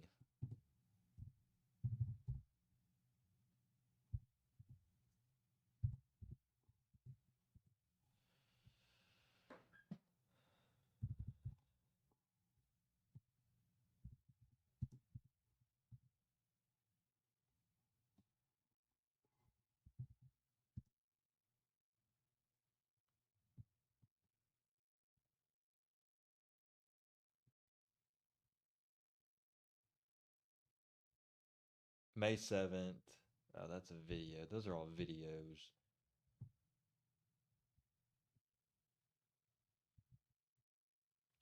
May 7th. Oh, that's a video. Those are all videos.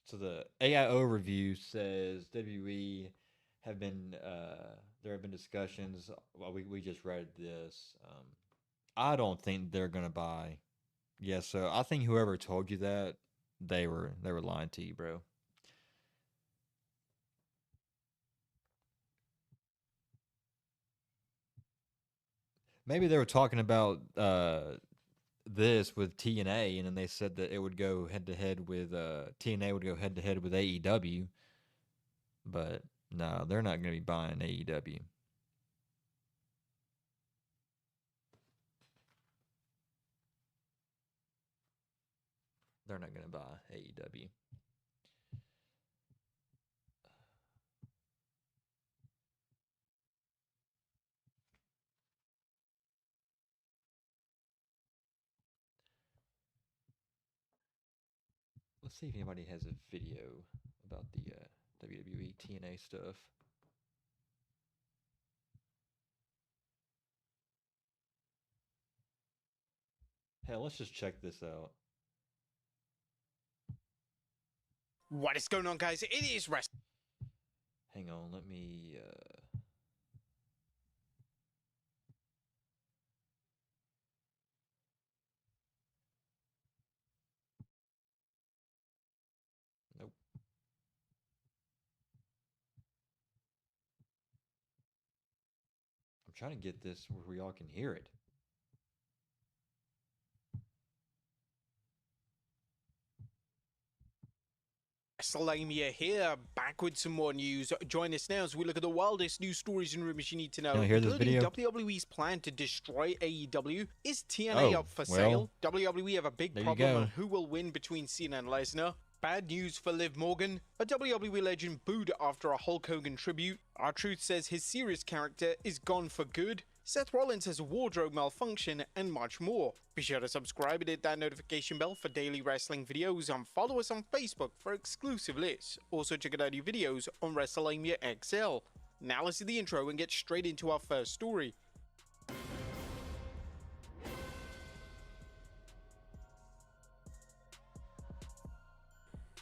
So the AIO review says WWE have been there have been discussions. Well, we just read this. I don't think they're gonna buy. Yeah, so I think whoever told you that they were lying to you, bro. Maybe they were talking about this with TNA, and then they said that it would go head to head with TNA would go head to head with AEW. But no, they're not going to be buying AEW. They're not going to buy AEW. Let's see if anybody has a video about the WWE TNA stuff. Hell, let's just check this out. What is going on, guys? It is Wrestling. Hang on, let me... Nope. I'm trying to get this where y'all can hear it. Wrestlemania here, back with some more news. Join us now as we look at the wildest news stories and rumors you need to know. Can I hear this video? WWE's plan to destroy AEW. Is TNA up for sale? WWE have a big problem on who will win between Cena and Lesnar. Bad news for Liv Morgan. A WWE legend booed after a Hulk Hogan tribute. R-Truth says his serious character is gone for good. Seth Rollins has a wardrobe malfunction, and much more. Be sure to subscribe and hit that notification bell for daily wrestling videos, and follow us on Facebook for exclusive lists. Also check out our new videos on Wrestlemania XL. Now let's see the intro and get straight into our first story.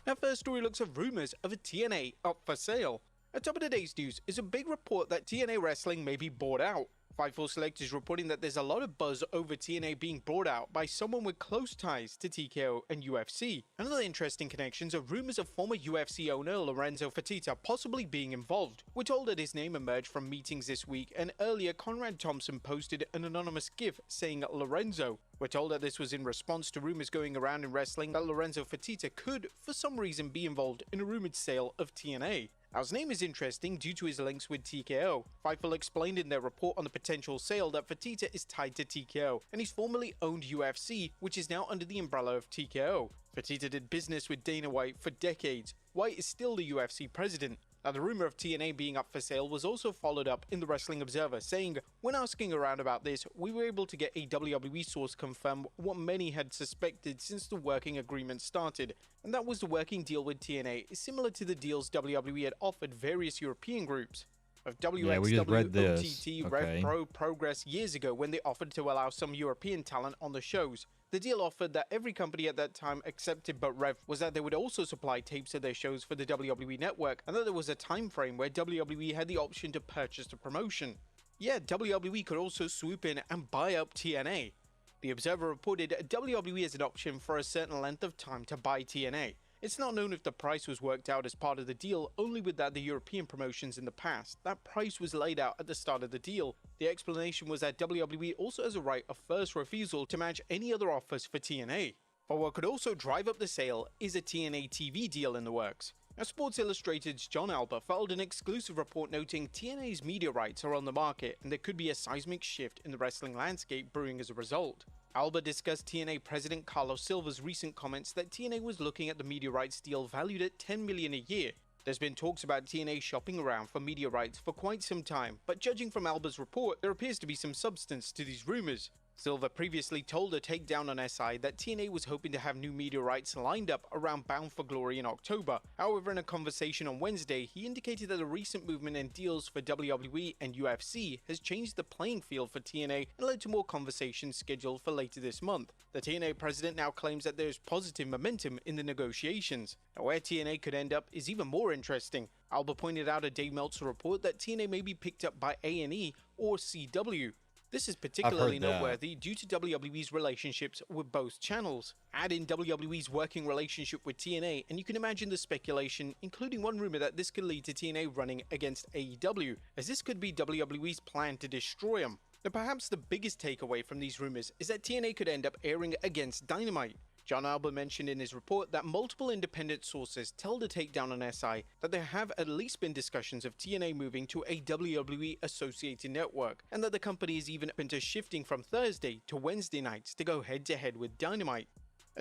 Our first story looks at rumors of a TNA up for sale. At top of today's news is a big report that TNA Wrestling may be bought out. Fightful Select is reporting that there's a lot of buzz over TNA being bought out by someone with close ties to TKO and UFC. Another interesting connections are rumors of former UFC owner Lorenzo Fertitta possibly being involved. We're told that his name emerged from meetings this week, and earlier Conrad Thompson posted an anonymous GIF saying Lorenzo. We're told that this was in response to rumors going around in wrestling that Lorenzo Fertitta could, for some reason, be involved in a rumored sale of TNA. Now, his name is interesting due to his links with TKO. Fightful explained in their report on the potential sale that Fertitta is tied to TKO, and he's formerly owned UFC, which is now under the umbrella of TKO. Fertitta did business with Dana White for decades. White is still the UFC president. Now, the rumor of TNA being up for sale was also followed up in the Wrestling Observer, saying, when asking around about this, we were able to get a WWE source confirm what many had suspected since the working agreement started, and that was the working deal with TNA is similar to the deals WWE had offered various European groups. Of WXW, OTT, Rev Pro, Progress years ago when they offered to allow some European talent on the shows. The deal offered that every company at that time accepted but Rev was that they would also supply tapes of their shows for the WWE network, and that there was a time frame where WWE had the option to purchase the promotion. Yeah, WWE could also swoop in and buy up TNA. The Observer reported WWE has an option for a certain length of time to buy TNA. It's not known if the price was worked out as part of the deal, only with that the European promotions in the past. That price was laid out at the start of the deal. The explanation was that WWE also has a right of first refusal to match any other offers for TNA. But what could also drive up the sale is a TNA TV deal in the works. Now, Sports Illustrated's John Alba filed an exclusive report noting TNA's media rights are on the market and there could be a seismic shift in the wrestling landscape brewing as a result. Alba discussed TNA President Carlos Silva's recent comments that TNA was looking at the media rights deal valued at $10 million a year. There's been talks about TNA shopping around for media rights for quite some time, but judging from Alba's report, there appears to be some substance to these rumors. Silver previously told a takedown on SI that TNA was hoping to have new media rights lined up around Bound for Glory in October. However, in a conversation on Wednesday, he indicated that the recent movement in deals for WWE and UFC has changed the playing field for TNA and led to more conversations scheduled for later this month. The TNA president now claims that there's positive momentum in the negotiations. Now, where TNA could end up is even more interesting. Alba pointed out a Dave Meltzer report that TNA may be picked up by A&E or CW. This is particularly noteworthy due to WWE's relationships with both channels. Add in WWE's working relationship with TNA and you can imagine the speculation, including one rumor that this could lead to TNA running against AEW, as this could be WWE's plan to destroy them. Now, perhaps the biggest takeaway from these rumors is that TNA could end up airing against Dynamite. John Alba mentioned in his report that multiple independent sources tell the takedown on SI that there have at least been discussions of TNA moving to a WWE associated network, and that the company is even open to shifting from Thursday to Wednesday nights to go head-to-head with Dynamite.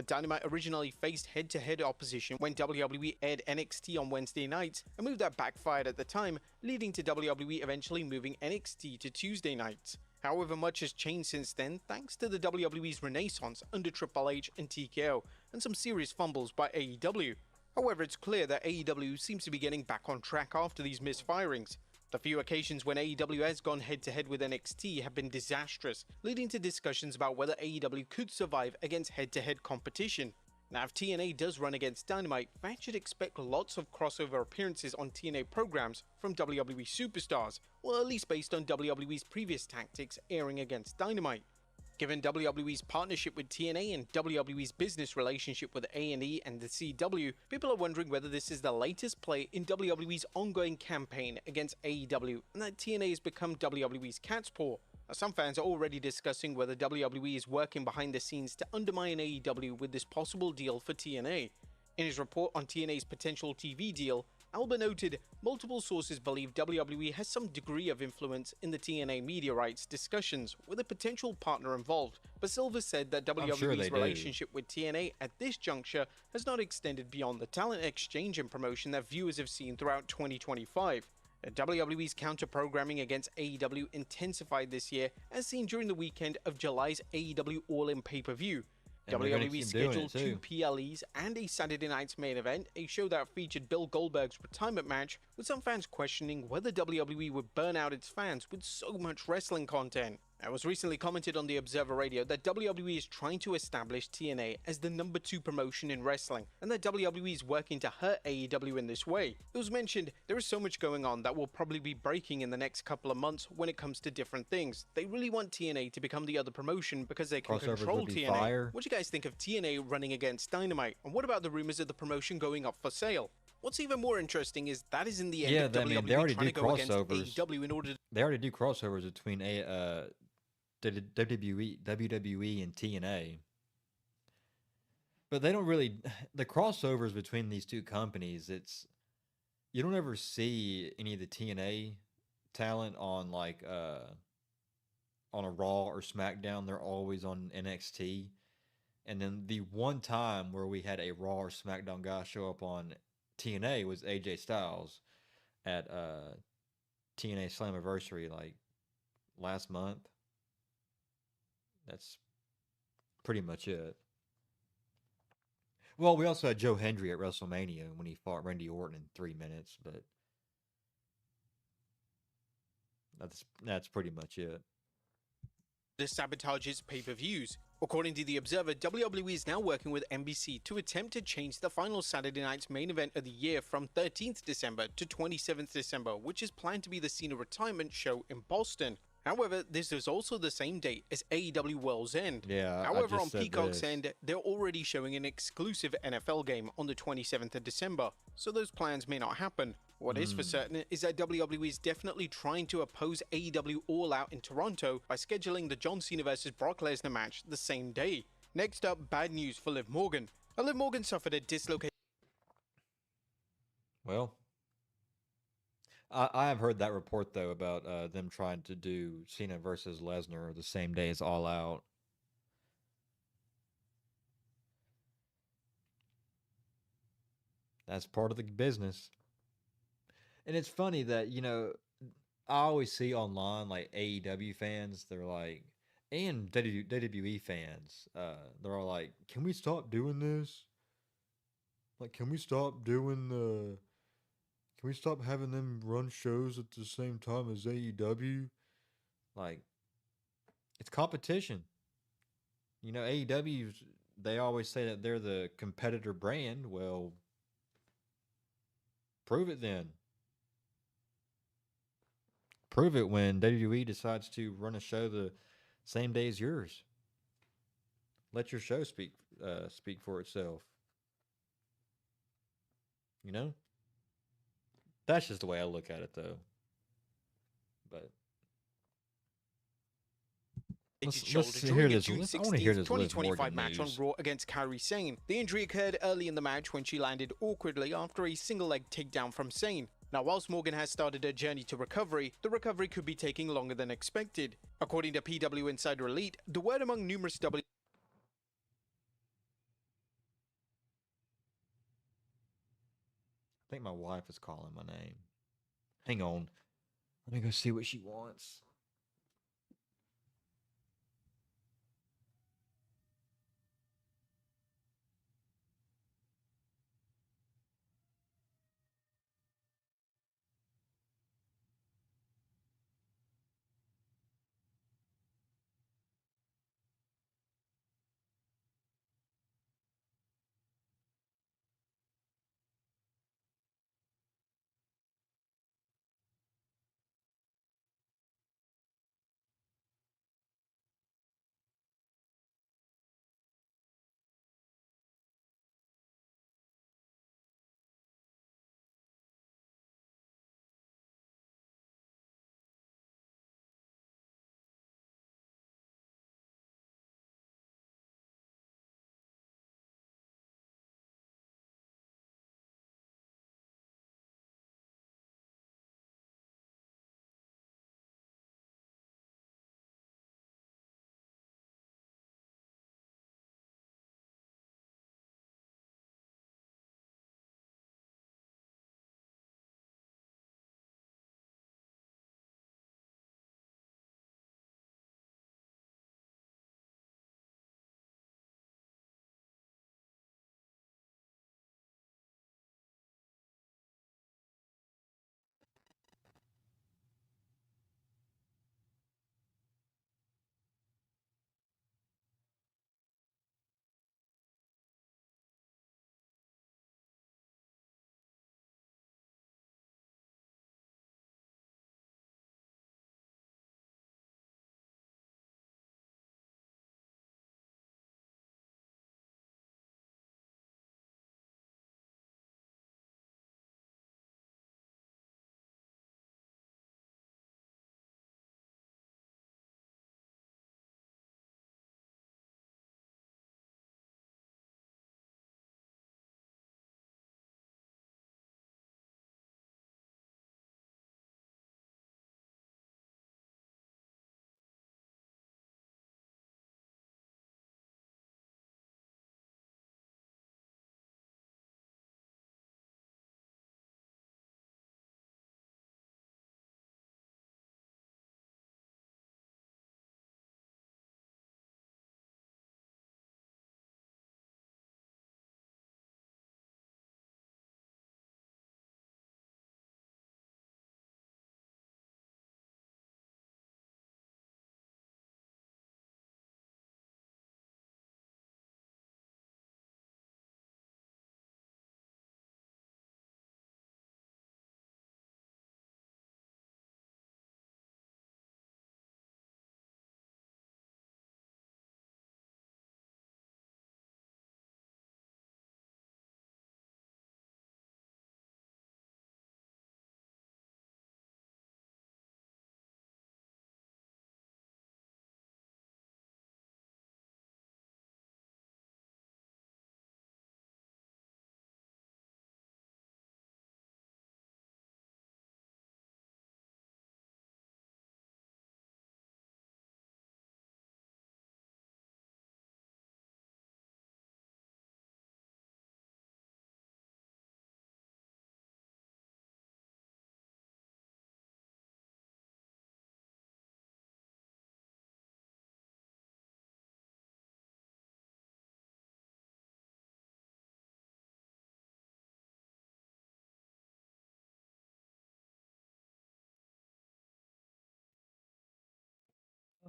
Dynamite originally faced head-to-head opposition when WWE aired NXT on Wednesday nights, a move that backfired at the time, leading to WWE eventually moving NXT to Tuesday nights. However, much has changed since then thanks to the WWE's renaissance under Triple H and TKO, and some serious fumbles by AEW. However, it's clear that AEW seems to be getting back on track after these misfirings. The few occasions when AEW has gone head-to-head with NXT have been disastrous, leading to discussions about whether AEW could survive against head-to-head competition. Now, if TNA does run against Dynamite, fans should expect lots of crossover appearances on TNA programs from WWE superstars, or at least based on WWE's previous tactics airing against Dynamite. Given WWE's partnership with TNA and WWE's business relationship with A&E and the CW, people are wondering whether this is the latest play in WWE's ongoing campaign against AEW and that TNA has become WWE's cat's paw. Some fans are already discussing whether WWE is working behind the scenes to undermine AEW with this possible deal for TNA. In his report on TNA's potential TV deal, Alba noted multiple sources believe WWE has some degree of influence in the TNA media rights discussions with a potential partner involved, but Silver said that WWE's relationship with TNA at this juncture has not extended beyond the talent exchange and promotion that viewers have seen throughout 2025. WWE's counter-programming against AEW intensified this year, as seen during the weekend of July's AEW All-In pay-per-view. WWE scheduled 2 PLEs and a Saturday night's main event, a show that featured Bill Goldberg's retirement match, with some fans questioning whether WWE would burn out its fans with so much wrestling content. It was recently commented on the Observer Radio that WWE is trying to establish TNA as the number 2 promotion in wrestling, and that WWE is working to hurt AEW in this way. It was mentioned there is so much going on that will probably be breaking in the next couple of months when it comes to different things. They really want TNA to become the other promotion because they can control TNA. What do you guys think of TNA running against Dynamite? And what about the rumors of the promotion going up for sale? What's even more interesting is that is in the end of WWE they already trying do to go against crossovers. AEW in order to... They already do crossovers between WWE and TNA. But they don't really... The crossovers between these two companies, it's... You don't ever see any of the TNA talent on, like, on a Raw or SmackDown. They're always on NXT. And then the one time where we had a Raw or SmackDown guy show up on TNA was AJ Styles at TNA Slammiversary, like, last month. That's pretty much it. Well, we also had Joe Hendry at WrestleMania when he fought Randy Orton in 3 minutes, but that's pretty much it. Sabotage its pay-per-views. According to The Observer, WWE is now working with NBC to attempt to change the final Saturday night's main event of the year from 13th December to 27th December, which is planned to be the Cena retirement show in Boston. However, this is also the same date as AEW World's End. Yeah, however, on Peacock's end, they're already showing an exclusive NFL game on the 27th of December, so those plans may not happen. What is for certain is that WWE is definitely trying to oppose AEW All Out in Toronto by scheduling the John Cena vs. Brock Lesnar match the same day. Next up, bad news for Liv Morgan. Liv Morgan suffered a dislocation. Well, I have heard that report, though, about them trying to do Cena versus Lesnar the same day as All Out. That's part of the business. And it's funny that, you know, I always see online, like, AEW fans, they're like, and WWE fans, they're all like, "Can we stop doing this? Like, can we stop doing the? Can we stop having them run shows at the same time as AEW? Like, it's competition. You know, AEW's, they always say that they're the competitor brand. Well, prove it then. Prove it when WWE decides to run a show the same day as yours. Let your show speak for itself. You know? That's just the way I look at it, though. But let's hear this. I want to hear this Liv 2025 Morgan match on news. Raw against Kairi Sane. The injury occurred early in the match when she landed awkwardly after a single leg takedown from Sane. Now, whilst Morgan has started her journey to recovery, the recovery could be taking longer than expected. According to PW Insider Elite, the word among numerous I think my wife is calling my name. Hang on. Let me go see what she wants.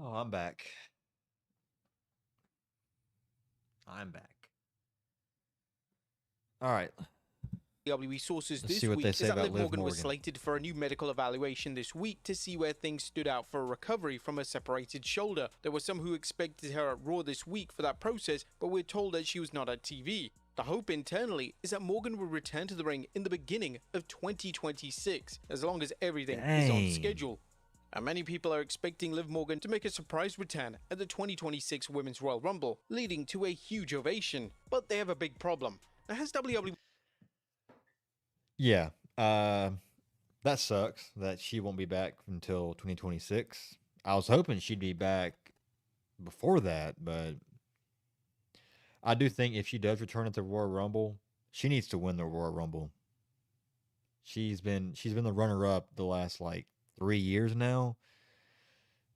Oh, I'm back. I'm back. All right. WWE sources Let's this see what week they is say that about Liv Liv Morgan was Morgan. slated for a new medical evaluation this week to see where things stood out for a recovery from a separated shoulder. There were some who expected her at Raw this week for that process, but we're told that she was not at TV. The hope internally is that Morgan will return to the ring in the beginning of 2026, as long as everything is on Dang. schedule. And many people are expecting Liv Morgan to make a surprise return at the 2026 Women's Royal Rumble, leading to a huge ovation. But they have a big problem. Now, has WWE... Yeah. That sucks that she won't be back until 2026. I was hoping she'd be back before that, but I do think if she does return at the Royal Rumble, she needs to win the Royal Rumble. She's been the runner-up the last like 3 years now.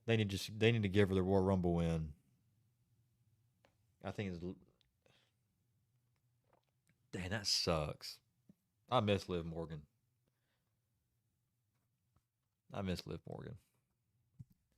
They need to give her the Royal Rumble win. I think it's dang, that sucks. I miss Liv Morgan.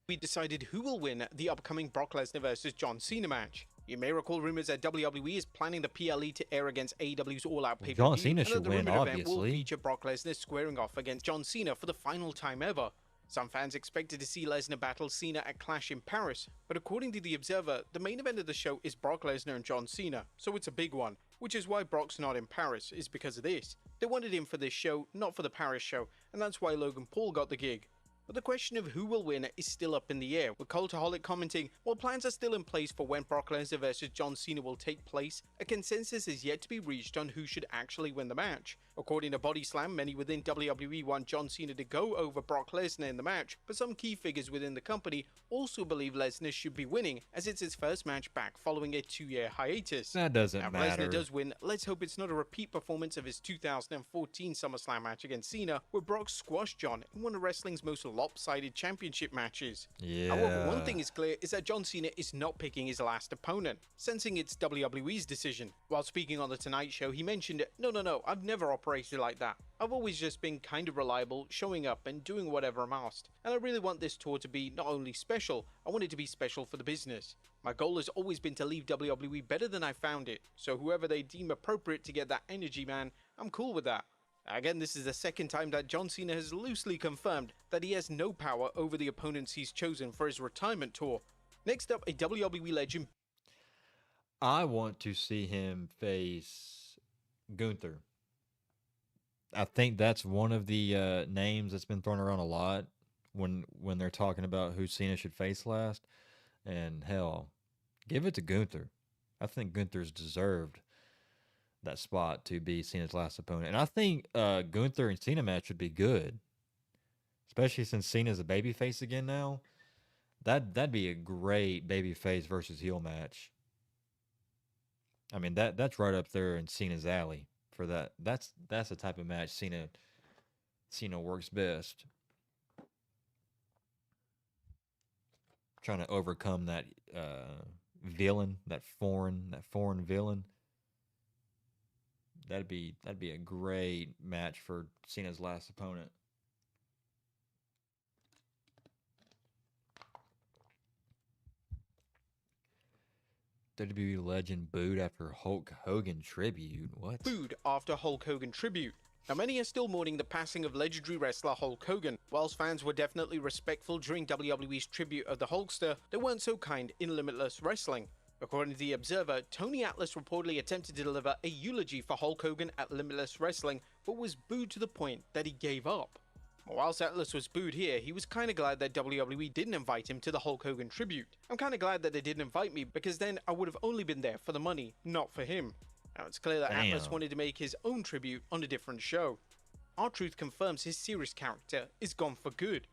We decided who will win the upcoming Brock Lesnar versus John Cena match. You may recall rumors that WWE is planning the PLE to air against AEW's All Out pay-per-view, John Cena and should that the win, rumored event will obviously. feature Brock Lesnar squaring off against John Cena for the final time ever. Some fans expected to see Lesnar battle Cena at Clash in Paris, but according to The Observer, the main event of the show is Brock Lesnar and John Cena, so it's a big one, which is why Brock's not in Paris, is because of this. They wanted him for this show, not for the Paris show, and that's why Logan Paul got the gig. But the question of who will win is still up in the air, with Cultaholic commenting, while plans are still in place for when Brock Lesnar versus John Cena will take place, a consensus is yet to be reached on who should actually win the match. According to Body Slam, many within WWE want John Cena to go over Brock Lesnar in the match, but some key figures within the company also believe Lesnar should be winning, as it's his first match back following a 2-year hiatus. That doesn't Now, if matter. Lesnar does win, let's hope it's not a repeat performance of his 2014 SummerSlam match against Cena, where Brock squashed John in one of wrestling's most lopsided championship matches. However, one thing is clear is that John Cena is not picking his last opponent, sensing it's WWE's decision. While speaking on The Tonight Show, he mentioned, No, I've never operated like that. I've always just been kind of reliable, showing up and doing whatever I'm asked. And I really want this tour to be not only special, I want it to be special for the business. My goal has always been to leave WWE better than I found it, so whoever they deem appropriate to get that energy, man, I'm cool with that. Again, this is the second time that John Cena has loosely confirmed that he has no power over the opponents he's chosen for his retirement tour. Next up, a WWE legend. I want to see him face Gunther. I think that's one of the names that's been thrown around a lot when they're talking about who Cena should face last. And hell, give it to Gunther. I think Gunther's deserved that spot to be Cena's last opponent. And I think Gunther and Cena match would be good. Especially since Cena's a babyface again now. That'd be a great babyface versus heel match. I mean, that's right up there in Cena's alley for that. That's the type of match Cena works best. Trying to overcome that villain, that foreign villain. That'd be a great match for Cena's last opponent. WWE legend booed after Hulk Hogan tribute. What? Booed after Hulk Hogan tribute. Now, many are still mourning the passing of legendary wrestler Hulk Hogan. Whilst fans were definitely respectful during WWE's tribute of the Hulkster, they weren't so kind in Limitless Wrestling. According to The Observer, Tony Atlas reportedly attempted to deliver a eulogy for Hulk Hogan at Limitless Wrestling, but was booed to the point that he gave up. Whilst Atlas was booed here, he was kinda glad that WWE didn't invite him to the Hulk Hogan tribute. I'm kinda glad that they didn't invite me, because then I would have only been there for the money, not for him. Now, it's clear that Atlas wanted to make his own tribute on a different show. R-Truth confirms his serious character is gone for good.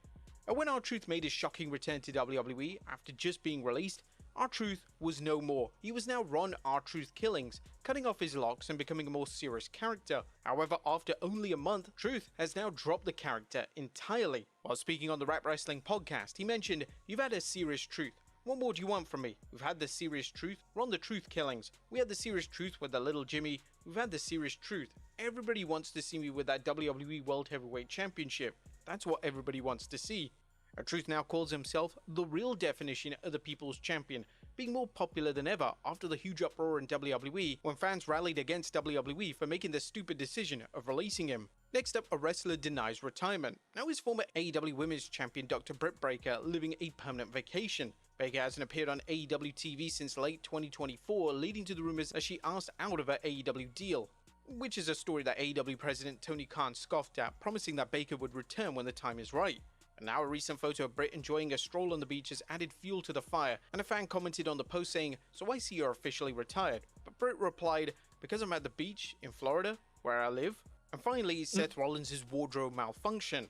And when R-Truth made his shocking return to WWE after just being released, R-Truth was no more. He was now Ron R-Truth Killings, cutting off his locks and becoming a more serious character. However, after only a month, Truth has now dropped the character entirely. While speaking on the Rap Wrestling podcast, he mentioned, "You've had a serious Truth. What more do you want from me? We've had the serious Truth, Ron the Truth Killings. We had the serious Truth with the little Jimmy. We've had the serious Truth. Everybody wants to see me with that WWE World Heavyweight Championship. That's what everybody wants to see." R-Truth now calls himself the real definition of the People's Champion, being more popular than ever after the huge uproar in WWE when fans rallied against WWE for making the stupid decision of releasing him. Next up, a wrestler denies retirement. Now is former AEW Women's Champion Dr. Britt Baker living a permanent vacation. Baker hasn't appeared on AEW TV since late 2024, leading to the rumors that she asked out of her AEW deal, which is a story that AEW President Tony Khan scoffed at, promising that Baker would return when the time is right. And now a recent photo of Britt enjoying a stroll on the beach has added fuel to the fire, and a fan commented on the post saying, "So I see you're officially retired." But Britt replied, "Because I'm at the beach in Florida, where I live." And finally, Seth Rollins' wardrobe malfunction.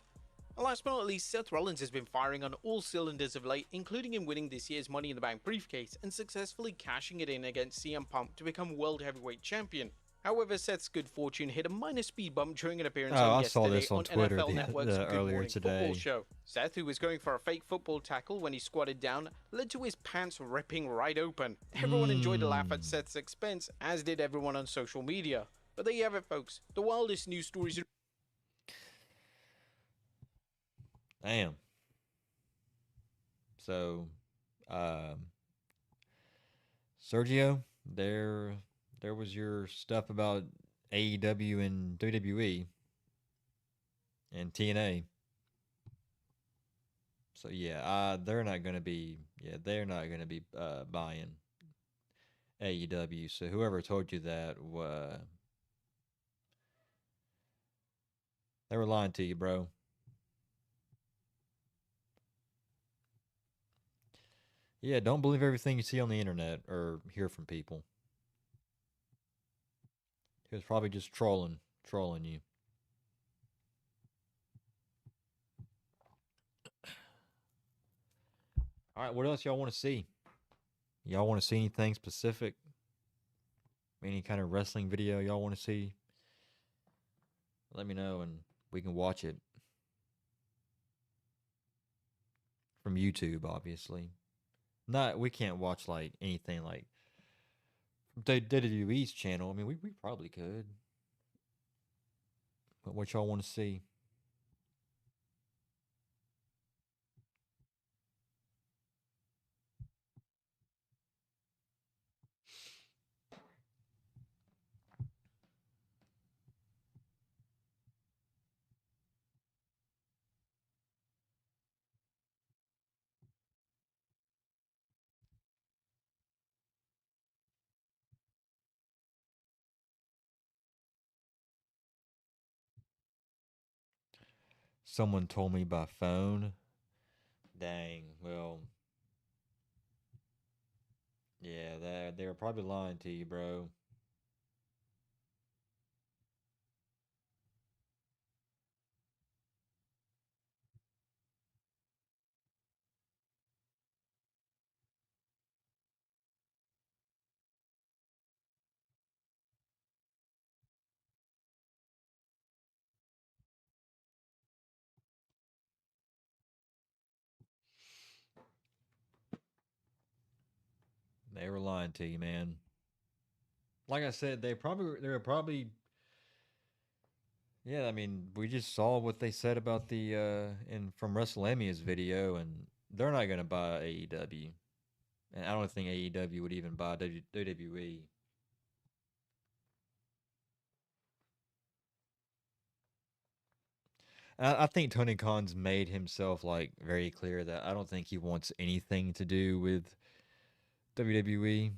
And last but not least, Seth Rollins has been firing on all cylinders of late, including in winning this year's Money in the Bank briefcase and successfully cashing it in against CM Punk to become World Heavyweight Champion. However, Seth's good fortune hit a minor speed bump during an appearance I yesterday saw this on Twitter NFL Network's Good earlier Morning today. Football show. Seth, who was going for a fake football tackle when he squatted down, led to his pants ripping right open. Everyone enjoyed a laugh at Seth's expense, as did everyone on social media. But there you have it, folks. The wildest news stories. Damn. So, Sergio, there was your stuff about AEW and WWE and TNA. So yeah, they're not gonna be buying AEW. So whoever told you that, they were lying to you, bro. Yeah, don't believe everything you see on the internet or hear from people. He was probably just trolling you. All right, what else y'all want to see? Y'all want to see anything specific? Any kind of wrestling video y'all want to see? Let me know and we can watch it. From YouTube, obviously. We can't watch like anything like WWE's channel. I mean, we probably could. But what y'all want to see? Someone told me by phone. Dang, well, yeah, they were probably lying to you, bro. They were lying to you, man. Like I said, they were probably yeah, I mean, we just saw what they said about the from WrestleMania's video, and they're not gonna buy AEW. And I don't think AEW would even buy WWE. I think Tony Khan's made himself like very clear that I don't think he wants anything to do with WWE.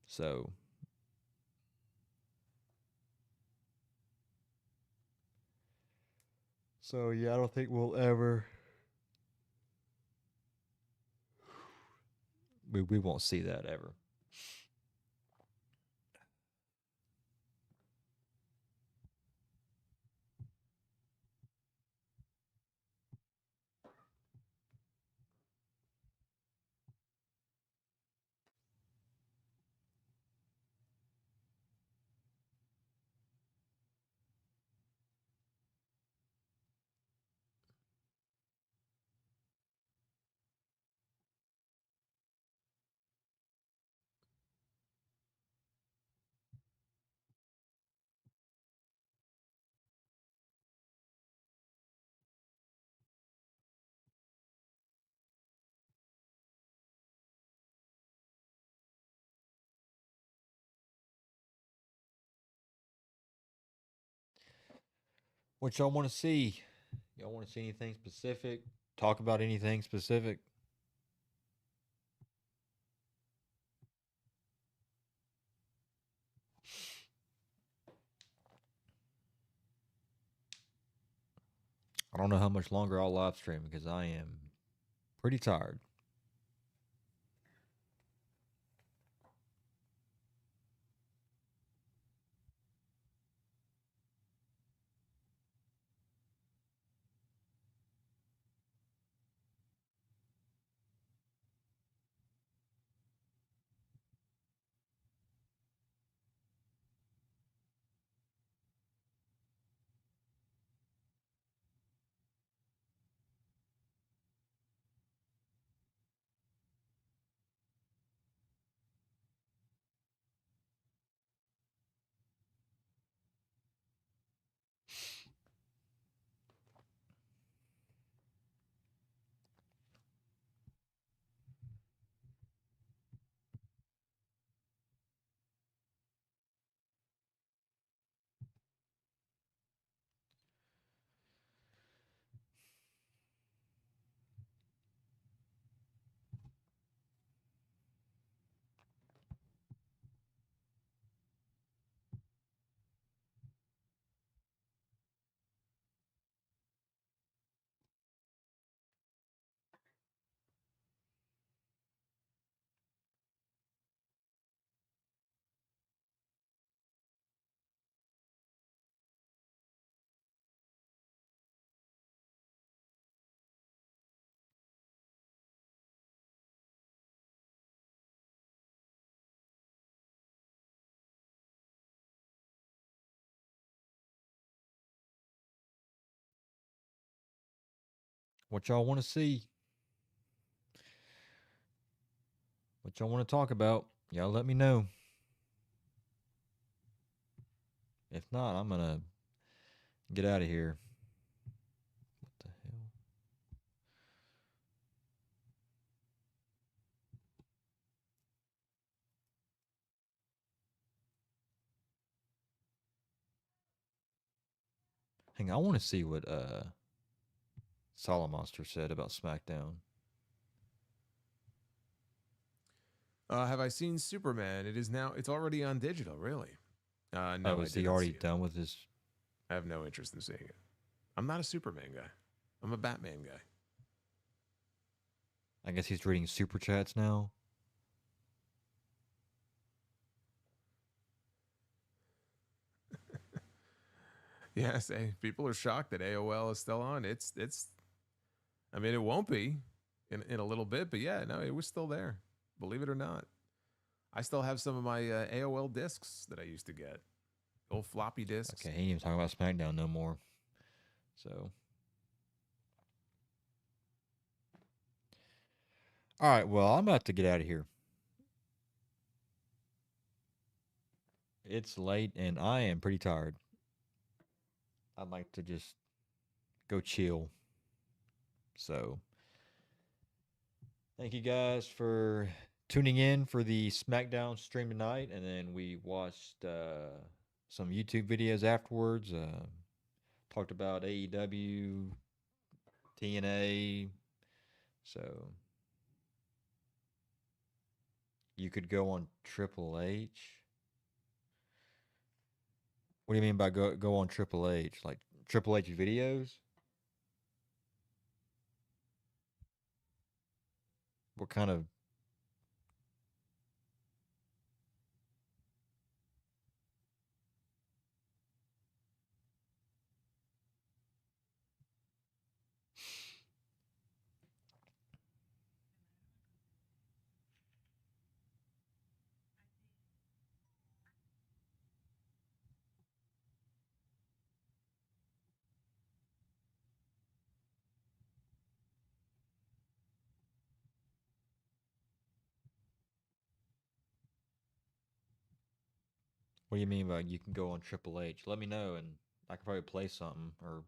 So yeah, I don't think we'll ever we won't see that ever. What y'all want to see? Y'all want to see anything specific? Talk about anything specific? I don't know how much longer I'll live stream because I am pretty tired. What y'all want to see? What y'all want to talk about? Y'all let me know. If not, I'm going to get out of here. What the hell? Hang on, I want to see what Monster said about SmackDown. Have I seen Superman? It's already on digital, really. No, Oh, is he already done with his? I have no interest in seeing it. I'm not a Superman guy. I'm a Batman guy. I guess he's reading super chats now. Yes, people are shocked that AOL is still on. It's. I mean, it won't be in a little bit, but yeah, no, it was still there. Believe it or not, I still have some of my AOL discs that I used to get, old floppy discs. Okay, he ain't even talking about SmackDown no more. So, all right. Well, I'm about to get out of here. It's late and I am pretty tired. I'd like to just go chill. So, thank you guys for tuning in for the SmackDown stream tonight. And then we watched some YouTube videos afterwards. Talked about AEW, TNA. So, you could go on Triple H. What do you mean by go on Triple H? Like Triple H videos? What kind of? What do you mean by you can go on Triple H? Let me know and I can probably play something or.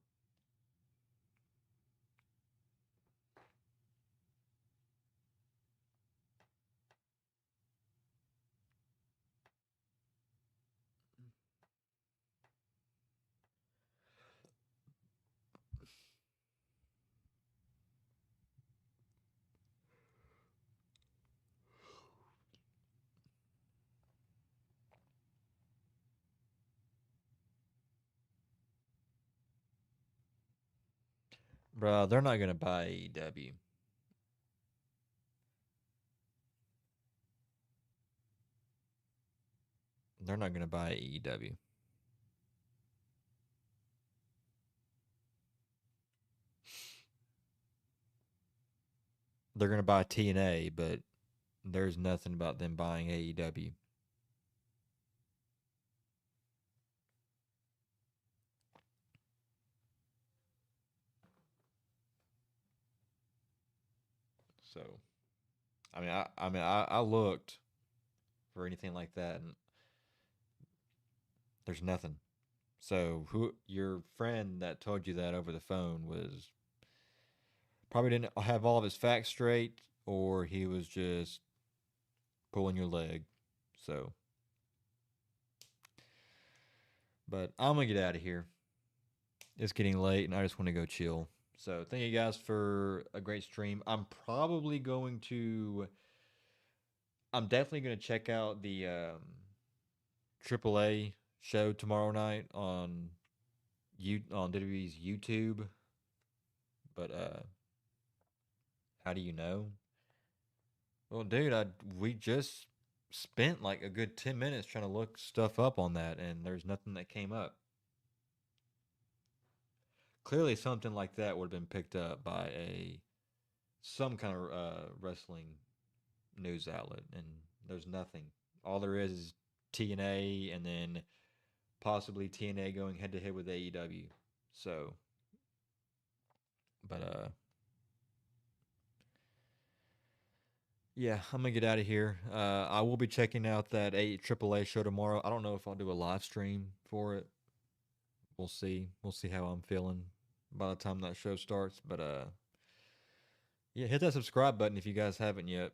Bro, they're not gonna buy AEW. They're not gonna buy AEW. They're gonna buy TNA, but there's nothing about them buying AEW. So, I looked for anything like that, and there's nothing. So, who your friend that told you that over the phone was probably didn't have all of his facts straight, or he was just pulling your leg. So, but I'm gonna get out of here. It's getting late, and I just want to go chill. So, thank you guys for a great stream. I'm definitely gonna check out the AAA show tomorrow night on WWE's YouTube. But how do you know? Well, dude, we just spent like a good 10 minutes trying to look stuff up on that, and there's nothing that came up. Clearly, something like that would have been picked up by some kind of wrestling news outlet, and there's nothing. All there is TNA, and then possibly TNA going head to head with AEW. So, but yeah, I'm gonna get out of here. I will be checking out that AAA show tomorrow. I don't know if I'll do a live stream for it. We'll see. We'll see how I'm feeling by the time that show starts. But yeah, hit that subscribe button if you guys haven't yet.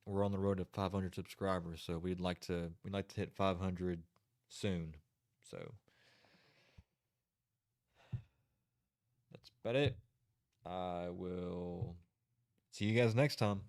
We're on the road to 500 subscribers, so we'd like to hit 500 soon. So that's about it. I will see you guys next time.